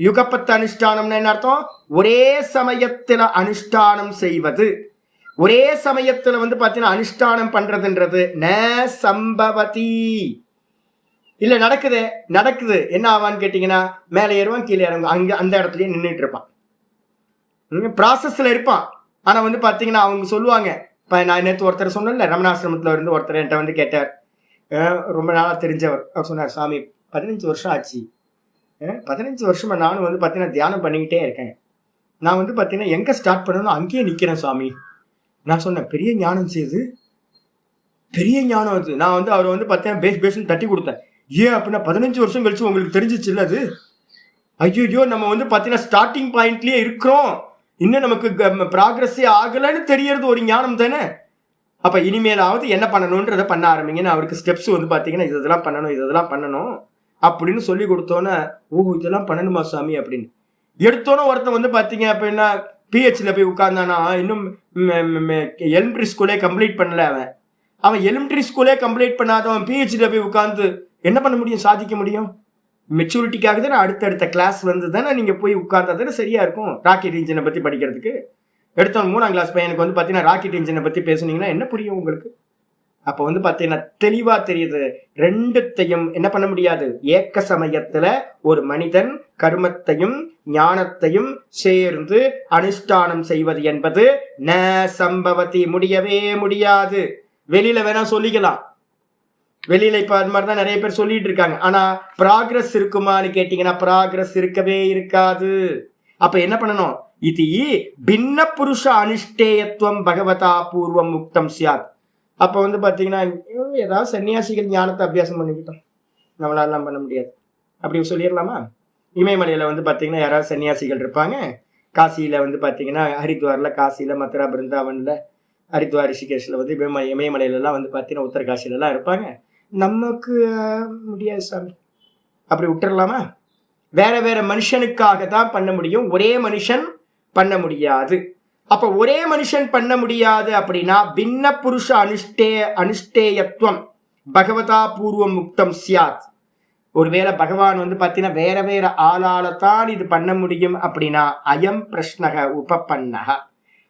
யுகபத்து அனுஷ்டானம்னு என்ன அர்த்தம், ஒரே சமயத்துல அனுஷ்டானம் செய்வது. ஒரே சமயத்துல வந்து பாத்தீங்கன்னா அனுஷ்டானம் பண்றதுன்றது ந சம்பவதி இல்ல, நடக்குது. என்ன ஆவான்னு கேட்டீங்கன்னா மேலே ஏறுவான் கீழே இறங்கும், அங்க அந்த இடத்துலயே நின்றுட்டு இருப்பான், ப்ராசஸ்ல இருப்பான். ஆனா வந்து பாத்தீங்கன்னா அவங்க சொல்லுவாங்க, இப்ப நான் நேற்று ஒருத்தர் சொன்னேன்ல, ரமணாசிரமத்துல இருந்து ஒருத்தர் என்கிட்ட வந்து கேட்டார், ரொம்ப நாளா தெரிஞ்சவர். அவர் சொன்னார், சாமி 15 வருஷம் ஆச்சு, 15 வருஷமா நானும் வந்து பாத்தீங்கன்னா தியானம் பண்ணிக்கிட்டே இருக்கேன், நான் வந்து பாத்தீங்கன்னா எங்க ஸ்டார்ட் பண்ணணும் அங்கேயே நிக்கிறேன் சாமி. நான் சொன்னேன், பெரிய ஞானம் செய்யுது, பெரிய ஞானம் அது. நான் வந்து அவர் வந்து பார்த்தேன் பேஸ்ன்னு தட்டி கொடுத்தேன். ஏன் அப்படின்னா 15 வருஷம் கழிச்சு உங்களுக்கு தெரிஞ்சிச்சு இல்லை அது. ஐயோ நம்ம வந்து பார்த்தீங்கன்னா ஸ்டார்டிங் பாயிண்ட்லயே இருக்கிறோம், இன்னும் நமக்கு ப்ராக்ரஸே ஆகலைன்னு தெரியறது ஒரு ஞானம் தானே. அப்போ இனிமேலாவது என்ன பண்ணணுன்றதை பண்ண ஆரம்பிங்கன்னு அவருக்கு ஸ்டெப்ஸ் வந்து பார்த்தீங்கன்னா இதெல்லாம் பண்ணணும் அப்படின்னு சொல்லி கொடுத்தோன்னே, ஓ இதெல்லாம் பண்ணணுமா சாமி அப்படின்னு எடுத்தோன்னே ஒருத்தன் வந்து பார்த்தீங்க அப்படின்னா பிஹெச்ல போய் உட்கார்ந்தானா, இன்னும் எலிமெண்ட்ரி ஸ்கூலே கம்ப்ளீட் பண்ணல. அவன் எலிமெண்ட்ரி ஸ்கூலே கம்ப்ளீட் பண்ணாதவன் பிஹெச்ல போய் உட்கார்ந்து என்ன பண்ண முடியும், சாதிக்க முடியும்? மெச்சூரிட்டிக்காக தானே அடுத்தடுத்த கிளாஸ் வந்து தானே நீங்கள் போய் உட்கார்ந்தா தானே சரியா இருக்கும். ராக்கெட் இன்ஜினை பற்றி படிக்கிறதுக்கு எடுத்தவன் 3ஆம் கிளாஸ் பையனுக்கு வந்து பார்த்தீங்கன்னா ராக்கெட் இன்ஜினை பற்றி பேசுனீங்கன்னா என்ன புரியும் உங்களுக்கு? அப்போ வந்து பார்த்தீங்கன்னா தெளிவாக தெரியுது, ரெண்டுத்தையும் என்ன பண்ண முடியாது. ஏக்க சமயத்துல ஒரு மனிதன் கர்மத்தையும் ஞானத்தையும் சேர்ந்து அனுஷ்டானம் செய்வது என்பது ந சம்பவதி, முடியவே முடியாது. வெளியில வேணா சொல்லிக்கலாம், வெளியில இப்ப அது மாதிரிதான் நிறைய பேர் சொல்லிட்டு இருக்காங்க. ஆனா ப்ராக்ரஸ் இருக்குமான்னு கேட்டீங்கன்னா ப்ராக்ரஸ் இருக்கவே இருக்காது. அப்ப என்ன பண்ணணும், இது பின்ன புருஷ அனுஷ்டேயத்துவம் பகவதா பூர்வம் முக்தம் சியாத். அப்போ வந்து பார்த்தீங்கன்னா ஏதாவது சன்னியாசிகள் ஞானத்தை அபியாசம் பண்ணிக்கிட்டோம், நம்மளாலாம் பண்ண முடியாது அப்படி சொல்லிடலாமா? இமயமலையில் வந்து பார்த்தீங்கன்னா யாராவது சன்னியாசிகள் இருப்பாங்க, காசியில் வந்து பார்த்தீங்கன்னா ஹரித்வாரில், காசியில், மதுரா, பிருந்தாவனில், ஹரித்வார், ரிஷிகேஷில் வந்து இமயமலையிலலாம் வந்து பார்த்தீங்கன்னா உத்தரகாசிலலாம் இருப்பாங்க. நமக்கு முடியாது சாமி, அப்படி விட்டுறலாமா? வேற வேற மனுஷனுக்காக தான் பண்ண முடியும், ஒரே மனுஷன் பண்ண முடியாது. அப்ப ஒரே மனுஷன் பண்ண முடியாது அப்படின்னா பின்ன புருஷ அனுஷ்டேயத்துவம் பகவதா பூர்வம் முக்தம் சியாத். ஒருவேளை பகவான் வந்து பார்த்தீங்கன்னா வேற வேற ஆளாலத்தான் இது பண்ண முடியும் அப்படின்னா அயம் பிரஷ்னக உபபன்னக,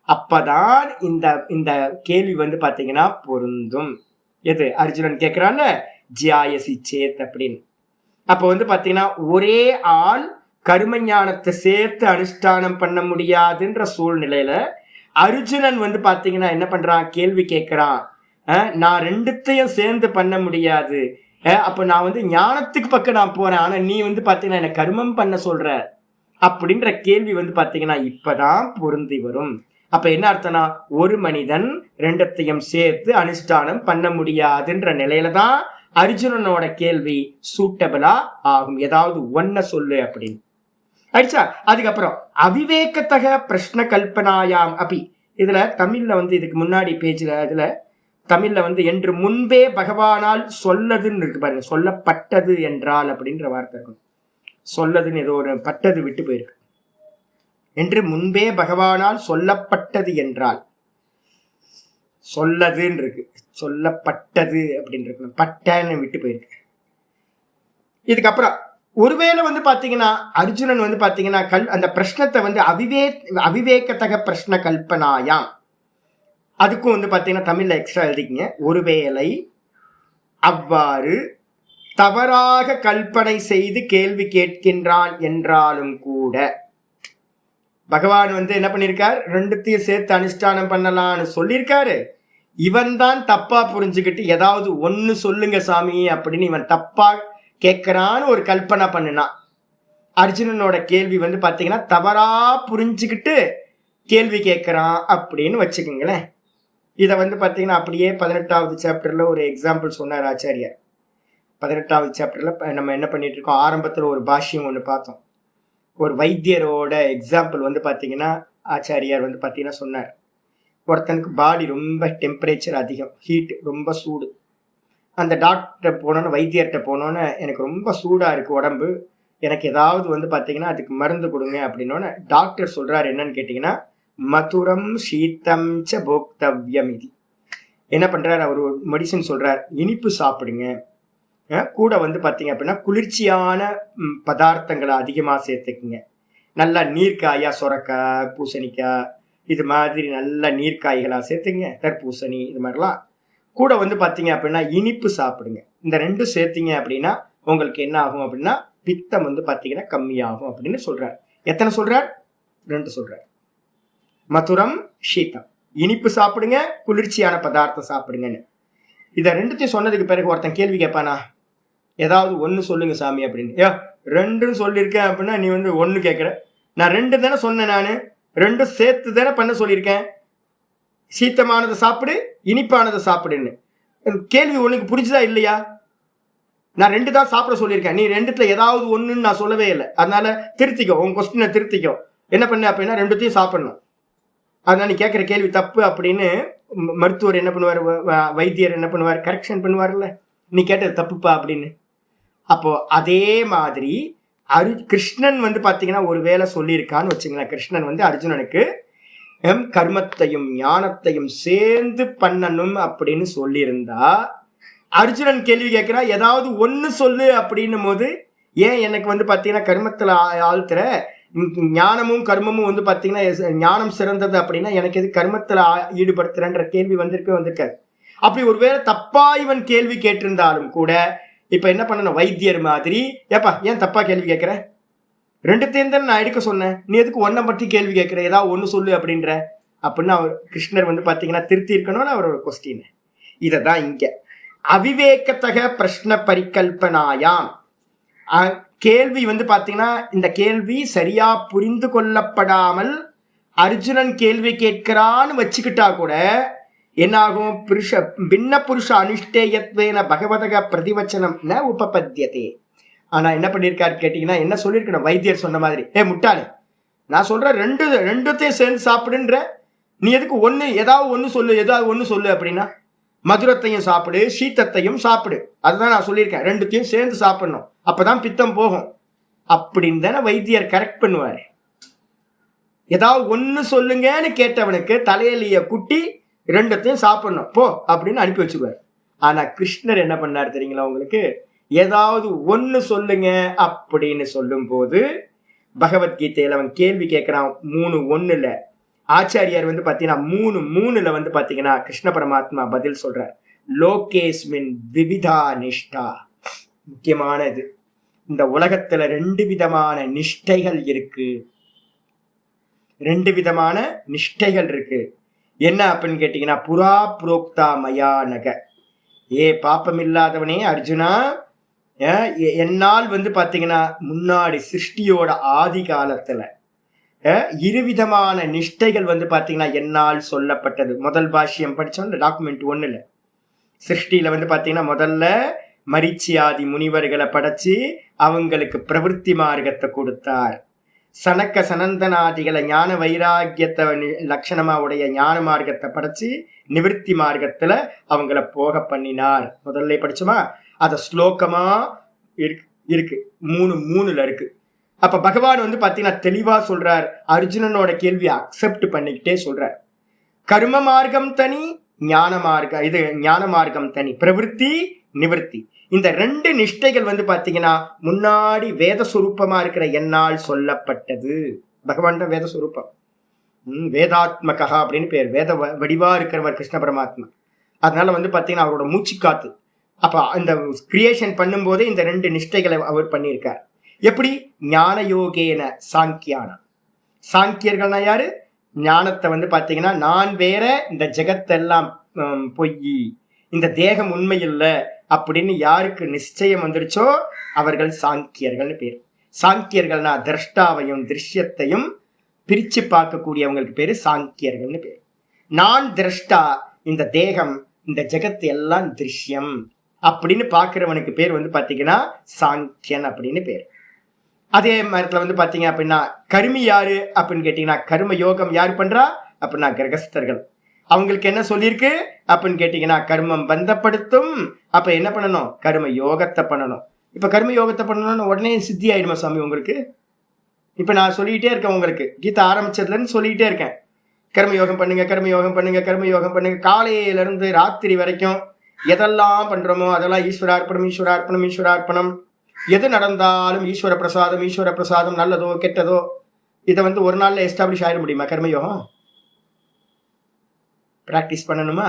அப்பதான் இந்த இந்த கேள்வி வந்து பார்த்தீங்கன்னா பொருந்தும். எது அர்ஜுனன் கேட்கிறான்ல ஜியாயசி சேத் அப்படின்னு. அப்போ வந்து பார்த்தீங்கன்னா ஒரே ஆள் கர்ம ஞானத்தை சேர்த்து அனுஷ்டானம் பண்ண முடியாதுன்ற சூழ்நிலையில அர்ஜுனன் வந்து பார்த்தீங்கன்னா என்ன பண்றான், கேள்வி கேட்கிறான். நான் ரெண்டுத்தையும் சேர்ந்து பண்ண முடியாது, அப்போ நான் வந்து ஞானத்துக்கு பக்கம் நான் போறேன், ஆனா நீ வந்து பார்த்தீங்கன்னா என்ன கர்மம் பண்ண சொல்ற அப்படின்ற கேள்வி வந்து பார்த்தீங்கன்னா இப்பதான் பொருந்தி வரும். அப்ப என்ன அர்த்தம்னா ஒரு மனிதன் ரெண்டத்தையும் சேர்த்து அனுஷ்டானம் பண்ண முடியாதுன்ற நிலையில தான் அர்ஜுனனோட கேள்வி சூட்டபிளா ஆகும். ஏதாவது ஒன்ன சொல்லு அப்படின்னு ஆயிடுச்சா. அதுக்கப்புறம் அவிவேகத்தக பிரஷ்ன கல்பனாயாம் அப்படி, இதுல தமிழ்ல வந்து இதுக்கு முன்னாடி பேஜ்ல இதுல தமிழ்ல வந்து என்று முன்பே பகவானால் சொல்லதுன்னு இருக்கு பாருங்க, சொல்லப்பட்டது என்றால் அப்படின்ற வார்த்தை இருக்கும். சொல்லதுன்னு ஏதோ ஒரு பட்டது விட்டு போயிருக்கு. என்று முன்பே பகவானால் சொல்லப்பட்டது என்றால், சொல்லதுன்னு இருக்கு, சொல்லப்பட்டது அப்படின்னு இருக்கு, பட்டன்னு விட்டு போயிருக்கு. இதுக்கப்புறம் ஒருவேளை வந்து பாத்தீங்கன்னா அர்ஜுனன் வந்து பாத்தீங்கன்னா அந்த பிரஷ்னத்தை வந்து அவிவேகத்தக பிரஷ்ன கல்பனாயாம், அதுக்கும் வந்து பாத்தீங்கன்னா தமிழ்ல எக்ஸ்ட்ரா எழுதிக்கிங்க. ஒருவேளை அவ்வாறு தவறாக கல்பனை செய்து கேள்வி கேட்கின்றான் என்றாலும் கூட, பகவான் வந்து என்ன பண்ணிருக்கார், ரெண்டுத்தையும் சேர்த்து அனுஷ்டானம் பண்ணலான்னு சொல்லியிருக்காரு. இவன் தான் தப்பா புரிஞ்சுக்கிட்டு ஏதாவது ஒன்னு சொல்லுங்க சாமி அப்படின்னு இவன் தப்பா கேட்கிறான்னு ஒரு கல்பனை பண்ணினான். அர்ஜுனனோட கேள்வி வந்து பாத்தீங்கன்னா தவறா புரிஞ்சுக்கிட்டு கேள்வி கேட்கிறான் அப்படின்னு வச்சுக்கோங்களேன். இதை வந்து பாத்தீங்கன்னா அப்படியே 18வது சாப்டர்ல ஒரு எக்ஸாம்பிள் சொன்னார் ஆச்சாரியார். 18வது சாப்டர்ல நம்ம என்ன பண்ணிட்டு இருக்கோம், ஆரம்பத்துல ஒரு பாஷ்யம் ஒன்று பார்த்தோம். ஒரு வைத்தியரோட எக்ஸாம்பிள் வந்து பார்த்தீங்கன்னா ஆச்சாரியார் வந்து பார்த்தீங்கன்னா சொன்னார், ஒருத்தனுக்கு பாடி ரொம்ப டெம்பரேச்சர் அதிகம், ஹீட் ரொம்ப சூடு. அந்த டாக்டர் போனோன்னு, வைத்தியர்கிட்ட போனோன்னு எனக்கு ரொம்ப சூடாக இருக்குது உடம்பு, எனக்கு ஏதாவது வந்து பார்த்தீங்கன்னா அதுக்கு மருந்து கொடுங்க அப்படின்னோன்னு டாக்டர் சொல்கிறார் என்னன்னு கேட்டிங்கன்னா மதுரம் சீத்தம் ச போக்தவ்யம். இது என்ன பண்ணுறாரு, அவர் ஒரு மெடிசன் சொல்கிறார், இனிப்பு சாப்பிடுங்க, கூட வந்து பார்த்தீங்க அப்படின்னா குளிர்ச்சியான பதார்த்தங்களை அதிகமாக சேர்த்துக்குங்க, நல்லா நீர்க்காயாக சொரக்காய் பூசணிக்காய் இது மாதிரி நல்ல நீர்க்காய்களாக சேர்த்துங்க, தர்பூசணி இது மாதிரிலாம். கூட வந்து பார்த்தீங்க அப்படின்னா இனிப்பு சாப்பிடுங்க. இந்த ரெண்டும் சேர்த்திங்க அப்படின்னா உங்களுக்கு என்ன ஆகும் அப்படின்னா பித்தம் வந்து பார்த்தீங்கன்னா கம்மியாகும் அப்படின்னு சொல்கிறார். எத்தனை சொல்கிறார், 2 சொல்கிறார். மதுரம் சீத்தம், இனிப்பு சாப்பிடுங்க, குளிர்ச்சியான பதார்த்தம் சாப்பிடுங்கன்னு. இதை ரெண்டுத்தையும் சொன்னதுக்கு பிறகு ஒருத்தன் கேள்வி கேட்பானா, ஏதாவது ஒன்று சொல்லுங்க சாமி அப்படின்னு. 2 சொல்லியிருக்கேன் அப்படின்னா நீ வந்து 1 கேட்குற, நான் 2 தானே சொன்னேன், நான் 2 சேர்த்து தானே பண்ண சொல்லியிருக்கேன், சீத்தமானதை சாப்பிடு இனிப்பானதை சாப்பிடுன்னு. கேள்வி உனக்கு புரிஞ்சுதா இல்லையா? நான் 2 தான் சாப்பிட சொல்லியிருக்கேன், நீ 2த்துல ஏதாவது ஒன்றுன்னு நான் சொல்லவே இல்லை, அதனால திருத்திக்கோ, உன் கொஸ்டினை திருத்திக்கோ. என்ன பண்ண அப்படின்னா 2த்தையும் சாப்பிடணும், அதனால நீ கேட்குற கேள்வி தப்பு அப்படின்னு மருத்துவர் என்ன பண்ணுவார், வைத்தியர் என்ன பண்ணுவார், கரெக்ஷன் பண்ணுவார்ல, நீ கேட்டது தப்புப்பா அப்படின்னு. அப்போ அதே மாதிரி கிருஷ்ணன் வந்து பார்த்தீங்கன்னா ஒரு வேலை சொல்லியிருக்கான்னு வச்சுங்களேன். கிருஷ்ணன் வந்து அர்ஜுனனுக்கு கர்மத்தையும் ஞானத்தையும் சேர்ந்து பண்ணணும் அப்படின்னு சொல்லியிருந்தா, அர்ஜுனன் கேள்வி கேட்கிறா ஏதாவது ஒன்று சொல்லு அப்படின்னும் போது, ஏன் எனக்கு வந்து பார்த்தீங்கன்னா கர்மத்தில் ஆழ்த்துற, ஞானமும் கர்மமும் வந்து பார்த்தீங்கன்னா ஞானம் சிறந்தது அப்படின்னா எனக்கு எது கர்மத்தில் ஈடுபடுத்துறன்ற கேள்வி வந்திருக்காது. அப்படி ஒருவேளை தப்பா இவன் கேள்வி கேட்டிருந்தாலும் கூட இப்ப என்ன பண்ணணும், வைத்தியர் மாதிரி, ஏப்பா ஏன் தப்பா கேள்வி கேட்கிற, 2த்தையும் தானே நான் எடுக்க சொன்னேன், நீ எதுக்கு 1 பற்றி கேள்வி கேட்கிற, ஏதாவது ஒன்று சொல்லு அப்படின்ற அப்படின்னு அவர் கிருஷ்ணர் வந்து பார்த்தீங்கன்னா திருத்தி இருக்கணும்னு அவரோட கொஸ்டின். இதை தான் இங்க அவிவேகத்தக பிரஷ்ன பரிகல்பனாயாம், கேள்வி வந்து பார்த்தீங்கன்னா இந்த கேள்வி சரியா புரிந்து கொள்ளப்படாமல் அர்ஜுனன் கேள்வி கேட்கிறான்னு வச்சுக்கிட்டா கூட என்னாகும், பின்ன புருஷ அனுஷ்டேயத்வேன பகவதக பிரதிவச்சனம் ந உபபத்தியதே. ஆனா என்ன பண்ணியிருக்காரு கேட்டீங்கன்னா, என்ன சொல்லியிருக்கணும், வைத்தியர் சொன்ன மாதிரி, முட்டாளே, நான் சொல்றேன் 2த்தையும் சேர்ந்து சாப்பிடுன்ற, நீ எதுக்கு ஏதாவது ஒன்று சொல்லு அப்படின்னா, மதுரத்தையும் சாப்பிடு சீத்தத்தையும் சாப்பிடு, அதுதான் நான் சொல்லியிருக்கேன், 2த்தையும் சேர்ந்து சாப்பிடணும், அப்பதான் பித்தம் போகும் அப்படின்னு தானே வைத்தியர் கரெக்ட் பண்ணுவார். ஏதாவது ஒன்று சொல்லுங்கன்னு கேட்டவனுக்கு தலையிலேயே குட்டி 2த்தையும் சாப்பிடணும் போ அப்படின்னு அனுப்பி வச்சுக்குவார். ஆனா கிருஷ்ணர் என்ன பண்ணார் தெரியுங்களா உங்களுக்கு, ஏதாவது ஒன்று சொல்லுங்க அப்படின்னு சொல்லும்போது பகவத்கீதையில் அவன் கேள்வி கேட்குறான் 3:1. ஆச்சாரியார் வந்து பார்த்தீங்கன்னா 3:3 வந்து பார்த்தீங்கன்னா கிருஷ்ண பரமாத்மா பதில் சொல்றார். லோகேஸ்மின் விவிதா நிஷ்டா. முக்கியமானது, இந்த உலகத்துல 2 விதமான நிஷ்டைகள் இருக்கு. 2 விதமான நிஷ்டைகள் இருக்கு. என்ன அப்படின்னு கேட்டீங்கன்னா, புரா புரோக்தா மயா நக. ஏ பாப்பம் இல்லாதவனே அர்ஜுனா, என்னால் வந்து பார்த்தீங்கன்னா முன்னாடி சிருஷ்டியோட ஆதி காலத்துல 2 விதமான நிஷ்டைகள் வந்து பார்த்தீங்கன்னா என்னால் சொல்லப்பட்டது. முதல் பாஷ்யம் படித்தோம் டாக்குமெண்ட் 1ல். சிருஷ்டியில வந்து பார்த்தீங்கன்னா முதல்ல மரிச்சியாதி முனிவர்களை படைச்சு அவங்களுக்கு பிரவருத்தி மார்க்கத்தை கொடுத்தார். சனக்க சனந்தனாதிகளை ஞான வைராக்கியத்தை லட்சணமா உடைய ஞான மார்க்கத்தை படைச்சு நிவர்த்தி மார்க்கத்துல அவங்கள போக பண்ணினார். முதல்ல படிச்சோமா, அத ஸ்லோகமா இருக்கு 3:3 இருக்கு. அப்ப பகவான் வந்து பாத்தீங்கன்னா தெளிவா சொல்றார். அர்ஜுனனோட கேள்வியை அக்செப்ட் பண்ணிக்கிட்டே சொல்றார். கர்ம மார்க்கம் தனி, ஞான மார்க்கம் இது ஞான மார்க்கம் தனி, பிரவருத்தி நிவர்த்தி. இந்த 2 நிஷ்டைகள் வந்து பாத்தீங்கன்னா முன்னாடி வேத சுரூபமா இருக்கிற என்னால் சொல்லப்பட்டது. பகவான் தான் வேத சுரூபம், வேதாத்மகா அப்படின்னு பேர். வேத வடிவா இருக்கிறவர் கிருஷ்ண பரமாத்மா. அதனால வந்து பாத்தீங்கன்னா அவரோட மூச்சு காத்து. அப்ப அந்த கிரியேஷன் பண்ணும் போதே இந்த 2 நிஷ்டைகளை அவர் பண்ணியிருக்கார். எப்படி? ஞான யோகேன சாங்கியானம். சாங்கியர்கள்னா யாரு? ஞானத்தை வந்து பாத்தீங்கன்னா நான் வேற, இந்த ஜெகத்தெல்லாம் பொய், இந்த தேகம் உண்மை இல்லை அப்படின்னு யாருக்கு நிச்சயம் வந்துருச்சோ அவர்கள் சாங்கியர்கள்னு பேர். சாங்கியர்கள்னா திரஷ்டாவையும் திருஷ்யத்தையும் பிரிச்சு பார்க்கக்கூடியவங்களுக்கு பேரு சாங்கியர்கள்னு பேர். நான் திரஷ்டா, இந்த தேகம் இந்த ஜெகத்து எல்லாம் திருஷ்யம் அப்படின்னு பாக்குறவனுக்கு பேர் வந்து பாத்தீங்கன்னா சாங்கியன் அப்படின்னு பேர். அதே மாதிரி வந்து பாத்தீங்க அப்படின்னா கர்மி யாரு அப்படின்னு கேட்டீங்கன்னா, கர்ம யோகம் யார் பண்றா அப்படின்னா கிரகஸ்தர்கள். அவங்களுக்கு என்ன சொல்லியிருக்கு அப்படின்னு கேட்டீங்கன்னா, கர்மம் பந்தப்படுத்தும். அப்ப என்ன பண்ணணும்? கர்ம யோகத்தை பண்ணணும். இப்ப கர்ம யோகத்தை பண்ணணும்னு உடனே சித்தி ஆயிடுமா சாமி உங்களுக்கு? இப்ப நான் சொல்லிக்கிட்டே இருக்கேன், உங்களுக்கு கீதா ஆரம்பிச்சதுல இருந்து சொல்லிக்கிட்டே இருக்கேன், கர்மயோகம் பண்ணுங்க, கர்மயோகம் பண்ணுங்க, கர்மயோகம் பண்ணுங்க. காலையில இருந்து ராத்திரி வரைக்கும் எதெல்லாம் பண்றோமோ அதெல்லாம் ஈஸ்வரார்ப்பணம், ஈஸ்வரார்ப்பணம், ஈஸ்வரார்ப்பணம். எது நடந்தாலும் ஈஸ்வர பிரசாதம், ஈஸ்வர பிரசாதம், நல்லதோ கெட்டதோ. இதை வந்து ஒரு நாள்ல எஸ்டாப்ளிஷ் ஆயிட முடியுமா? கர்மயோகம் ப்ராக்டிஸ் பண்ணணுமா?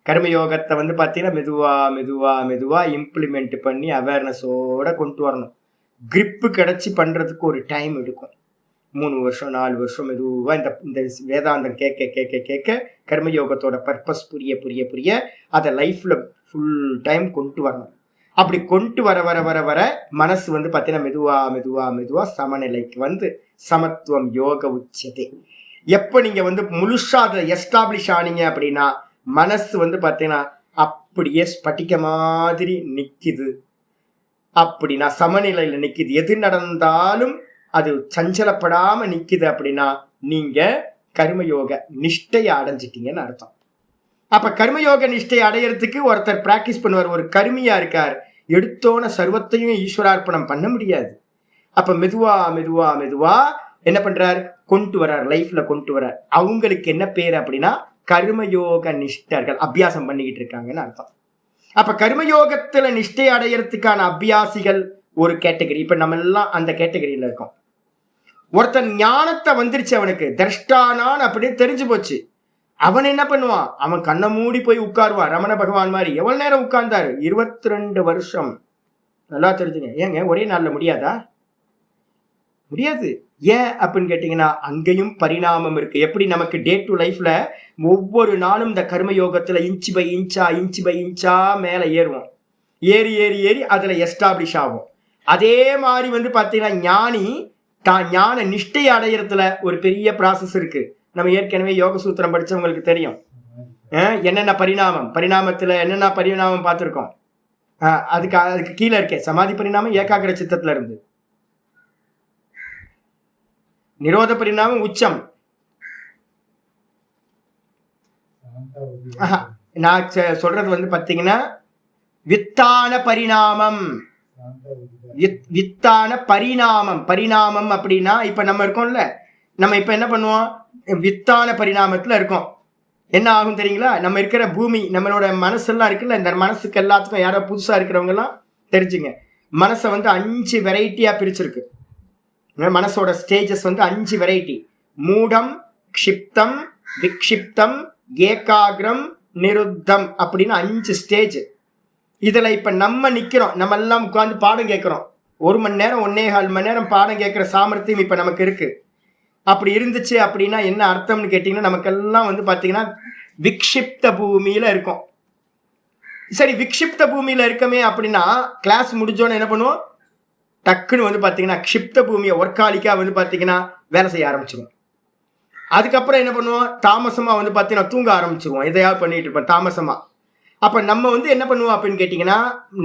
கர்மயோகத்தை வந்து பார்த்தீங்கன்னா மெதுவா மெதுவா மெதுவா இம்ப்ளிமெண்ட் பண்ணி அவேர்னஸோட கொண்டு வரணும். கிரிப்பு கிடைச்சி பண்றதுக்கு ஒரு டைம் எடுக்கும். 3 வருஷம் 4 வருஷம் மெதுவாக இந்த வேதாந்தம் கேட்க கேட்க கேட்க கர்மயோகத்தோட பர்பஸ் புரிய புரிய புரிய அதை லைஃப்ல ஃபுல் டைம் கொண்டு வரணும். அப்படி கொண்டு வர வர வர வர மனசு வந்து பார்த்தீங்கன்னா மெதுவா மெதுவா மெதுவா சமநிலைக்கு வந்து சமத்துவம் யோக உச்சத்தை. எப்போ நீங்க வந்து முழுசா அதை எஸ்டாப்ளிஷ் ஆனீங்க அப்படின்னா மனசு வந்து பார்த்தீங்கன்னா அப்படியே ஸ்பட்டிக்க மாதிரி நிற்கிது. அப்படின்னா சமநிலையில் நிற்கிது. எது நடந்தாலும் அது சஞ்சலப்படாம நிற்கிது அப்படின்னா நீங்க கர்மயோக நிஷ்டையை அடைஞ்சிட்டீங்கன்னு அர்த்தம். அப்ப கர்மயோக நிஷ்டை அடையறதுக்கு ஒருத்தர் பிராக்டிஸ் பண்ணுவார். ஒரு கர்மியா இருக்கார், எடுத்தோன சர்வத்தையும் ஈஸ்வரார்ப்பணம் பண்ண முடியாது. அப்ப மெதுவா மெதுவா மெதுவா என்ன பண்றார்? கொண்டு வர்றார், லைஃப்ல கொண்டு வர்றார். அவங்களுக்கு என்ன பேர் அப்படின்னா கர்மயோக நிஷ்டர்கள், அபியாசம் பண்ணிக்கிட்டு இருக்காங்கன்னு அர்த்தம். அப்ப கர்மயோகத்துல நிஷ்டை அடையறதுக்கான அபியாசிகள் ஒரு கேட்டகரி. இப்ப நம்ம எல்லாம் அந்த கேட்டகரியில இருக்கோம். ஒருத்தன் ஞானத்தை வந்துருச்சு, அவனுக்கு திரஷ்டானான் அப்படின்னு தெரிஞ்சு போச்சு. அவன் என்ன பண்ணுவான்? அவன் கண்ணை மூடி போய் உட்காருவான். ரமண பகவான் மாதிரி எவ்வளவு நேரம் உட்கார்ந்தாரு? 22 வருஷம். நல்லா தெரிஞ்சுங்க. ஏங்க ஒரே நாள்ல முடியாதா? முடியாது. ஏன் அப்படின்னு கேட்டீங்கன்னா அங்கேயும் பரிணாமம் இருக்கு. எப்படி நமக்கு டே டு லைஃப்ல ஒவ்வொரு நாளும் இந்த கர்மயோகத்துல இன்ச்சு பை இன்ச்சா மேல ஏறுவோம். ஏறி ஏறி ஏறி அதுல எஸ்டாப்ளிஷ் ஆகும். அதே மாதிரி வந்து பாத்தீங்கன்னா ஞானி தான் ஞான நிஷ்டை அடையறதுல ஒரு பெரிய ப்ராசஸ் இருக்கு. நம்ம ஏற்கனவே யோக சூத்திரம் படிச்சவங்களுக்கு தெரியும் என்னென்ன பரிணாமத்துல என்னென்ன பரிணாமம் பார்த்துருக்கோம். அதுக்கு கீழே இருக்கே சமாதி பரிணாமம் ஏகாகிர சித்தத்துல இருந்து, நிரோத பரிணாமம் உச்சம். நான் சொல்றது வந்து பாத்தீங்கன்னா வித்தான பரிணாமம். வித்தான பரிணாமம் அப்படின்னா இப்ப நம்ம இருக்கோம்ல, நம்ம இப்ப என்ன பண்ணுவோம்? வித்தான பரிணாமத்துல இருக்கோம். என்ன ஆகும் தெரியுங்களா? நம்ம இருக்கிற பூமி, நம்மளோட மனசெல்லாம் இருக்குல்ல, இந்த மனசுக்கு எல்லாத்துக்கும் யாரோ புதுசா இருக்கிறவங்க எல்லாம் தெரிஞ்சுங்க. மனசை வந்து 5 வெரைட்டியா பிரிச்சிருக்கு. மனசோட ஸ்டேஜஸ் வந்து 5 வெரைட்டி. மூடம், க்ஷிப்தம், விக்ஷிப்தம், ஏகாகிரம், நிருத்தம் அப்படின்னு 5 ஸ்டேஜ். இதுல இப்ப நம்ம நிக்கிறோம், நம்ம எல்லாம் உட்கார்ந்து பாடம் கேட்கிறோம். 1 மணி நேரம் 1.25 மணி நேரம் பாடம் கேட்கிற சாமர்த்தியம் இப்ப நமக்கு இருக்கு. அப்படி இருந்துச்சு அப்படின்னா என்ன அர்த்தம்னு கேட்டீங்கன்னா, நமக்கெல்லாம் வந்து பாத்தீங்கன்னா விக்ஷிப்த பூமியில இருக்கும். சரி, விக்ஷிப்த பூமியில இருக்கமே அப்படின்னா கிளாஸ் முடிஞ்சோன்னு என்ன பண்ணுவோம், டக்குன்னு வந்து பாத்தீங்கன்னா க்ஷிப்த பூமியை ஒர்க்காலிக்கா வந்து பாத்தீங்கன்னா வேலை செய்ய ஆரம்பிச்சிடும். அதுக்கப்புறம் என்ன பண்ணுவோம், தாமசமா வந்து பாத்தீங்கன்னா தூங்க ஆரம்பிச்சிருவோம், எதையாவது பண்ணிட்டு இருப்போம் தாமசமா. அப்ப நம்ம வந்து என்ன பண்ணுவோம் அப்படின்னு கேட்டீங்கன்னா,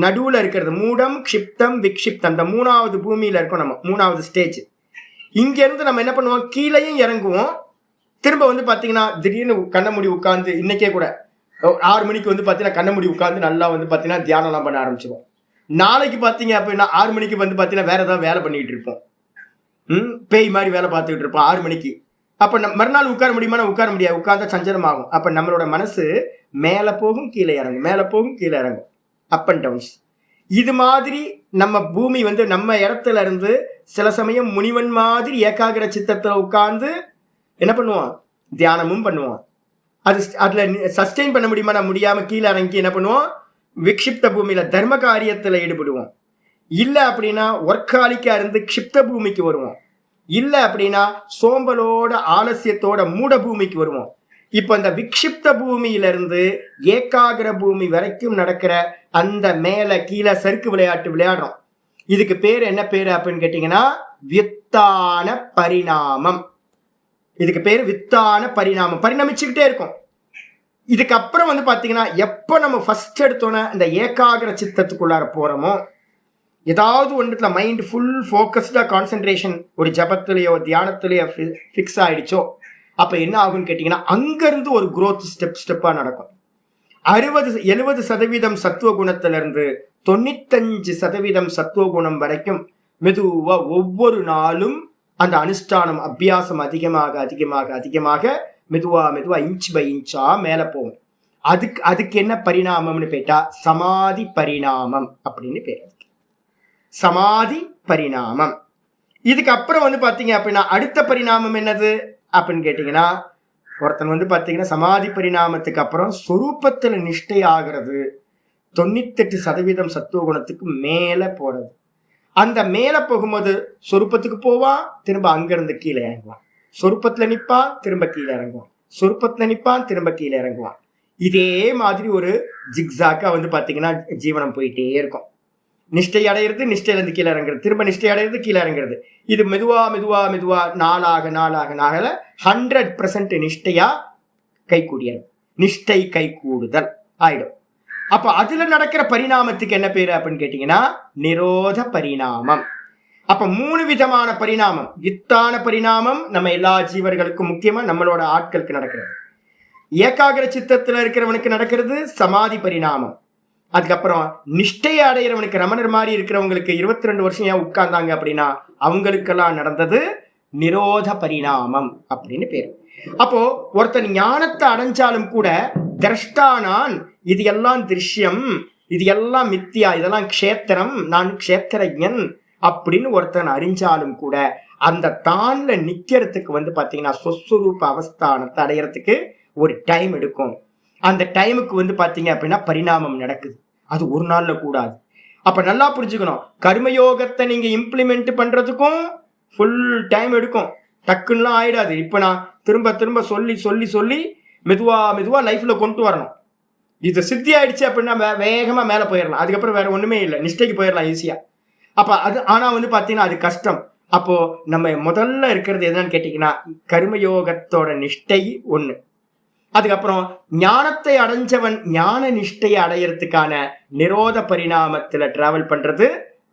நடுவுல இருக்கிறது மூடம், க்ஷிப்தம், விக்ஷிப்தம், அந்த 3வது பூமியில இருக்கோம் நம்ம, 3வது ஸ்டேஜ். இங்க இருந்து நம்ம என்ன பண்ணுவோம், கீழையும் இறங்குவோம். திரும்ப வந்து பாத்தீங்கன்னா திடீர்னு கண்ண மூடி உட்கார்ந்து, இன்னைக்கே கூட 6 மணிக்கு வந்து பாத்தீங்கன்னா கண்ண மூடி உட்கார்ந்து நல்லா வந்து பாத்தீங்கன்னா தியானம்லாம் பண்ண ஆரம்பிச்சிருவோம். நாளைக்கு பாத்தீங்க அப்படின்னா 6 மணிக்கு வந்து பாத்தீங்கன்னா வேற ஏதாவது வேலை பண்ணிட்டு இருப்போம். பேய் மாதிரி வேலை பார்த்துக்கிட்டு இருப்போம் 6 மணிக்கு. அப்ப மறுநாள் உட்கார முடியுமா, உட்கார முடியாது, உட்கார்ந்தா சஞ்சலம் ஆகும். அப்ப நம்மளோட மனசு மேல போகும் கீழே இறங்கும், மேல போகும் கீழே இறங்கும், அப் அண்ட் டவுன்ஸ். இது மாதிரி நம்ம பூமி வந்து நம்ம இடத்துல இருந்து சில சமயம் முனிவன் மாதிரி ஏகாகிர சித்தத்துல உட்கார்ந்து என்ன பண்ணுவோம், தியானமும் பண்ணுவோம். அதுல சஸ்டெயின் பண்ண முடியுமா, நான் முடியாம கீழே இறங்கி என்ன பண்ணுவோம், விக்ஷிப்த பூமியில தர்ம காரியத்துல ஈடுபடுவோம். இல்ல அப்படின்னா ஒர்க்காலிக்கா இருந்து க்ஷிப்த பூமிக்கு வருவோம். இல்ல அப்படின்னா சோம்பலோட ஆலசியத்தோட மூட பூமிக்கு வருவோம். இப்ப இந்த விக்ஷிப்த பூமியிலிருந்து ஏகாகிர பூமி வரைக்கும் நடக்கிற அந்த மேல கீழே சறுக்கு விளையாட்டு விளையாடுறோம். இதுக்கு பேர் என்ன பேரு அப்படின்னு கேட்டீங்கன்னா வித்தான பரிணாமம். இதுக்கு பேரு வித்தான பரிணாமம். பரிணமிச்சுக்கிட்டே இருக்கும். இதுக்கப்புறம் வந்து பாத்தீங்கன்னா எப்ப நம்ம ஃபர்ஸ்ட் எடுத்தோன்னே இந்த ஏகாகிர சித்தத்துக்குள்ளார போறோமோ, ஏதாவது ஒன்றுல மைண்ட் ஃபுல் ஃபோக்கஸ்டா கான்சென்ட்ரேஷன் ஒரு ஜபத்திலேயோ தியானத்திலேயோ ஃபிக்ஸ் ஆயிடுச்சோ, அப்ப என்ன ஆகும்னு கேட்டீங்கன்னா அங்கிருந்து ஒரு growth ஸ்டெப்பா நடக்கும். 70% சத்துவ குணத்திலிருந்து 95% சத்துவ குணம் வரைக்கும் மெதுவா ஒவ்வொரு நாளும் அந்த அனுஷ்டானம் அபியாசம் அதிகமாக அதிகமாக அதிகமாக மெதுவா மெதுவா இன்ச் பை இன்ச்சா மேல போகும். அதுக்கு என்ன பரிணாமம்னு கேட்டா சமாதி பரிணாமம் அப்படின்னு பேர். சமாதி பரிணாமம். இதுக்கு அப்புறம் வந்து பாத்தீங்க அப்படின்னா அடுத்த பரிணாமம் என்னது அப்படின்னு கேட்டீங்கன்னா, ஒருத்தன் வந்து பாத்தீங்கன்னா சமாதி பரிணாமத்துக்கு அப்புறம் சொரூபத்துல நிஷ்டை ஆகிறது 98% சத்துவ குணத்துக்கு மேல போறது. அந்த மேல போகும்போது சொரூபத்துக்கு போவான், திரும்ப அங்கிருந்து கீழே இறங்குவான். சொரூபத்துல நிப்பான், திரும்ப கீழே இறங்குவான். சொரூபத்துல நிப்பான், திரும்ப கீழே இறங்குவான். இதே மாதிரி ஒரு ஜிக்ஸாக்கா வந்து பாத்தீங்கன்னா ஜீவனம் போயிட்டே இருக்கும். நிஷ்டை அடையிறது, நிஷ்டையிலிருந்து கீழே இறங்குறது, திரும்ப நிஷ்டை அடையிறது, கீழே இறங்குறது. இது மெதுவா மெதுவா மெதுவா நாளாக நாளாக நாகல 100% நிஷ்டையா கைகூடியது. நிஷ்டை கை கூடுதல் ஆயிடும். அப்ப அதுல நடக்கிற பரிணாமத்துக்கு என்ன பேரு அப்படின்னு கேட்டீங்கன்னா நிரோத பரிணாமம். அப்ப 3 விதமான பரிணாமம். வித்தான பரிணாமம் நம்ம எல்லா ஜீவர்களுக்கும், முக்கியமா நம்மளோட ஆட்களுக்கு நடக்கிறது. ஏகாகிர சித்தத்துல இருக்கிறவனுக்கு நடக்கிறது சமாதி பரிணாமம். அதுக்கப்புறம் நிஷ்டையை அடைகிறவனுக்கு, ரமணர் மாதிரி இருக்கிறவங்களுக்கு 22 வருஷம் ஏன் உட்கார்ந்தாங்க அப்படின்னா அவங்களுக்கெல்லாம் நடந்தது நிரோத பரிணாமம் அப்படின்னு பேரு. அப்போ ஒருத்தன் ஞானத்தை அடைஞ்சாலும் கூட திரஷ்டானான், இது எல்லாம் திருஷ்யம், இது எல்லாம் மித்தியா, இதெல்லாம் க்ஷேத்திரம், நான் க்ஷேத்திரஜன் அப்படின்னு ஒருத்தன் அறிஞ்சாலும் கூட அந்த தான்ல நிக்கிறதுக்கு வந்து பாத்தீங்கன்னா சொஸ்வரூப அவஸ்தானத்தை அடையறதுக்கு ஒரு டைம் எடுக்கும். அந்த டைமுக்கு வந்து பாத்தீங்க அப்படின்னா பரிணாமம் நடக்குது. அது ஒரு நாள்ல கூடாது. அப்ப நல்லா புரிஞ்சுக்கணும், கர்மயோகத்தை நீங்க இம்ப்ளிமெண்ட் பண்றதுக்கும் ஃபுல் டைம் எடுக்கும். டக்குன்னுலாம் ஆயிடாது. இப்ப நான் திரும்ப திரும்ப சொல்லி சொல்லி சொல்லி மெதுவா மெதுவா லைஃப்ல கொண்டு வரணும். இது சித்தி ஆயிடுச்சு அப்படின்னா வேகமா மேல போயிடலாம். அதுக்கப்புறம் வேற ஒண்ணுமே இல்லை, நிஷ்டைக்கு போயிடலாம் ஈஸியா. அப்ப அது ஆனா வந்து பாத்தீங்கன்னா அது கஷ்டம். அப்போ நம்ம முதல்ல இருக்கிறது என்னன்னு கேட்டீங்கன்னா கர்மயோகத்தோட நிஷ்டை ஒண்ணு. அதுக்கப்புறம் ஞானத்தை அடைஞ்சவன் ஞான நிஷ்டையை அடையறதுக்கான நிரோத பரிணாமத்துல டிராவல் பண்றது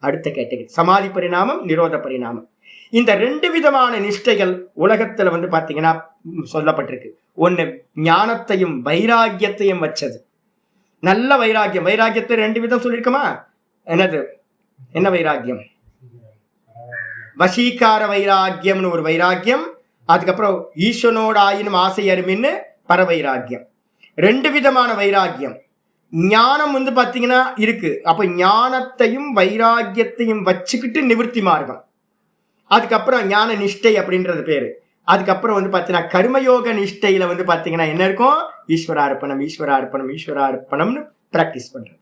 அடுத்த கேட்டகரி. சமாதி பரிணாமம், நிரோத பரிணாமம். இந்த 2 விதமான நிஷ்டைகள் உலகத்துல வந்து பாத்தீங்கன்னா சொல்லப்பட்டிருக்கு. ஒண்ணு ஞானத்தையும் வைராகியத்தையும் வச்சது. நல்ல வைராகியம். வைராகியத்தை 2 விதம் சொல்லியிருக்கோமா? என்னது, என்ன வைராகியம்? வசீகார வைராகியம்னு ஒரு வைராகியம். அதுக்கப்புறம் ஈஸ்வனோட ஆயினும் ஆசை அருமின்னு பரவைராகியம். 2 விதமான வைராகியம். ஞானம் வந்து பாத்தீங்கன்னா இருக்கு. அப்ப ஞானத்தையும் வைராகியத்தையும் வச்சுக்கிட்டு நிவர்த்தி மார்க்கம், அதுக்கப்புறம் ஞான நிஷ்டை அப்படின்றது பேரு. அதுக்கப்புறம் வந்து பாத்தீங்கன்னா கர்மயோக நிஷ்டையில வந்து பாத்தீங்கன்னா என்ன இருக்கும், ஈஸ்வரார்ப்பணம் ஈஸ்வரார்ப்பணம் ஈஸ்வரார்ப்பணம்னு பிராக்டிஸ் பண்றது.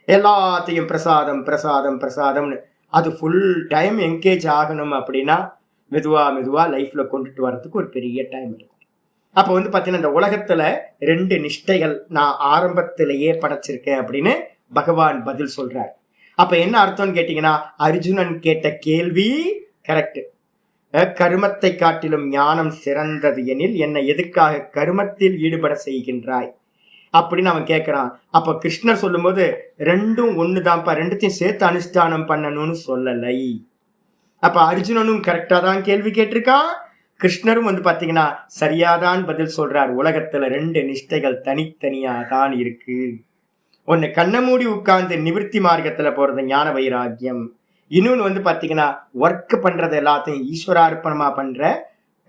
எல்லாத்தையும் பிரசாதம் பிரசாதம் பிரசாதம்னு அது ஃபுல் டைம் என்கேஜ் ஆகணும் அப்படின்னா மெதுவா மெதுவா லைஃப்ல கொண்டுட்டு வர்றதுக்கு ஒரு பெரிய டைம் இருக்கும். அப்ப வந்து பாத்தீங்கன்னா இந்த உலகத்துல 2 நிஷ்டைகள் நான் ஆரம்பத்திலேயே படைச்சிருக்கேன் அப்படின்னு பகவான் பதில் சொல்றார். அப்ப என்ன அர்த்தம்னு கேட்டீங்கன்னா, அர்ஜுனன் கேட்ட கேள்வி கரெக்ட். கருமத்தை காட்டிலும் ஞானம் சிறந்தது எனில் என்னை எதுக்காக கருமத்தில் ஈடுபட செய்கின்றாய் அப்படின்னு அவன் கேட்கிறான். அப்ப கிருஷ்ணர் சொல்லும் போது ரெண்டும் ஒண்ணுதான்ப்பா, ரெண்டுத்தையும் சேர்த்து அனுஷ்டானம் பண்ணணும்னு சொல்லலை. அப்ப அர்ஜுனனும் கரெக்டா தான் கேள்வி கேட்டிருக்கான், கிருஷ்ணரும் வந்து பாத்தீங்கன்னா சரியாதான் பதில் சொல்றார். உலகத்துல 2 நிஷ்டைகள் தனித்தனியா தான் இருக்கு. ஒன்னு கண்ண மூடி உட்கார்ந்து நிவர்த்தி மார்க்கத்துல போறது ஞான வைராக்கியம், இன்னொன்னு வந்து பாத்தீங்கன்னா ஒர்க் பண்றது எல்லாத்தையும் ஈஸ்வரார்ப்பணமா பண்ற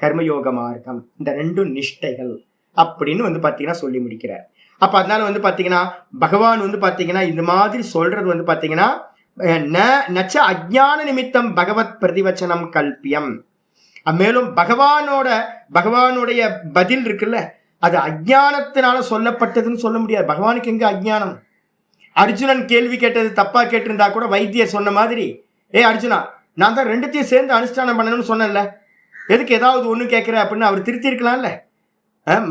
கர்மயோக மார்க்கம். இந்த 2 நிஷ்டைகள் அப்படின்னு வந்து பாத்தீங்கன்னா சொல்லி முடிக்கிறார். அப்ப அதனால வந்து பாத்தீங்கன்னா பகவான் வந்து பாத்தீங்கன்னா இந்த மாதிரி சொல்றது வந்து பாத்தீங்கன்னா நச்ச அஜ்ஞான நிமித்தம் பகவத் பிரதிவச்சனம் கல்பியம். மேலும் பகவானுடைய பதில் இருக்குல்ல, அது அஜ்ஞானத்தினால சொல்லப்பட்டதுன்னு சொல்ல முடியாது. பகவானுக்கு எங்க அஜ்ஞானம்? அர்ஜுனன் கேள்வி கேட்டது தப்பா கேட்டிருந்தா கூட வைத்தியர் சொன்ன மாதிரி, அர்ஜுனா நான் தான் 2த்தையும் சேர்ந்து அனுஷ்டானம் பண்ணணும்னு சொன்னேன்ல, எதுக்கு ஏதாவது ஒண்ணு கேட்கிற அப்படின்னு அவர் திருத்தி இருக்கலாம்ல.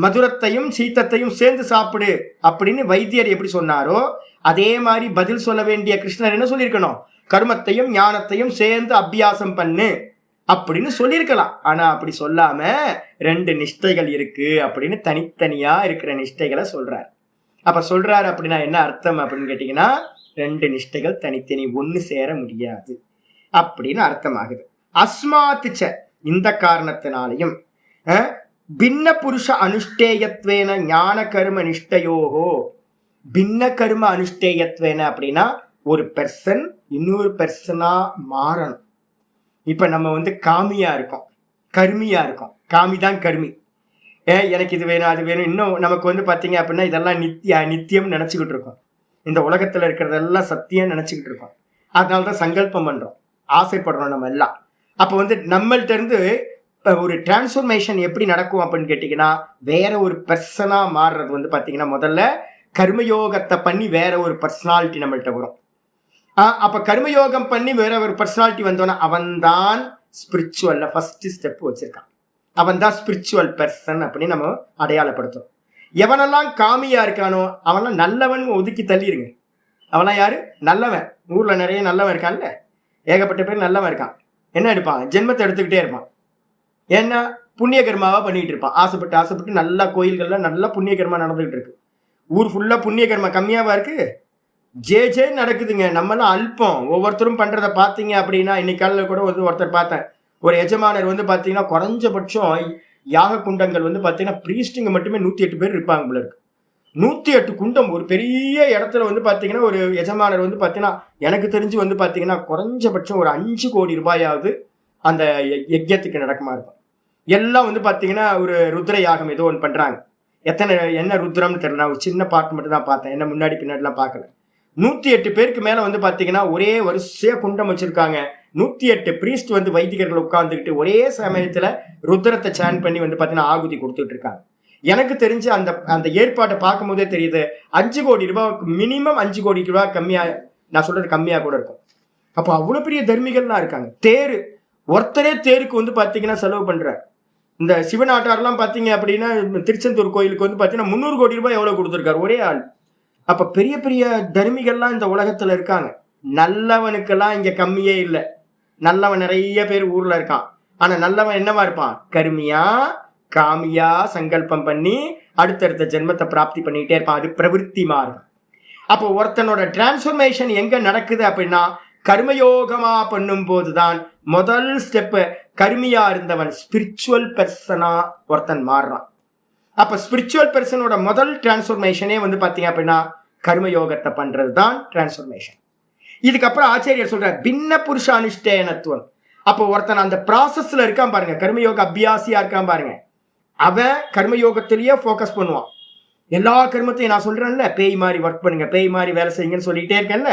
மதுரத்தையும் சீத்தத்தையும் சேர்ந்து சாப்பிடு அப்படின்னு வைத்தியர் எப்படி சொன்னாரோ அதே மாதிரி பதில் சொல்ல வேண்டிய கிருஷ்ணர் என்ன சொல்லியிருக்கணும், கர்மத்தையும் ஞானத்தையும் சேர்ந்து அபியாசம் பண்ணு அப்படின்னு சொல்லியிருக்கலாம். ஆனா அப்படி சொல்லாம 2 நிஷ்டைகள் இருக்கு அப்படின்னு தனித்தனியா இருக்கிற நிஷ்டைகளை சொல்றார். அப்ப சொல்றாரு அப்படின்னா என்ன அர்த்தம் அப்படின்னு கேட்டீங்கன்னா, 2 நிஷ்டைகள் தனித்தனி ஒண்ணு சேர முடியாது அப்படின்னு அர்த்தமாகுது. அஸ்மாத்துச்ச இந்த காரணத்தினாலையும் பின்ன புருஷ அனுஷ்டேயத்வேன ஞான கர்ம நிஷ்டையோகோ. பின்ன கர்ம அனுஷ்டேயத்வேன அப்படின்னா ஒரு பெர்சன் இன்னொரு பெர்சனா மாறணும். இப்ப நம்ம வந்து காமியா இருக்கோம், கர்மியா இருக்கோம். காமி தான் கர்மி. எனக்கு இது வேணும் அது வேணும், இன்னும் நமக்கு வந்து பாத்தீங்க அப்படின்னா இதெல்லாம் நித்தியம் நினைச்சுக்கிட்டு இருக்கோம். இந்த உலகத்துல இருக்கிறதெல்லாம் சத்தியம் நினைச்சுக்கிட்டு இருக்கோம். அதனாலதான் சங்கல்பம் பண்றோம், ஆசைப்படுறோம் நம்ம எல்லாம். அப்ப வந்து நம்மள்ட்ட இருந்து ஒரு டிரான்ஸ்ஃபர்மேஷன் எப்படி நடக்கும் அப்படின்னு கேட்டீங்கன்னா, வேற ஒரு பர்சனா மாறுறது வந்து பாத்தீங்கன்னா முதல்ல கர்மயோகத்தை பண்ணி வேற ஒரு பர்சனாலிட்டி நம்மள்ட்ட வரும். அப்ப கர்மயோகம் பண்ணி வேற ஒரு பர்சனாலிட்டி வந்தோன்னா அவன் தான் ஸ்பிரிச்சுவல்ல ஃபர்ஸ்ட் ஸ்டெப் வச்சிருக்கான். அவன் தான் ஸ்பிரிச்சுவல் பர்சன் அப்படின்னு நம்ம அடையாளப்படுத்தும். எவனெல்லாம் காமியா இருக்கானோ அவன்லாம் நல்லவன் ஒதுக்கி தள்ளிருங்க. அவன்லாம் யாரு? நல்லவன். ஊர்ல நிறைய நல்லவன் இருக்கான்ல, ஏகப்பட்ட பேர் நல்லவன் இருக்கான். என்ன எடுப்பான்? ஜென்மத்தை எடுத்துக்கிட்டே இருப்பான். ஏன்னா புண்ணிய கர்மாவா பண்ணிட்டு இருப்பான். ஆசைப்பட்டு நல்லா கோயில்கள்ல நல்லா புண்ணிய கர்மா நடந்துகிட்டு இருக்கு. ஊர் ஃபுல்லா புண்ணிய கர்மா கம்மியாவா இருக்கு? ஜே நடக்குதுங்க. நம்மளாம் அல்பம். ஒவ்வொருத்தரும் பண்றதை பார்த்தீங்க அப்படின்னா, இன்னைக்கு காலையில் கூட வந்து ஒருத்தர் பார்த்தேன், ஒரு எஜமானர் வந்து பார்த்தீங்கன்னா குறைஞ்சபட்சம் யாக குண்டங்கள் வந்து பார்த்தீங்கன்னா பிரீஸ்டிங்க மட்டுமே 108 பேர் இருப்பாங்க போல இருக்கு. 108 குண்டம் ஒரு பெரிய இடத்துல வந்து பார்த்தீங்கன்னா ஒரு எஜமானர் வந்து பார்த்தீங்கன்னா எனக்கு தெரிஞ்சு வந்து பார்த்தீங்கன்னா குறைஞ்சபட்சம் ஒரு 5 கோடி ரூபாயாவது அந்த யஜ்யத்துக்கு நடக்குமா இருக்கும். எல்லாம் வந்து பார்த்தீங்கன்னா ஒரு ருத்ர யாகம் ஏதோ ஒன்று பண்றாங்க. என்ன ருத்ரம்னு தெரியல, நான் ஒரு சின்ன பாட்டு மட்டும் தான் பார்த்தேன், என்ன முன்னாடி பின்னாடிலாம் பார்க்கல. 108 பேருக்கு மேல வந்து பாத்தீங்கன்னா ஒரே வரிசையா குண்டம் வச்சிருக்காங்க. 108 பிரீஸ்ட் வந்து வைதிகர்கள் உட்கார்ந்துக்கிட்டு ஒரே சமயத்துல ருத்ரத்தை சான் பண்ணி வந்து பாத்தீங்கன்னா ஆகுதி கொடுத்துட்டு இருக்காங்க. எனக்கு தெரிஞ்சு அந்த ஏற்பாட்டை பார்க்கும் போதே தெரியுது 5 கோடி ரூபாய்க்கு மினிமம் 5 கோடி ரூபாய் கம்மியா, நான் சொல்றது கம்மியா கூட இருக்கும். அப்போ அவ்வளவு பெரிய தர்மிகள்லாம் இருக்காங்க. தேரு ஒருத்தரே தேருக்கு வந்து பாத்தீங்கன்னா செலவு பண்ற. இந்த சிவநாட்டாரெல்லாம் பாத்தீங்க அப்படின்னா திருச்செந்தூர் கோயிலுக்கு வந்து பாத்தீங்கன்னா 300 கோடி ரூபாய் எவ்வளவு கொடுத்துருக்காரு ஒரே ஆள். அப்ப பெரிய பெரிய தர்மிகள்லாம் இந்த உலகத்துல இருக்காங்க. நல்லவனுக்கெல்லாம் இங்க கம்மியே இல்லை. நல்லவன் நிறைய பேர் ஊர்ல இருக்கான். ஆனா நல்லவன் என்னவா இருப்பான்? கர்மியா காமியா சங்கல்பம் பண்ணி அடுத்தடுத்த ஜென்மத்தை பிராப்தி பண்ணிட்டே இருப்பான். அது பிரவிற்த்தி மார்க்கம். அப்போ ஒருத்தனோட டிரான்ஸ்ஃபர்மேஷன் எங்க நடக்குது அப்படின்னா கர்மயோகமா பண்ணும் போதுதான் முதல் ஸ்டெப். கர்மியா இருந்தவன் ஸ்பிரிச்சுவல் பெர்சனா ஒருத்தன் மாறுறான். அப்ப ஸ்பிரிச்சுவல் பெர்சனோட முதல் டிரான்ஸ்ஃபர்மேஷனே வந்து பாத்தீங்க அப்படின்னா கர்மயோகத்தை பண்றது தான் டிரான்ஸ்ஃபர்மேஷன். இதுக்கப்புறம் ஆச்சாரியர் சொல்ற பின்ன புருஷ அனுஷ்டேனத்துவம். அப்போ ஒருத்தன் அந்த ப்ராசஸ்ல இருக்கான் பாருங்க, கர்மயோக அபியாசியா இருக்கான் பாருங்க, அவன் கர்மயோகத்திலேயே ஃபோக்கஸ் பண்ணுவான். எல்லா கர்மத்தையும் நான் சொல்றேன்ல, பேய் மாதிரி ஒர்க் பண்ணுங்க, பேய் மாதிரி வேலை செய்யுங்கன்னு சொல்லிட்டே இருக்கேன்ல.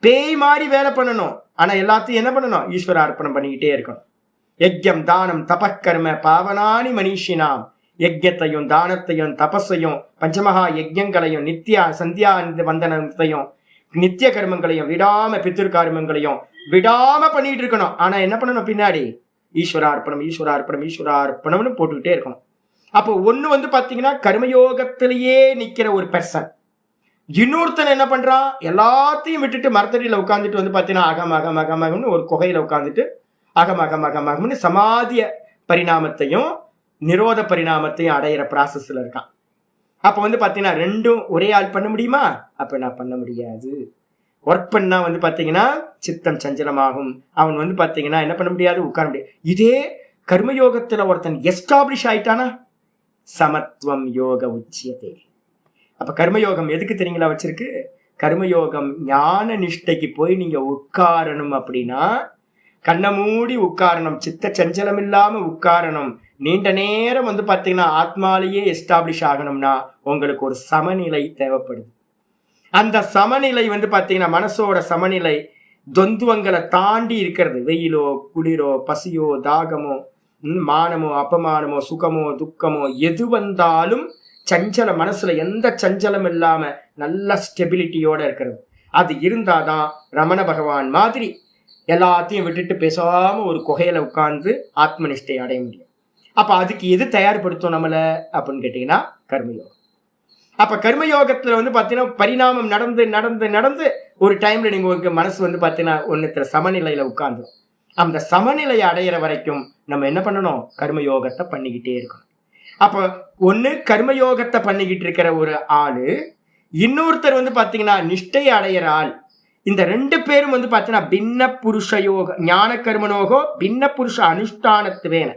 பேய் மாதிரி வேலை பண்ணணும். ஆனா எல்லாத்தையும் என்ன பண்ணணும்? ஈஸ்வர அர்ப்பணம் பண்ணிக்கிட்டே இருக்கணும். யஜ்யம் தானம் தபக்கர்ம பாவனானி மனிஷினாம். யஜ்யத்தையும் தானத்தையும் தபஸையும் பஞ்சமகா யஜ்யங்களையும் நித்திய சந்தியா வந்தனத்தையும் நித்திய கர்மங்களையும் விடாம பித்திரு கர்மங்களையும் விடாம பண்ணிட்டு இருக்கணும். ஆனா என்ன பண்ணணும்? பின்னாடி ஈஸ்வரார்ப்பணம் ஈஸ்வரார்ப்பணம் ஈஸ்வரார்ப்பணம்னு போட்டுக்கிட்டே இருக்கணும். அப்போ ஒண்ணு பாத்தீங்கன்னா கர்மயோகத்திலேயே நிக்கிற ஒரு பெர்சன். இன்னொருத்தன் என்ன பண்றான்? எல்லாத்தையும் விட்டுட்டு மரத்தடியில உட்காந்துட்டு பாத்தீங்கன்னா அகம் அகம் அகம் அகம்னு ஒரு குகையில உட்காந்துட்டு அகம் அகம் அகம் அகம்னு சமாதிய பரிணாமத்தையும் நிரோத பரிணாமத்தையும் அடையிற ப்ராசஸ்ல இருக்கான். அப்ப பாத்தீங்கன்னா ரெண்டும் ஒரே ஆள் பண்ண முடியுமா? அப்ப நான் பண்ண முடியாது. ஒர்க் பண்ணா பாத்தீங்கன்னா சித்தம் சஞ்சலமாகும். அவன் பாத்தீங்கன்னா என்ன பண்ண முடியாது? உட்கார முடியாது. இதே கர்மயோகத்துல ஒருத்தன் எஸ்டாப்ளிஷ் ஆயிட்டானா சமத்துவம் யோக உச்சியதே. அப்ப கர்மயோகம் எதுக்கு தெரியுங்களா வச்சிருக்கு? கர்மயோகம் ஞான நிஷ்டைக்கு போய் நீங்க உட்காரணும். அப்படின்னா கண்ணை மூடி உட்காரணும், சித்த சஞ்சலம் இல்லாம உட்காரணும். நீண்ட நேரம் பாத்தீங்கன்னா ஆத்மாலேயே எஸ்டாப்ளிஷ் ஆகணும்னா உங்களுக்கு ஒரு சமநிலை தேவைப்படுது. அந்த சமநிலை பாத்தீங்கன்னா மனசோட சமநிலை தொந்துவங்களை தாண்டி இருக்கிறது. வெயிலோ குளிரோ பசியோ தாகமோ மானமோ அபமானமோ சுகமோ துக்கமோ எது வந்தாலும் சஞ்சல மனசுல எந்த சஞ்சலம் இல்லாம நல்ல ஸ்டெபிலிட்டியோட இருக்கிறது. அது இருந்தாதான் ரமண பகவான் மாதிரி எல்லாத்தையும் விட்டுட்டு பேசாம ஒரு குகையில உட்கார்ந்து ஆத்மனிஷ்டை அடைய முடியும். அப்ப அதுக்கு எது தயார்படுத்தும் நம்மள அப்படின்னு கேட்டீங்கன்னா கர்மயோகம். அப்ப கர்மயோகத்துல பாத்தீங்கன்னா பரிணாமம் நடந்து நடந்து நடந்து ஒரு டைம்ல நீங்க உங்களுக்கு மனசு பாத்தீங்கன்னா ஒன்னுத்துல சமநிலையில உட்கார்ந்துடும். அந்த சமநிலையை அடையிற வரைக்கும் நம்ம என்ன பண்ணணும்? கர்மயோகத்தை பண்ணிக்கிட்டே இருக்கணும். அப்ப ஒண்ணு கர்மயோகத்தை பண்ணிக்கிட்டு இருக்கிற ஒரு ஆளு, இன்னொருத்தர் பாத்தீங்கன்னா நிஷ்டையை அடையிற ஆள். இந்த ரெண்டு பேரும் பாத்தீங்கன்னா பின்ன புருஷ யோக ஞான கர்மனோகோ பின்ன புருஷ அனுஷ்டானத்துவேன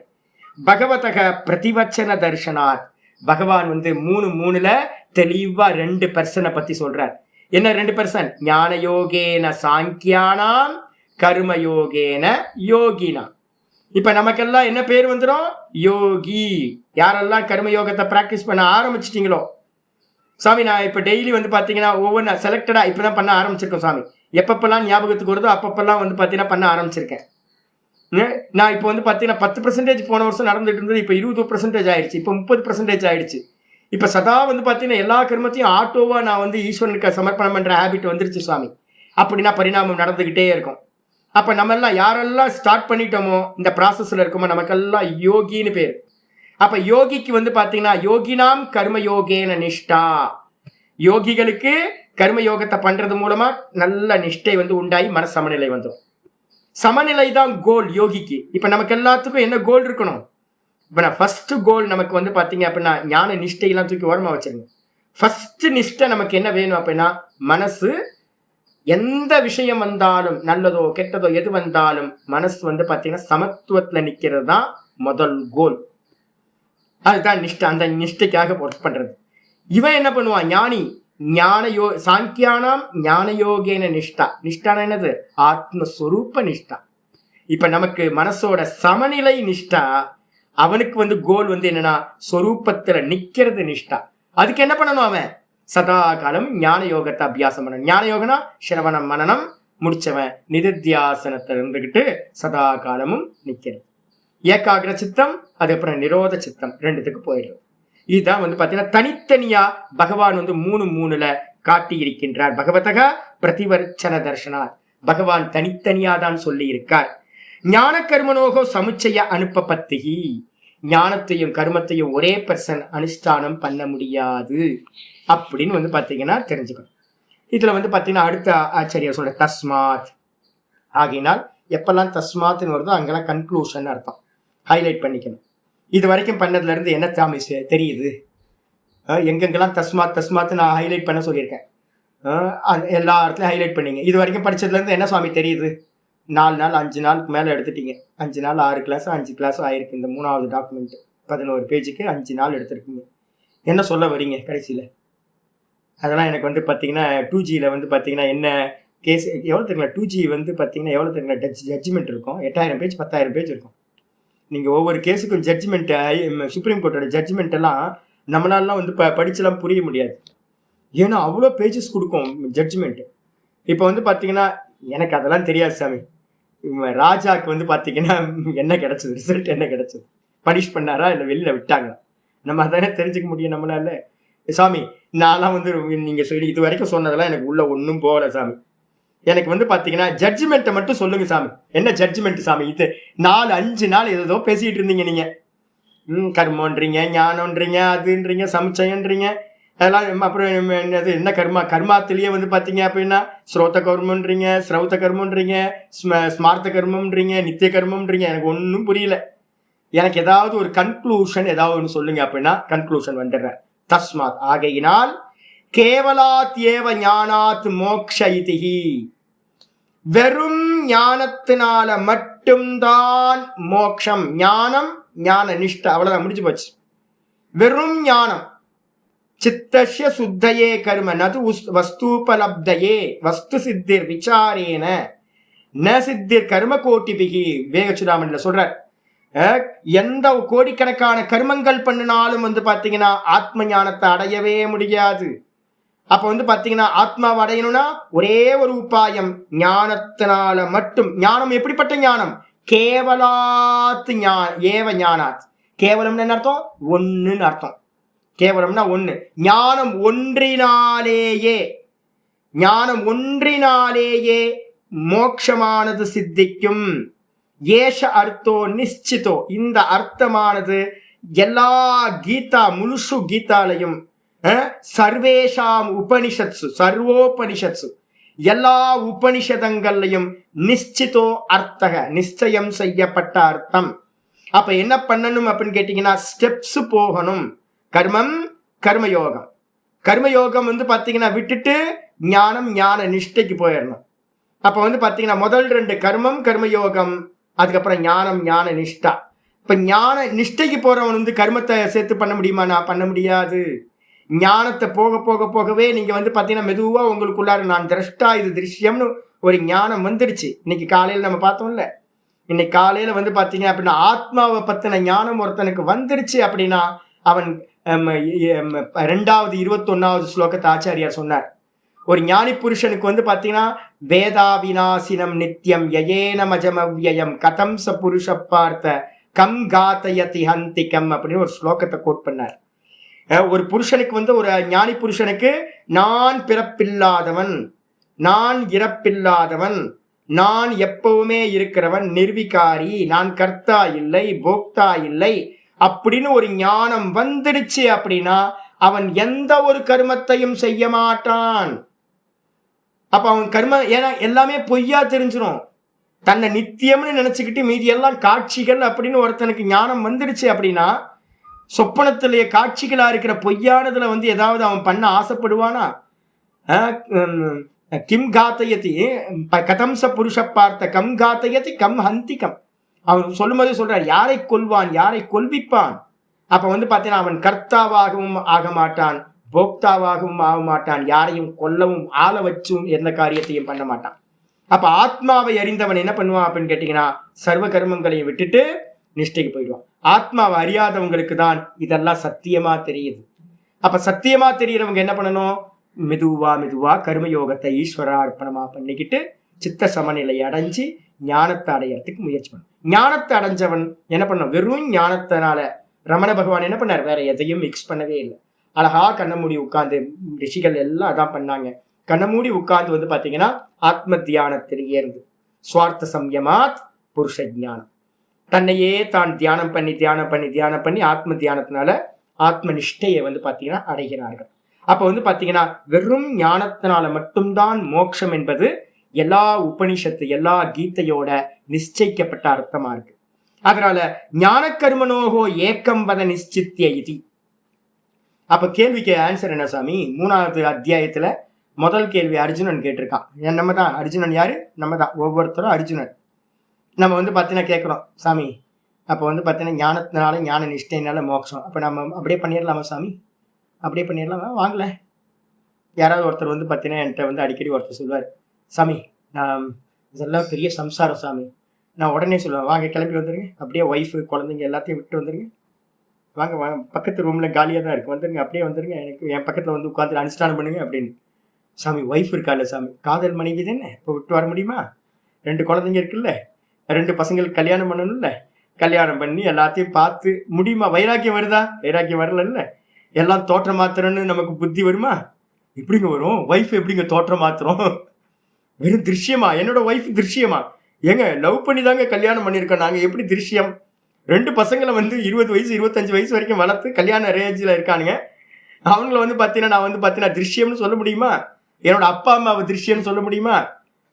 பகவதக பிரதிவச்சன தர்ஷனாத். பகவான் 3:3ல தெளிவா 2% பத்தி சொல்றார். என்ன 2%? ஞான யோகேன சாங்கியானாம் கர்மயோகேன யோகினா. இப்ப நமக்கெல்லாம் என்ன பேர் வந்துடும்? யோகி. யாரெல்லாம் கர்மயோகத்தை பிராக்டிஸ் பண்ண ஆரம்பிச்சிட்டீங்களோ, சாமி நான் இப்ப டெய்லி பாத்தீங்கன்னா ஒவ்வொன்று செலக்டடா இப்பதான் பண்ண ஆரம்பிச்சிருக்கேன் சாமி. எப்பப்பெல்லாம் ஞாபகத்துக்கு வருதோ அப்பப்பெல்லாம் பாத்தீங்கன்னா பண்ண ஆரம்பிச்சிருக்கேன். நான் இப்போ பாத்தீங்கன்னா 10% போன வருஷம் நடந்துட்டு இருந்தது, இப்ப 20% ஆயிடுச்சு, இப்ப 30% ஆயிடுச்சு. இப்ப சதா பாத்தீங்கன்னா எல்லா கர்மத்தையும் ஆட்டோவா நான் ஈஸ்வரனுக்கு சமர்ப்பணம் பண்ற ஹேபிட் வந்துருச்சு சாமி. அப்படின்னா பரிணாமம் நடந்துகிட்டே இருக்கும். அப்ப நம்ம எல்லாம் யாரெல்லாம் ஸ்டார்ட் பண்ணிட்டோமோ இந்த ப்ராசஸ்ல இருக்கோமோ நமக்கெல்லாம் யோகின்னு பேர். அப்ப யோகிக்கு பாத்தீங்கன்னா யோகினாம் கர்மயோகேன நிஷ்டா. யோகிகளுக்கு கர்மயோகத்தை பண்றது மூலமா நல்ல நிஷ்டை உண்டாகி மன சமநிலை வந்துடும். சமநிலை தான் கோல் யோகிக்கு. இப்ப நமக்கு எல்லாத்துக்கும் என்ன கோல் இருக்கணும்? இப்ப நான் ஃபர்ஸ்ட் கோல் நமக்கு பாத்தீங்க அப்படின்னா ஞான நிஷ்டையெல்லாம் தூக்கி ஓரமா வச்சிருங்க. ஃபர்ஸ்ட் நிஷ்டை நமக்கு என்ன வேணும் அப்படின்னா மனசு எந்த விஷயம் வந்தாலும் நல்லதோ கெட்டதோ எது வந்தாலும் மனசு பாத்தீங்கன்னா சமத்துவத்துல நிக்கிறது தான் முதல் கோல். அதுதான் நிஷ்டை. அந்த நிஷ்டைக்காக ஒர்க் பண்றது. இவன் என்ன பண்ணுவான்? ஞானி சாங்கியானாம் ஞான யோகேன நிஷ்டா. நிஷ்டான என்னது? ஆத்மஸ்வரூப நிஷ்டா. இப்ப நமக்கு மனசோட சமநிலை நிஷ்டா. அவனுக்கு கோல் என்னன்னா ஸ்வரூபத்துல நிக்கிறது நிஷ்டா. அதுக்கு என்ன பண்ணணும்? அவன் சதா காலம் ஞான யோகத்தை அபியாசம் பண்ணணும். ஞான யோகனா சிரவணம் மனனம் முடிச்சவன் நிதித்தியாசனத்தை இருந்துகிட்டு சதா காலமும் நிக்கிறது. ஏகாகிர சித்தம், அதுக்கப்புறம் நிரோத சித்தம், ரெண்டுத்துக்கு போயிடுறது. இதுதான் பாத்தீங்கன்னா தனித்தனியா பகவான் 3:3ல காட்டி இருக்கின்றார். பகவதக பிரதிவர்ச்சன தர்ஷனா. பகவான் தனித்தனியா தான் சொல்லி இருக்கார். ஞான கர்மனோகோ சமுச்சய அனுப்பபத்திகி. ஞானத்தையும் கர்மத்தையும் ஒரே பர்சன் அனுஷ்டானம் பண்ண முடியாது அப்படின்னு பாத்தீங்கன்னா தெரிஞ்சுக்கணும். இதுல பாத்தீங்கன்னா அடுத்த ஆச்சரிய சொல்ற தஸ்மாத். ஆகினால் எப்பெல்லாம் தஸ்மாத்னு வருதோ அங்கெல்லாம் கன்க்ளூஷன் அர்த்தம். ஹைலைட் பண்ணிக்கணும். இது வரைக்கும் பண்ணதுல இருந்து என்ன சாமி தெரியுது? எங்கெங்கெல்லாம் தஸ்மாத் தஸ்மாத் நான் ஹைலைட் பண்ண சொல்லியிருக்கேன். எல்லா இடத்துலையும் ஹைலைட் பண்ணீங்க. இது வரைக்கும் படிச்சதுல இருந்து என்ன சுவாமி தெரியுது? 4 நாள் 5 நாளுக்கு மேல எடுத்துட்டீங்க. 5 நாள் 6 கிளாஸ் 5 கிளாஸ் ஆயிருக்கு. இந்த 3வது டாக்குமெண்ட் 11 பேஜுக்கு 5 நாள் எடுத்திருக்கீங்க. என்ன சொல்ல வரீங்க கடைசியில? அதெல்லாம் எனக்கு பாத்தீங்கன்னா 2Gல பாத்தீங்கன்னா என்ன கேஸ் எவ்வளவு தெரியல. 2G பாத்தீங்கன்னா எவ்வளவு தெரியல ஜட்ஜ்மெண்ட் இருக்கும். 8000 பேஜ் 10,000 பேஜ் இருக்கும். நீங்க ஒவ்வொரு கேஸுக்கும் ஜட்ஜ்மெண்ட் சுப்ரீம் கோர்ட்டோட ஜட்ஜ்மெண்ட் எல்லாம் நம்மளாலாம் வந்து படிச்செல்லாம் புரிய முடியாது. ஏன்னா அவ்வளோ பேஜஸ் கொடுக்கும் ஜட்ஜ்மெண்ட். இப்போ வந்து பார்த்தீங்கன்னா எனக்கு அதெல்லாம் தெரியாது சாமி. ராஜாக்கு வந்து பார்த்தீங்கன்னா என்ன கிடைச்சது, ரிசல்ட் என்ன கிடைச்சது, பனிஷ் பண்ணாரா இல்லை வெளியில் விட்டாங்களா, நம்ம அதானே தெரிஞ்சுக்க முடியும் நம்மளால. சாமி நான்லாம் வந்து நீங்கள் சொல்லி இது வரைக்கும் சொன்னதெல்லாம் எனக்கு உள்ள ஒன்றும் போகல சாமி. எனக்கு வந்து பார்த்தீங்கன்னா ஜட்ஜ்மெண்ட்டை மட்டும் சொல்லுங்க சாமி. என்ன ஜட்ஜ்மெண்ட் சாமி? இது 4-5 நாள் ஏதோ பேசிகிட்டு இருந்தீங்க நீங்கள். கர்மன்றீங்க, ஞானம்ன்றீங்க, அதுன்றீங்க, சமுச்சயன்றீங்க, அதெல்லாம். அப்புறம் என்னது என்ன கர்மா, கர்மாத்திலேயே வந்து பார்த்தீங்க அப்படின்னா ஸ்ரோத கர்மன்றீங்க, ஸ்ரௌத கர்மன்றீங்க, ஸ்மார்த்த கர்மம்ன்றீங்க, நித்திய கர்மம்ன்றீங்க. எனக்கு ஒன்றும் புரியல. எனக்கு ஏதாவது ஒரு கன்க்ளூஷன் ஏதாவது ஒன்று சொல்லுங்க அப்படின்னா கன்க்ளூஷன் வந்துடுறேன். தஸ்மாத் ஆகையினால் கேவலாத் ஏவ ஞானாத் மோக்ஷ இதிஹி, வெறும் ஞானத்தினால மட்டும்தான் மோக்ஷம். ஞானம் ஞான நிஷ்ட, அவ்வளவுதான், முடிஞ்சு போச்சு. வெறும் ஞானம். சித்தஸ்ய சுத்தயே கர்ம நது வஸ்தூபலப்தயே வஸ்து சித்திர் விசாரேன ந சித்திர் கர்ம கோட்டிபிகி. விவேகச்சுடாமன்ல சொல்ற, எந்த கோடிக்கணக்கான கர்மங்கள் பண்ணினாலும் வந்து பாத்தீங்கன்னா ஆத்ம ஞானத்தை அடையவே முடியாது. அப்ப வந்து பாத்தீங்கன்னா ஆத்மாவை அடையணும்னா ஒரே ஒரு உபாயம், ஞானத்தினால மட்டும். ஞானம் எப்படிப்பட்ட ஞானம்? கேவலாத் ஏவ ஞானாத். கேவலம்னு என்ன அர்த்தம்? ஒன்னுன்னு அர்த்தம். கேவலம்னா ஒண்ணு. ஞானம் ஒன்றினாலேயே, ஞானம் ஒன்றினாலேயே மோட்சமானது சித்திக்கும். ஏஷ அர்த்தோ நிச்சிதோ, இந்த அர்த்தமானது எல்லா கீதா, முழுசு கீதாலையும், சர்வேஷாம் உபனிஷத்சு, சர்வோபனிஷத்சு, எல்லா உபனிஷதங்கள்லையும் நிச்சிதோ அர்த்தக, நிச்சயம் செய்யப்பட்ட அர்த்தம். அப்ப என்ன பண்ணணும் அப்படின்னு கேட்டீங்கன்னா ஸ்டெப்ஸ் போகணும். கர்மம், கர்மயோகம். கர்மயோகம் வந்து பாத்தீங்கன்னா விட்டுட்டு ஞானம் ஞான நிஷ்டைக்கு போயிடணும். அப்ப வந்து பாத்தீங்கன்னா முதல் 2 கர்மம் கர்மயோகம், அதுக்கப்புறம் ஞானம் ஞான நிஷ்டா. இப்ப ஞான நிஷ்டைக்கு போறவன் வந்து கர்மத்தை சேர்த்து பண்ண முடியுமா? நான் பண்ண முடியாது. ஞானத்தை போக போக போகவே நீங்க வந்து பாத்தீங்கன்னா மெதுவா உங்களுக்குள்ளார நான் திரஷ்டா, இது திருஷ்யம்னு ஒரு ஞானம் வந்துடுச்சு. இன்னைக்கு காலையில நம்ம பார்த்தோம்ல, இன்னைக்கு காலையில வந்து பாத்தீங்க அப்படின்னா ஆத்மாவை பத்தின ஞானம் ஒருத்தனுக்கு வந்துடுச்சு அப்படின்னா அவன் 2வது 21வது ஸ்லோகத்தை ஆச்சாரியார் சொன்னார். ஒரு ஞானி புருஷனுக்கு வந்து பாத்தீங்கன்னா வேதா விநாசினம் நித்தியம் யயேன மஜமவ்யயம் கதம் ச புருஷ பார்த்த கம் காத்தயதி ஹந்திகம் அப்படின்னு ஒரு ஸ்லோகத்தை கோட் பண்ணார். ஒரு புருஷனுக்கு வந்து, ஒரு ஞானி புருஷனுக்கு நான் பிறப்பில்லாதவன், நான் இறப்பில்லாதவன், நான் எப்பவுமே இருக்கிறவன், நிர்விகாரி, நான் கர்த்தா இல்லை, போக்தா இல்லை அப்படின்னு ஒரு ஞானம் வந்துடுச்சு அப்படின்னா அவன் எந்த ஒரு கர்மத்தையும் செய்ய மாட்டான். அப்ப அவன் கர்மம், ஏன்னா எல்லாமே பொய்யா தெரிஞ்சிடும். தன்னை நித்தியம்னு நினைச்சுக்கிட்டு மீதி எல்லாம் காட்சிகள் அப்படின்னு ஒருத்தனுக்கு ஞானம் வந்துடுச்சு அப்படின்னா சொப்பனத்திலேயே காட்சிகளா இருக்கிற பொய்யானதுல வந்து ஏதாவது அவன் பண்ண ஆசைப்படுவானா? கிம் காத்தயதி கதம் ச புருஷ பார்த்த கம் காத்தயதி கம் ஹந்திகம். அவன் சொல்லும்போதே சொல்றார், யாரை கொல்வான், யாரை கொல்விப்பான். அப்ப வந்து பாத்தீங்கன்னா அவன் கர்த்தாவாகவும் ஆக மாட்டான், போக்தாவாகவும் ஆக மாட்டான், யாரையும் கொல்லவும் ஆள வச்சும் எந்த காரியத்தையும் பண்ண மாட்டான். அப்ப ஆத்மாவை அறிந்தவன் என்ன பண்ணுவான் அப்படின்னு கேட்டீங்கன்னா சர்வ கர்மங்களையும் விட்டுட்டு நிஷ்டைக்கு போயிடுவான். ஆத்மாவை அறியாதவங்களுக்கு தான் இதெல்லாம் சத்தியமா தெரியுது. அப்ப சத்தியமா தெரியறவங்க என்ன பண்ணணும்? மெதுவா மெதுவா கர்மயோகத்தை ஈஸ்வர அர்ப்பணமா பண்ணிக்கிட்டு சித்த சமநிலை அடைஞ்சு ஞானத்தை அடையறதுக்கு முயற்சி பண்ணும். ஞானத்தை அடைஞ்சவன் என்ன பண்ணும்? வெறும் ஞானத்தினால ரமண பகவான் என்ன பண்ணார்? வேற எதையும் மிக்ஸ் பண்ணவே இல்லை. அழகா கண்ண மூடி உட்கார்ந்து, ரிஷிகள் எல்லாம் அதான் பண்ணாங்க. கண்ண மூடி உட்கார்ந்து வந்து பாத்தீங்கன்னா ஆத்ம தியானத்திலேயே இருந்து சுவார்த்த சம்யமாத் புருஷ ஜானம், தன்னையே தான் தியானம் பண்ணி தியானம் பண்ணி தியானம் பண்ணி ஆத்ம தியானத்தினால ஆத்ம நிஷ்டையை வந்து பாத்தீங்கன்னா அடைகிறார்கள். அப்ப வந்து பாத்தீங்கன்னா வெறும் ஞானத்தினால மட்டும்தான் மோட்சம் என்பது எல்லா உபனிஷத்து, எல்லா கீதையோட நிச்சயிக்கப்பட்ட அர்த்தமா இருக்கு. அதனால ஞான கர்மனோகோ ஏக்கம் வத நிச்சித்திய இதி. அப்ப கேள்விக்கு ஆன்சர் என்ன சாமி? 3வது அத்தியாயத்துல முதல் கேள்வி அர்ஜுனன் கேட்டிருக்கான். நம்ம தான் அர்ஜுனன். யாரு? நம்ம தான், ஒவ்வொருத்தரும் அர்ஜுனன். நம்ம வந்து பார்த்தீங்கன்னா கேட்குறோம், சாமி அப்போ வந்து பார்த்தீங்கன்னா ஞானத்தினால ஞான நிஷ்டைனால மோட்சம், அப்போ நம்ம அப்படியே பண்ணிடலாமா சாமி? அப்படியே பண்ணிடலாமா? வாங்கல. யாராவது ஒருத்தர் வந்து பார்த்தீங்கன்னா என்கிட்ட வந்து அடிக்கடி ஒருத்தர் சொல்லுவார், சாமி நான் இதெல்லாம் பெரிய சம்சாரம் சாமி. நான் உடனே சொல்லுவேன், வாங்க கிளம்பி வந்துடுங்க, அப்படியே ஒய்ஃபு குழந்தைங்க எல்லாத்தையும் விட்டு வந்துடுங்க, வாங்க வாங்க, பக்கத்து ரூமில் காலியாக தான் இருக்குது, வந்துருங்க, அப்படியே வந்துருங்க, எனக்கு என் பக்கத்தில் வந்து உட்காந்து அனுஷ்டானம் பண்ணுங்க அப்படின்னு. சாமி ஒய்ஃப் இருக்கால சாமி, காதல் மனைவி தானே, இப்போ விட்டு வர முடியுமா? 2 குழந்தைங்க இருக்குல்ல, 2 பசங்களுக்கு கல்யாணம் பண்ணணும்ல, கல்யாணம் பண்ணி எல்லாத்தையும் பார்த்து முடியுமா? வைராக்கியம் வருதா? வைராக்கியம் வரல. எல்லாம் தோற்றம் மாத்திரன்னு நமக்கு புத்தி வருமா? எப்படிங்க வரும்? ஒய்ஃப் எப்படிங்க தோற்றம் மாத்திரம்? வெறும் திருஷ்யமா? என்னோட ஒய்ஃப் திருஷ்யமா? ஏங்க லவ் பண்ணி தாங்க கல்யாணம் பண்ணியிருக்கோம் நாங்கள், எப்படி திருஷ்யம்? 2 பசங்களை வந்து 20 வயசு 25 வயசு வரைக்கும் வளர்த்து கல்யாண ரேஞ்சில் இருக்கானுங்க. அவங்கள வந்து பார்த்தீங்கன்னா நான் வந்து பார்த்தீங்கன்னா திருஷ்யம்னு சொல்ல முடியுமா? என்னோட அப்பா அம்மாவை திருஷ்யம்னு சொல்ல முடியுமா?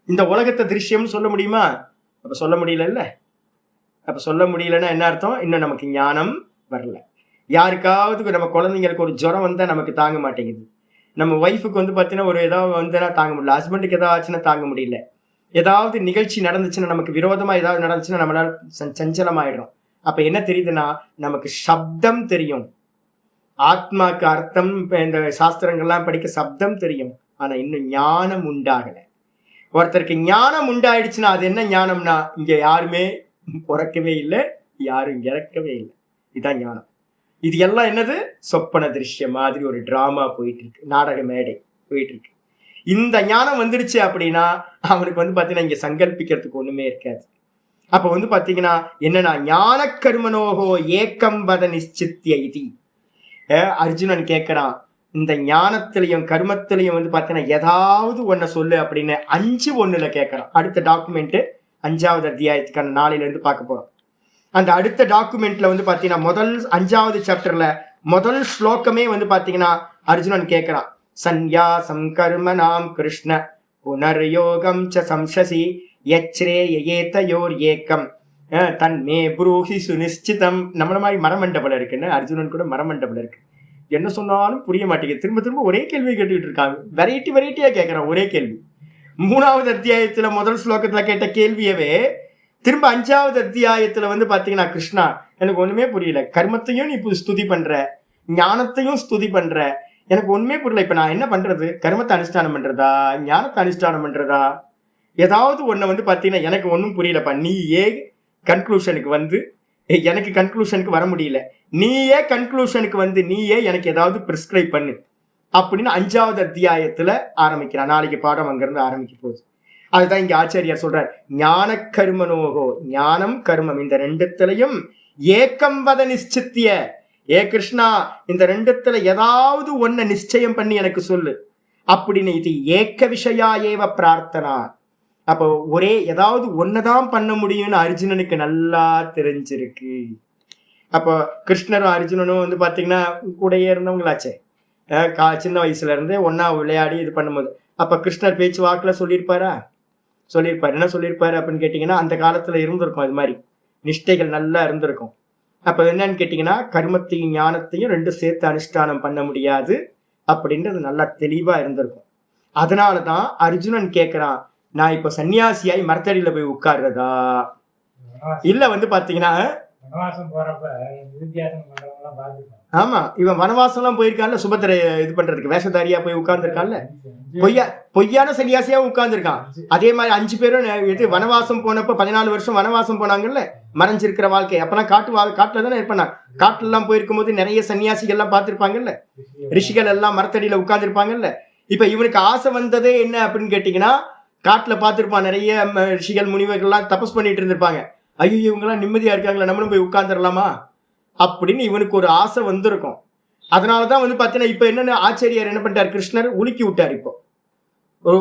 இந்த உலகத்தை திருஷ்யம்னு சொல்ல முடியுமா? அப்போ சொல்ல முடியலல்ல. அப்போ சொல்ல முடியலன்னா என்ன அர்த்தம்? இன்னும் நமக்கு ஞானம் வரல. யாருக்காவது நம்ம குழந்தைங்களுக்கு ஒரு ஜுரம் வந்தால் நமக்கு தாங்க மாட்டேங்குது. நம்ம ஒய்ஃபுக்கு வந்து பார்த்தீங்கன்னா ஒரு ஏதாவது வந்துன்னா தாங்க முடியல, ஹஸ்பண்டுக்கு ஏதாவது ஆச்சுன்னா தாங்க முடியல, ஏதாவது நிகழ்ச்சி நடந்துச்சுன்னா நமக்கு விரோதமாக ஏதாவது நடந்துச்சுன்னா நம்மளால சஞ்சலமாயிடும். அப்போ என்ன தெரியுதுன்னா நமக்கு சப்தம் தெரியும், ஆத்மாக்கு அர்த்தம், இந்த சாஸ்திரங்கள்லாம் படிக்க சப்தம் தெரியும், ஆனால் இன்னும் ஞானம் உண்டாகலை. ஒருத்தருக்கு ஞானம் உண்டாயிடுச்சுன்னா அது என்ன ஞானம்னா, இங்கே யாருமே பிறக்கவே இல்லை, யாரும் இறக்கவே இல்லை, இதுதான் ஞானம். இது எல்லாம் என்னது? சொப்பன திருஷ்யம் மாதிரி ஒரு டிராமா போயிட்டு இருக்கு, நாடக மேடை போயிட்டு இருக்கு. இந்த ஞானம் வந்துடுச்சு அப்படின்னா அவனுக்கு வந்து பார்த்தீங்கன்னா இங்கே சங்கல்பிக்கிறதுக்கு ஒண்ணுமே இருக்காது. அப்போ வந்து பார்த்தீங்கன்னா என்னன்னா, ஞான கர்மனோகோ ஏக்கம் வத நிச்சித்திய இதி. அர்ஜுனன் கேட்கிறான், இந்த ஞானத்திலையும் கர்மத்திலையும் வந்து பார்த்தீங்கன்னா ஏதாவது ஒன்றை சொல்லு அப்படின்னு 5:1 கேட்கறான். அடுத்த டாக்குமெண்ட் 5வது அத்தியாயத்துக்கான நாளிலிருந்து பார்க்க போறோம். அந்த அடுத்த டாக்குமெண்ட்ல வந்து பார்த்தீங்கன்னா முதல் 5வது சாப்டர்ல முதல் ஸ்லோகமே வந்து பார்த்தீங்கன்னா அர்ஜுனன் கேட்கிறான், சந்யாசம் கர்மணாம் கிருஷ்ண புனர்யோகம் ச சம்சசி யச்ரேயேதயோர் ஏக்கம் தன்மே புரூஹி சுனிச்சிதம். நம்மள மாதிரி மரமண்டபம் இருக்குன்னு, அர்ஜுனன் கூட மரமண்டபம் இருக்கு. என்ன சொன்னாலும் புரிய மாட்டேங்குது, திரும்ப திரும்ப ஒரே கேள்வி கேட்டுக்கிட்டு இருக்காங்க, வெரைட்டியா கேட்கறான் ஒரே கேள்வி. 3வது அத்தியாயத்துல முதல் ஸ்லோகத்துல கேட்ட கேள்வியவே திரும்ப 5வது அத்தியாயத்துல வந்து பாத்தீங்கன்னா, கிருஷ்ணா எனக்கு ஒண்ணுமே புரியல, கர்மத்தையும் நீ ஸ்துதி பண்ற, ஞானத்தையும் ஸ்துதி பண்ற, எனக்கு ஒண்ணுமே புரியல, இப்ப நான் என்ன பண்றது? கர்மத்தை அனுஷ்டானம் பண்றதா, ஞானத்தை அனுஷ்டானம் பண்றதா? ஏதாவது ஒண்ணு வந்து பாத்தீங்கன்னா எனக்கு ஒன்றும் புரியலப்பா, நீ ஏன் கன்க்ளூஷனுக்கு வந்து எனக்கு கன்க்ளூஷனுக்கு வர முடியல, நீயே கன்க்ளூஷனுக்கு வந்து நீயே எனக்கு ஏதாவது பிரிஸ்கிரைப் பண்ணு அப்படின்னு 5வது அத்தியாயத்துல ஆரம்பிக்கிறான். நாளைக்கு பாடம் அங்கிருந்து ஆரம்பிக்க போகுது. அதுதான் இங்க ஆச்சாரியார் சொல்றார், ஞான கர்மனோகோ, ஞானம் கர்மம் இந்த 2த்துலயும் ஏக்கம் வத நிச்சித்திய. ஏ கிருஷ்ணா, இந்த 2த்துல ஏதாவது ஒன்ன நிச்சயம் பண்ணி எனக்கு சொல்லு அப்படின்னு. இது ஏக்க விஷயா ஏவ பிரார்த்தனா. அப்போ ஒரே ஏதாவது ஒன்னதான் பண்ண முடியும்னு அர்ஜுனனுக்கு நல்லா தெரிஞ்சிருக்கு. அப்போ கிருஷ்ணரும் அர்ஜுனனும் வந்து பாத்தீங்கன்னா கூடயே இருந்தவங்களாச்சே, சின்ன வயசுல இருந்தே ஒன்னா விளையாடி இது பண்ணும்போது. அப்ப கிருஷ்ணர் பேச்சு வாக்குல சொல்லியிருப்பாரு. என்ன சொல்லியிருப்பாரு அப்படின்னு கேட்டீங்கன்னா, அந்த காலத்துல இருந்திருக்கும் அது மாதிரி நிஷ்டைகள் நல்லா இருந்திருக்கும். அப்ப என்னன்னு கேட்டீங்கன்னா, கர்மத்தையும் ஞானத்தையும் 2 சேர்த்து அனுஷ்டானம் பண்ண முடியாது அப்படின்றது நல்லா தெளிவா இருந்திருக்கும். அதனாலதான் அர்ஜுனன் கேட்கிறான், நான் இப்ப சன்னியாசியாய் மரத்தடியில போய் உட்கார்றதா, இல்ல வந்து பாத்தீங்கன்னா ஆமா இவன் வனவாசம் எல்லாம் போயிருக்கான்ல, சுபத்திரை இது பண்றதுக்கு வேஷதாரியா போய் உட்கார்ந்துருக்கான்ல, பொய்யான சன்னியாசியா உட்கார்ந்துருக்கான். அதே மாதிரி 5 பேரும் இது வனவாசம் போனப்ப 14 வருஷம் வனவாசம் போனாங்கல்ல, மறைஞ்சிருக்கிற வாழ்க்கை. அப்பெல்லாம் காட்டுல தானே இருப்பாங்க. காட்டுல எல்லாம் போயிருக்கும் போது நிறைய சன்னியாசிகள் எல்லாம் பார்த்திருப்பாங்கல்ல, ரிஷிகள் எல்லாம் மரத்தடியில உட்கார்ந்துருப்பாங்கல்ல. இப்ப இவனுக்கு ஆசை வந்ததே என்ன அப்படின்னு கேட்டீங்கன்னா, காட்டுல பார்த்திருப்பான் நிறைய ரிஷிகள் முனிவர்கள்லாம் தபஸ் பண்ணிட்டு இருந்திருப்பாங்க. ஐயோ இவங்கெல்லாம் நிம்மதியா இருக்காங்களா, நம்மளும் போய் உட்கார்ந்துடலாமா அப்படின்னு இவனுக்கு ஒரு ஆசை வந்திருக்கும். அதனாலதான் வந்து பாத்தீங்கன்னா இப்ப என்னன்னு ஆச்சாரியார் என்ன பண்ணிட்டார், கிருஷ்ணர் உலுக்கி விட்டார், இப்போ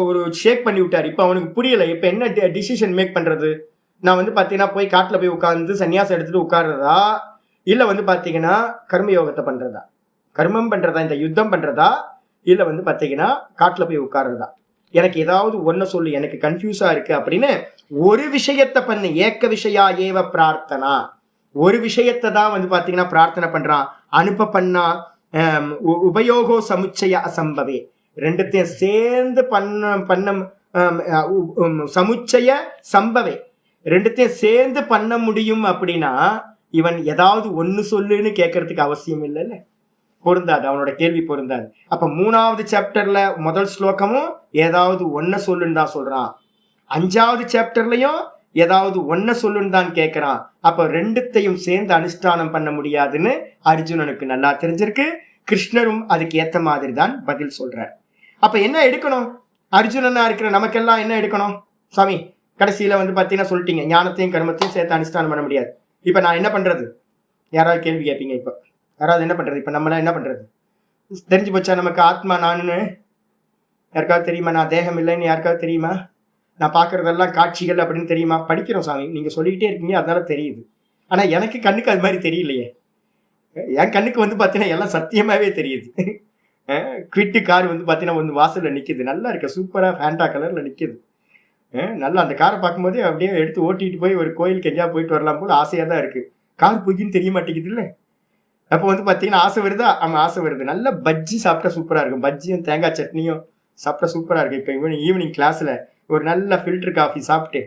ஒரு ஷேக் பண்ணி விட்டார். இப்ப அவனுக்கு புரியல இப்ப என்ன டிசிஷன் மேக் பண்றது. நான் வந்து பாத்தீங்கன்னா போய் காட்டுல போய் உட்கார்ந்து சன்னியாசம் எடுத்துட்டு உட்கார்றதா, இல்ல வந்து பாத்தீங்கன்னா கர்மயோகத்தை பண்றதா, கர்மம் பண்றதா, இந்த யுத்தம் பண்றதா, இல்ல வந்து பாத்தீங்கன்னா காட்டுல போய் உட்கார்றதா, எனக்கு ஏதாவது ஒன்ன சொல்லு, எனக்கு கன்ஃபியூஸா இருக்கு அப்படின்னு ஒரு விஷயத்தை பண்ணு. ஏக்க விஷயா ஏவ பிரார்த்தனா, ஒரு விஷயத்தை தான் வந்து பாத்தீங்கன்னா பிரார்த்தனை பண்றான். அனுப்ப பண்ணா உபயோகோ சமுச்சய அசம்பவே, 2த்தையும் சேர்ந்து பண்ண சமுச்சய சம்பவே, 2த்தையும் சேர்ந்து பண்ண முடியும் அப்படின்னா இவன் ஏதாவது ஒன்னு சொல்லுன்னு கேட்கறதுக்கு அவசியம் இல்லைல்ல, பொருந்தாது, அவனோட கேள்வி பொருந்தாது. அப்ப 3வது சாப்டர்ல முதல் ஸ்லோகமும் ஏதாவது ஒன்ன சொல்லுன்னு தான் சொல்றான். 5வது சாப்டர்லயும் ஏதாவது ஒன்ன சொல்லுன்னு தான் கேட்கிறான். அப்ப ரெண்டுத்தையும் சேர்ந்து அனுஷ்டானம் பண்ண முடியாதுன்னு அர்ஜுனனுக்கு நல்லா தெரிஞ்சிருக்கு. கிருஷ்ணரும் அதுக்கு ஏத்த மாதிரி தான் பதில் சொல்றார். அப்ப என்ன எடுக்கணும்? அர்ஜுனனா இருக்கிற நமக்கெல்லாம் என்ன எடுக்கணும்? சாமி கடைசியில வந்து பாத்தீங்கன்னா சொல்லிட்டீங்க, ஞானத்தையும் கர்மத்தையும் சேர்த்து அனுஷ்டானம் பண்ண முடியாது. இப்ப நான் என்ன பண்றது? யாராவது கேள்வி கேட்பீங்க. இப்ப யாராவது என்ன பண்றது? இப்ப நம்மளாம் என்ன பண்றது? தெரிஞ்சு போச்சா நமக்கு ஆத்மா நானுன்னு? யாருக்காவது தெரியுமா? நான் தேகம் இல்லைன்னு யாருக்காவது தெரியுமா? நான் பார்க்கறதெல்லாம் காட்சிகள் அப்படின்னு தெரியுமா? படிக்கிறோம் சாமி, நீங்க சொல்லிக்கிட்டே இருக்கீங்க, அதனால தெரியுது. ஆனா எனக்கு கண்ணுக்கு அது மாதிரி தெரியலையே. என் கண்ணுக்கு வந்து பார்த்தீங்கன்னா எல்லாம் சத்தியமாவே தெரியுது. குவிட்டு கார் வந்து பார்த்தீங்கன்னா ஒன்று வாசல்ல நிற்குது, நல்லா இருக்கு, சூப்பரா ஃபேண்டா கலர்ல நிற்குது. நல்லா அந்த காரை பார்க்கும்போதே அப்படியே எடுத்து ஓட்டிட்டு போய் ஒரு கோயிலுக்கு எங்கேயா போயிட்டு வரலாம் போல ஆசையா தான் இருக்கு. கார் போய்க்குன்னு தெரிய மாட்டேங்குது இல்லை? அப்போ வந்து பார்த்தீங்கன்னா ஆசை வருதா? ஆமாம் ஆசை வருது. நல்ல பஜ்ஜி சாப்பிட்டா சூப்பராக இருக்கும், பஜ்ஜியும் தேங்காய் சட்னியும் சாப்பிட்டா சூப்பராக இருக்கு. இப்போ ஈவினிங் கிளாஸில் ஒரு நல்ல ஃபில்டர் காஃபி சாப்பிட்டு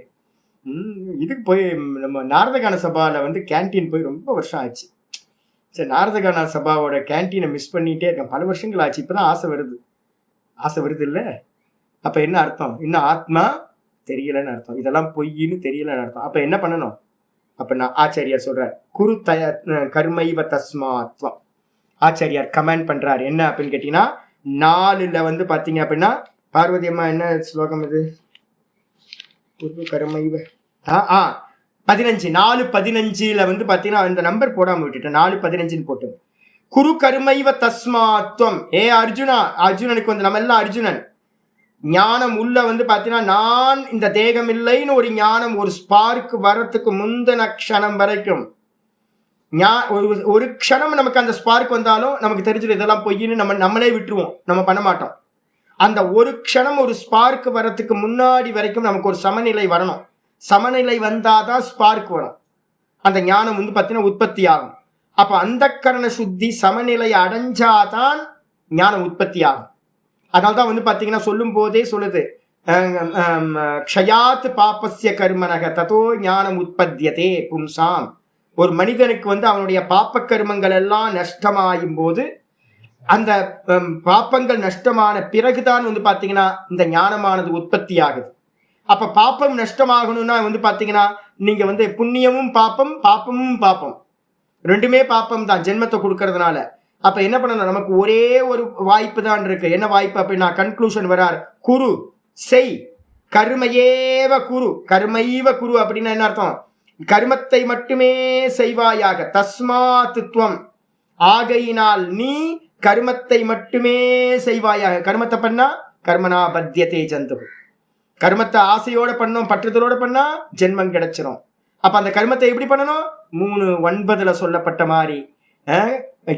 இதுக்கு போய் நம்ம நாரதகான சபாவில் வந்து கேன்டீன் போய் ரொம்ப வருஷம் ஆச்சு. சரி, நாரதகான சபாவோட கேன்டீனை மிஸ் பண்ணிகிட்டே இருக்கேன், பல வருஷங்கள் ஆச்சு. இப்போ தான் ஆசை வருது. ஆசை வருது இல்லை? அப்போ என்ன அர்த்தம்? இன்னும் ஆத்மா தெரியலன்னு அர்த்தம், இதெல்லாம் பொய்ன்னு தெரியலன்னு அர்த்தம். அப்போ என்ன பண்ணணும்? அப்போ நான் ஆச்சாரியார் சொல்கிறார், குரு கர்மைவ தஸ்மாத்வம். ஆச்சாரியார் கமெண்ட் பண்ணுறார் என்ன அப்படின்னு கேட்டிங்கன்னா, 4ல் வந்து பார்த்தீங்க அப்படின்னா, பார்வதி அம்மா என்ன ஸ்லோகம் இது? குரு கர்மைவ 15, 4:15 வந்து பார்த்தீங்கன்னா இந்த நம்பர் போடாமல் விட்டுட்டேன், 4:15 போட்டு. குரு கர்மைவ தஸ்மாத்வம். ஏ அர்ஜுனா, அர்ஜுனனுக்கு வந்து நம்ம எல்லாம் அர்ஜுனன். ஞானம் உள்ள வந்து பார்த்தீங்கன்னா நான் இந்த தேகம் இல்லைன்னு ஒரு ஞானம், ஒரு ஸ்பார்க் வரத்துக்கு முந்தின க்ஷணம் வரைக்கும் ஒரு க்ஷணம் நமக்கு அந்த ஸ்பார்க் வந்தாலும் நமக்கு தெரிஞ்சிடும் இதெல்லாம் பொய்ன்னு நம்மளே விட்டுருவோம், நம்ம பண்ண மாட்டோம். அந்த ஒரு க்ஷணம் ஒரு ஸ்பார்க் வரத்துக்கு முன்னாடி வரைக்கும் நமக்கு ஒரு சமநிலை வரணும். சமநிலை வந்தாதான் ஸ்பார்க் வரும், அந்த ஞானம் வந்து பார்த்தீங்கன்னா உற்பத்தி ஆகும். அப்போ அந்த கரண சுத்தி சமநிலை அடைஞ்சாதான் ஞானம் உற்பத்தி ஆகும். அதனால தான் வந்து பார்த்தீங்கன்னா சொல்லும் போதே சொல்லுது, க்ஷயாத் பாப்பஸ்ய கர்மனக ததோ ஞானம் உற்பத்தியதே பும்சாம். ஒரு மனிதனுக்கு வந்து அவனுடைய பாப்ப கர்மங்கள் எல்லாம் நஷ்டமாயும் போது, அந்த பாப்பங்கள் நஷ்டமான பிறகுதான் வந்து பார்த்தீங்கன்னா இந்த ஞானமானது உற்பத்தி ஆகுது. அப்ப பாப்பம் நஷ்டமாகணும்னா வந்து பார்த்தீங்கன்னா நீங்க வந்து புண்ணியமும் பாப்பம், பாப்பமும் பாப்பம், ரெண்டுமே பாப்பம் தான் ஜென்மத்தை கொடுக்கறதுனால. அப்ப என்ன பண்ணணும்? நமக்கு ஒரே ஒரு வாய்ப்பு தான் இருக்கு. என்ன வாய்ப்பு அப்படின்னா கன்க்ளூஷன் வரார், குரு செய், கர்மையேவ குரு, கர்மைவ குரு அப்படின்னா என்ன அர்த்தம்? கர்மத்தை மட்டுமே செய்வாயாக. தஸ்மாத்துவம், ஆகையினால் நீ கர்மத்தை மட்டுமே செய்வாயாக. கர்மத்தை பண்ணா கர்மனா பத்தியதே ஜந்து. கர்மத்தை ஆசையோட பண்ணோம், பற்றுதலோட பண்ணா ஜென்மம் கிடைச்சிரும். அப்ப அந்த கர்மத்தை எப்படி பண்ணணும்? 3:9 சொல்லப்பட்ட மாதிரி,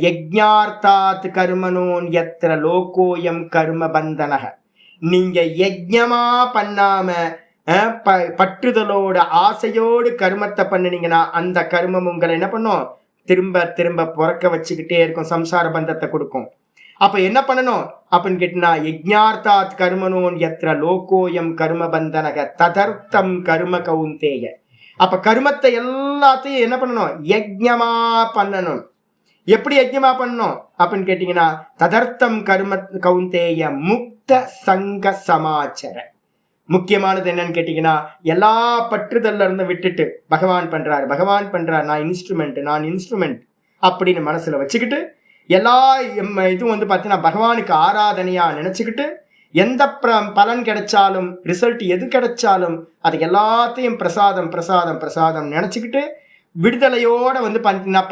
யஜ்ஞார்த்தாத் கர்மனோன் யத்ர லோகோயம் கர்ம பந்தனக. நீங்க யஜ்ஞமா பண்ணாம பற்றுதலோட ஆசையோடு கர்மத்தை பண்ணினீங்கன்னா அந்த கர்மம் உங்களை என்ன பண்ணும்? திரும்ப திரும்ப பிறக்க வச்சுக்கிட்டே இருக்கும், சம்சார பந்தத்தை கொடுக்கும். அப்ப என்ன பண்ணணும் அப்படின்னு கேட்டீங்கன்னா, யஜ்ஞார்த்தாத் கர்மனோன் யத்ர லோகோயம் கர்ம பந்தனக ததர்த்தம் கர்ம கௌந்தேய. அப்ப கர்மத்தை எல்லாத்தையும் என்ன பண்ணணும்? யஜ்ஞமா பண்ணணும். எப்படி யஜ்ஞமா பண்ணணும் அப்படின்னு கேட்டீங்கன்னா, ததர்த்தம் கர்ம கௌந்தேய முக்த சங்க சமாச்சர. முக்கியமானது என்னன்னு கேட்டீங்கன்னா, எல்லா பற்றுதல்ல இருந்து விட்டுட்டு பகவான் பண்றார், நான் இன்ஸ்ட்ருமெண்ட் அப்படின்னு மனசுல வச்சுக்கிட்டு, எல்லா இதுவும் வந்து பார்த்தீங்கன்னா பகவானுக்கு ஆராதனையா நினைச்சுக்கிட்டு, எந்த பலன் கிடைச்சாலும், ரிசல்ட் எது கிடைச்சாலும் அது எல்லாத்தையும் பிரசாதம் நினைச்சுக்கிட்டு விடுதலையோட வந்து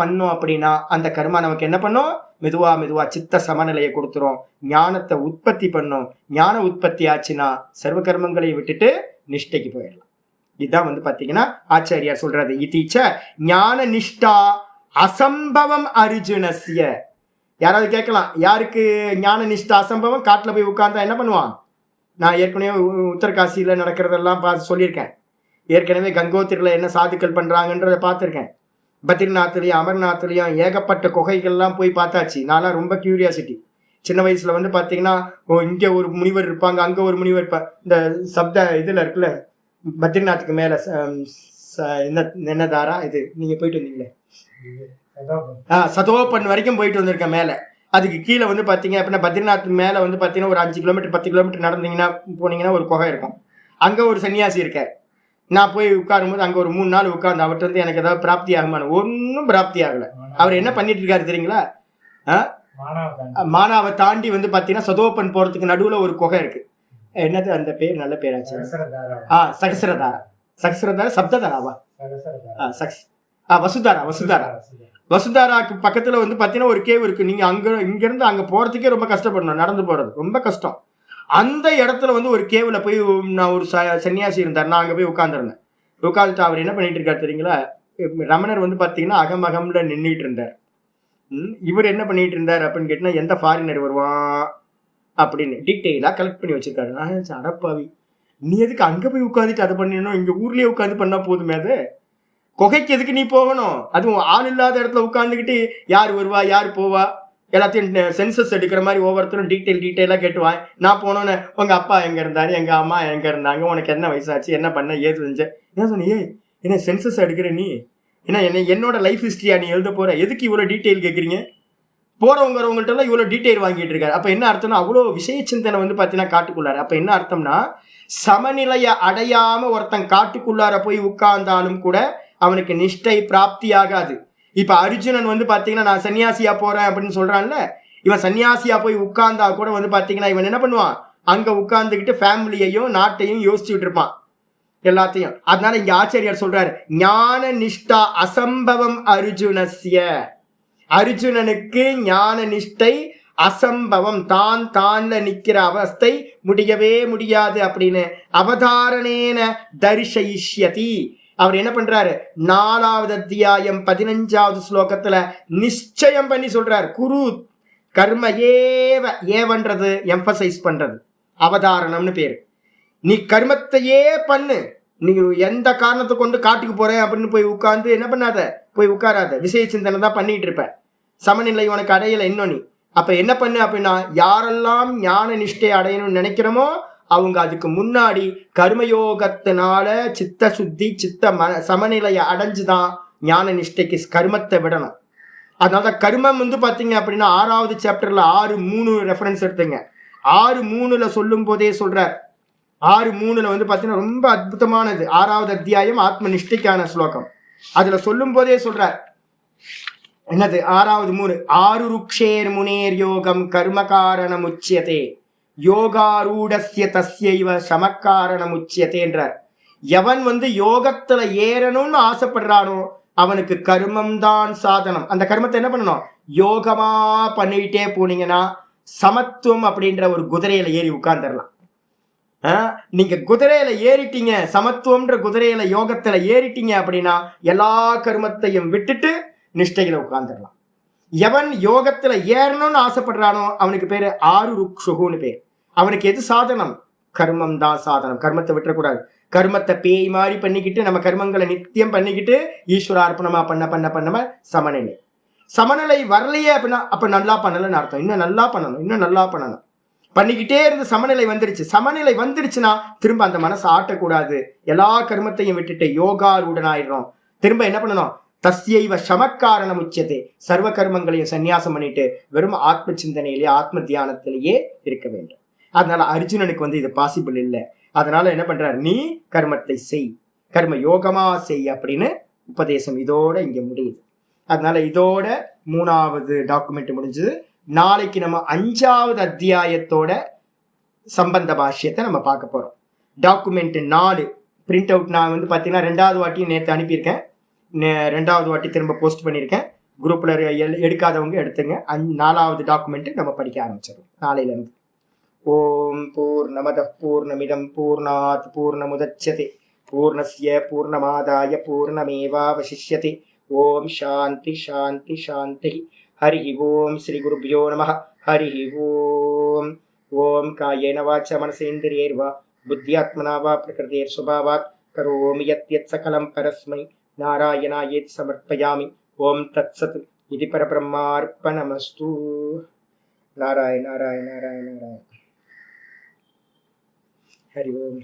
பண்ணோம் அப்படின்னா அந்த கர்மா நமக்கு என்ன பண்ணும்? மெதுவா சித்த சமநிலையை கொடுத்துரும், ஞானத்தை உற்பத்தி பண்ணும். ஞான உற்பத்தி ஆச்சுன்னா சர்வ கர்மங்களை விட்டுட்டு நிஷ்டைக்கு போயிடலாம். இதுதான் வந்து பாத்தீங்கன்னா ஆச்சாரியார் சொல்றது. இதீச்ச ஞான நிஷ்டா அசம்பவம் அர்ஜுனஸ்ய. யாராவது கேட்கலாம், யாருக்கு ஞான நிஷ்டா அசம்பவம்? காட்டுல போய் உட்கார்ந்தா என்ன பண்ணுவான்? நான் ஏற்கனவே உத்தரகாசியில நடக்கிறதெல்லாம் பார்த்து சொல்லியிருக்கேன். ஏற்கனவே கங்கோத்திரியில் என்ன சாதுக்கள் பண்றாங்கன்றத பார்த்துருக்கேன். பத்ரிநாத்லையும் அமர்நாத்லையும் ஏகப்பட்ட குகைகள்லாம் போய் பார்த்தாச்சு. நான்லாம் ரொம்ப கியூரியாசிட்டி. சின்ன வயசுல வந்து பார்த்தீங்கன்னா இங்கே ஒரு முனிவர் இருப்பாங்க, அங்கே ஒரு முனிவர் இருப்பாங்க. இந்த சப்த இதில் இருக்குல்ல, பத்ரிநாத்துக்கு மேலே என்ன தாரா இது, நீங்கள் போயிட்டு வந்தீங்களே, சதோபன் வரைக்கும் போயிட்டு வந்திருக்கேன் மேலே. அதுக்கு கீழே வந்து பார்த்தீங்க அப்படின்னா பத்ரிநாத் மேலே வந்து பார்த்தீங்கன்னா ஒரு 5 கிலோமீட்டர் 10 கிலோமீட்டர் நடந்தீங்கன்னா போனீங்கன்னா ஒரு குகை இருக்கும். அங்கே ஒரு சன்னியாசி இருக்கார். நான் போய் உட்காரும்போது அங்கே ஒரு 3 நாள் உட்கார்ந்து அவர்கிட்ட இருந்து எனக்கு ஏதாவது பிராப்தி ஆகுமான, ஒன்றும் பிராப்தி ஆகலை. அவர் என்ன பண்ணிட்டு இருக்காரு தெரியுங்களா? மானாவை தாண்டி வந்து பார்த்தீங்கன்னா சதோப்பன் போகிறதுக்கு நடுவில் ஒரு குகை இருக்கு. என்னது அந்த பேர்? நல்ல பேராச்சு. சகசரதாரா. சகசரதாரா சப்ததாராவா? வசுதாரா. வசுதாராக்கு பக்கத்துல வந்து பாத்தீங்கன்னா ஒரு கேவ் இருக்கு. நீங்க இங்கிருந்து அங்க போறதுக்கே ரொம்ப கஷ்டப்படணும், நடந்து போறது ரொம்ப கஷ்டம். அந்த இடத்துல வந்து ஒரு கேவ்ல போய் நான் ஒரு சன்னியாசி இருந்தார், நான் அங்க போய் உட்கார்ந்துருந்தேன். உட்காந்துட்டு அவர் என்ன பண்ணிட்டு இருக்காரு தெரியுங்களா? ரமணர் வந்து பாத்தீங்கன்னா அகமகம்ல நின்றுட்டு இருந்தார். இவர் என்ன பண்ணிட்டு இருந்தார் அப்படின்னு கேட்டீங்கன்னா, எந்த ஃபாரினர் வருவான் அப்படின்னு டீட்டெயிலா கலெக்ட் பண்ணி வச்சிருக்காரு. நான் அடப்பாவி, நீ எதுக்கு அங்க போய் உட்காந்துட்டு அதை பண்ணணும்? இங்க ஊர்லயே உட்காந்து பண்ணா போதுமே. அது குகைக்கு எதுக்கு நீ போகணும்? அதுவும் ஆள் இல்லாத இடத்துல உட்காந்துக்கிட்டு யார் வருவா யார் போவா எல்லாத்தையும் சென்சஸ் எடுக்கிற மாதிரி ஒவ்வொருத்தரும் டீட்டெயிலாக கேட்டுவான். நான் போனோன்னு உங்கள் அப்பா எங்கே இருந்தாரு, எங்கள் அம்மா எங்கே இருந்தாங்க, உனக்கு என்ன வயசாச்சு, என்ன பண்ண, ஏது செஞ்ச, என்ன சொன்னியே, என்ன சென்சஸ் எடுக்கிற நீ, என்னோட லைஃப் ஹிஸ்ட்ரியா நீ எழுத போற, எதுக்கு இவ்வளோ டீட்டெயில் கேட்குறீங்க? போறவங்கிறவங்கள்ட்ட எல்லாம் இவ்வளோ டீட்டெயில் வாங்கிட்டு இருக்காரு. அப்போ என்ன அர்த்தம்னா அவ்வளோ விஷய சிந்தனை வந்து பார்த்தீங்கன்னா காட்டுக்குள்ளாரு. அப்போ என்ன அர்த்தம்னா சமநிலையை அடையாம ஒருத்தன் காட்டுக்குள்ளார போய் உட்கார்ந்தாலும் கூட அவனுக்கு நிஷ்டை பிராப்தி ஆகாது. இப்ப அர்ஜுனன் வந்து பாத்தீங்கன்னா நான் சன்னியாசியா போறேன் அப்படின்னு சொல்றான்ல, இவன் சன்னியாசியா போய் உட்கார்ந்தா கூட வந்து பாத்தீங்கன்னா இவன் என்ன பண்ணுவான், அங்க உட்கார்ந்துக்கிட்டு ஃபேமிலியையும் நாட்டையும் யோசிச்சுட்டு இருப்பான் எல்லாத்தையும். அதனால இங்க ஆச்சாரியார் சொல்றாரு, ஞான நிஷ்டா அசம்பவம் அர்ஜுனஸ்ய. அர்ஜுனனுக்கு ஞான நிஷ்டை அசம்பவம், தான்ல நிக்கிற அவஸ்தை முடியவே முடியாது அப்படின்னு அவதாரணேன தரிசயிஷ்யதி. அவர் என்ன பண்றாரு, 4வது அத்தியாயம் 15வது ஸ்லோகத்துல நிச்சயம் பண்ணி சொல்றாரு, குரு கர்ம ஏவன்றது எம்பசைஸ் பண்றது, அவதாரணம்னு பேரு. நீ கர்மத்தையே பண்ணு, நீ எந்த காரணத்தை கொண்டு காட்டுக்கு போறேன் அப்படின்னு போய் உட்கார்ந்து என்ன பண்ணாத, போய் உட்காராத, விஷய சிந்தனை தான் பண்ணிட்டு இருப்ப, சமநிலை உனக்கு அடையலை இன்னும். நீ அப்ப என்ன பண்ணு அப்படின்னா, யாரெல்லாம் ஞான நிஷ்டை அடையணும்னு நினைக்கிறோமோ அவங்க அதுக்கு முன்னாடி கர்மயோகத்தினால சித்த சுத்தி சமநிலையை அடைஞ்சுதான் ஞான நிஷ்டைக்கு கர்மத்தை விடணும். அதனால கர்மம் வந்து பாத்தீங்க அப்படின்னா 6வது சாப்டர்ல 6:3 ரெஃபரன்ஸ் எடுத்துங்க. 6:3 சொல்லும் போதே சொல்றார். 6:3 வந்து பாத்தீங்கன்னா ரொம்ப அற்புதமானது. 6வது அத்தியாயம் ஆத்ம நிஷ்டைக்கான ஸ்லோகம். அதுல சொல்லும் போதே சொல்றார், என்னது 6:3, ஆருருக்ஷேர் முனேர் யோகம் கர்ம காரணம் உச்சியதே யோகாரூடஸ்ய தஸ்யைவ சமக்காரணம் உச்சியதே என்றார். எவன் வந்து யோகத்துல ஏறணும்னு ஆசைப்படுறானோ அவனுக்கு கர்மம் தான் சாதனம். அந்த கர்மத்தை என்ன பண்ணணும், யோகமா பண்ணிக்கிட்டே போனீங்கன்னா சமத்துவம் அப்படின்ற ஒரு குதிரையில ஏறி உட்கார்ந்துடலாம். நீங்க குதிரையில ஏறிட்டீங்க, சமத்துவம்ன்ற குதிரையில யோகத்துல ஏறிட்டீங்க அப்படின்னா எல்லா கர்மத்தையும் விட்டுட்டு நிஷ்டையில உட்கார்ந்துடலாம். எவன் யோகத்துல ஏறணும்னு ஆசைப்படுறானோ அவனுக்கு பேரு ஆருருக்ஷுன்னு பேர். அவனுக்கு எது சாதனம், கர்மம் தான் சாதனம். கர்மத்தை விட்டுறக்கூடாது. கர்மத்தை பேய் மாதிரி பண்ணிக்கிட்டு நம்ம கர்மங்களை நித்தியம் பண்ணிக்கிட்டு ஈஸ்வரார்ப்பணமா பண்ண சமநிலை வரலையே அப்படின்னா அப்ப நல்லா பண்ணலன்னு அர்த்தம். இன்னும் நல்லா பண்ணணும் பண்ணிக்கிட்டே இருந்து சமநிலை வந்துருச்சுன்னா திரும்ப அந்த மனசை ஆட்டக்கூடாது. எல்லா கர்மத்தையும் விட்டுட்டு யோகாரூடன் ஆயிடுறோம். திரும்ப என்ன பண்ணணும், தஸ்யைவ சமக்காரணம் உச்சதே, சர்வ கர்மங்களையும் சன்னியாசம் பண்ணிட்டு வெறும் ஆத்ம சிந்தனையிலேயே ஆத்ம தியானத்திலேயே இருக்க வேண்டும். அதனால அர்ஜுனனுக்கு வந்து இது பாசிபிள் இல்லை. அதனால என்ன பண்றாரு, நீ கர்மத்தை செய், கர்ம யோகமா செய் அப்படின்னு உபதேசம் இதோட இங்க முடியுது. அதனால இதோட 3வது டாக்குமெண்ட் முடிஞ்சது. நாளைக்கு நம்ம 5வது அத்தியாயத்தோட சம்பந்த பாஷ்யத்தை நம்ம பார்க்க போறோம். டாக்குமெண்ட் 4 பிரிண்ட் அவுட் நான் வந்து பார்த்தீங்கன்னா 2வது வாட்டியும் நேற்று அனுப்பியிருக்கேன், 2வது வாட்டி திரும்ப போஸ்ட் பண்ணியிருக்கேன். குரூப்ல எடுக்காதவங்க எடுத்துங்க. 4வது டாக்குமெண்ட் நம்ம படிக்க ஆரம்பிச்சிடும் நாளையில இருந்து. ஓம் பூர்ணமத பூர்ணமிதம் பூர்ணாத் பூர்ணமுதச்யதே பூர்ணஸ்ய பூர்ணமாதாய பூர்ணமேவாவசிஷ்யதே. ஓம் சாந்தி சாந்தி சாந்தி. ஹரி ஓம் ஸ்ரீ குருப்யோ நமः. ஹரி ஓம். ஓம் காயேன வாச்ச மனசேந்திரியைர்வா புத்தியாத்மனா வா பிரகிருதேர் சுபாவாத் கரோமி யத் சகலம் பரஸ்மை நாராயணாயேதி சமர்ப்பயாமி. ஓம் தத்சத். இது பரபிரம்மார்ப்பணமஸ்து. நாராயண நாராயண நாராயண நாராயண. ஹரி ஓம்.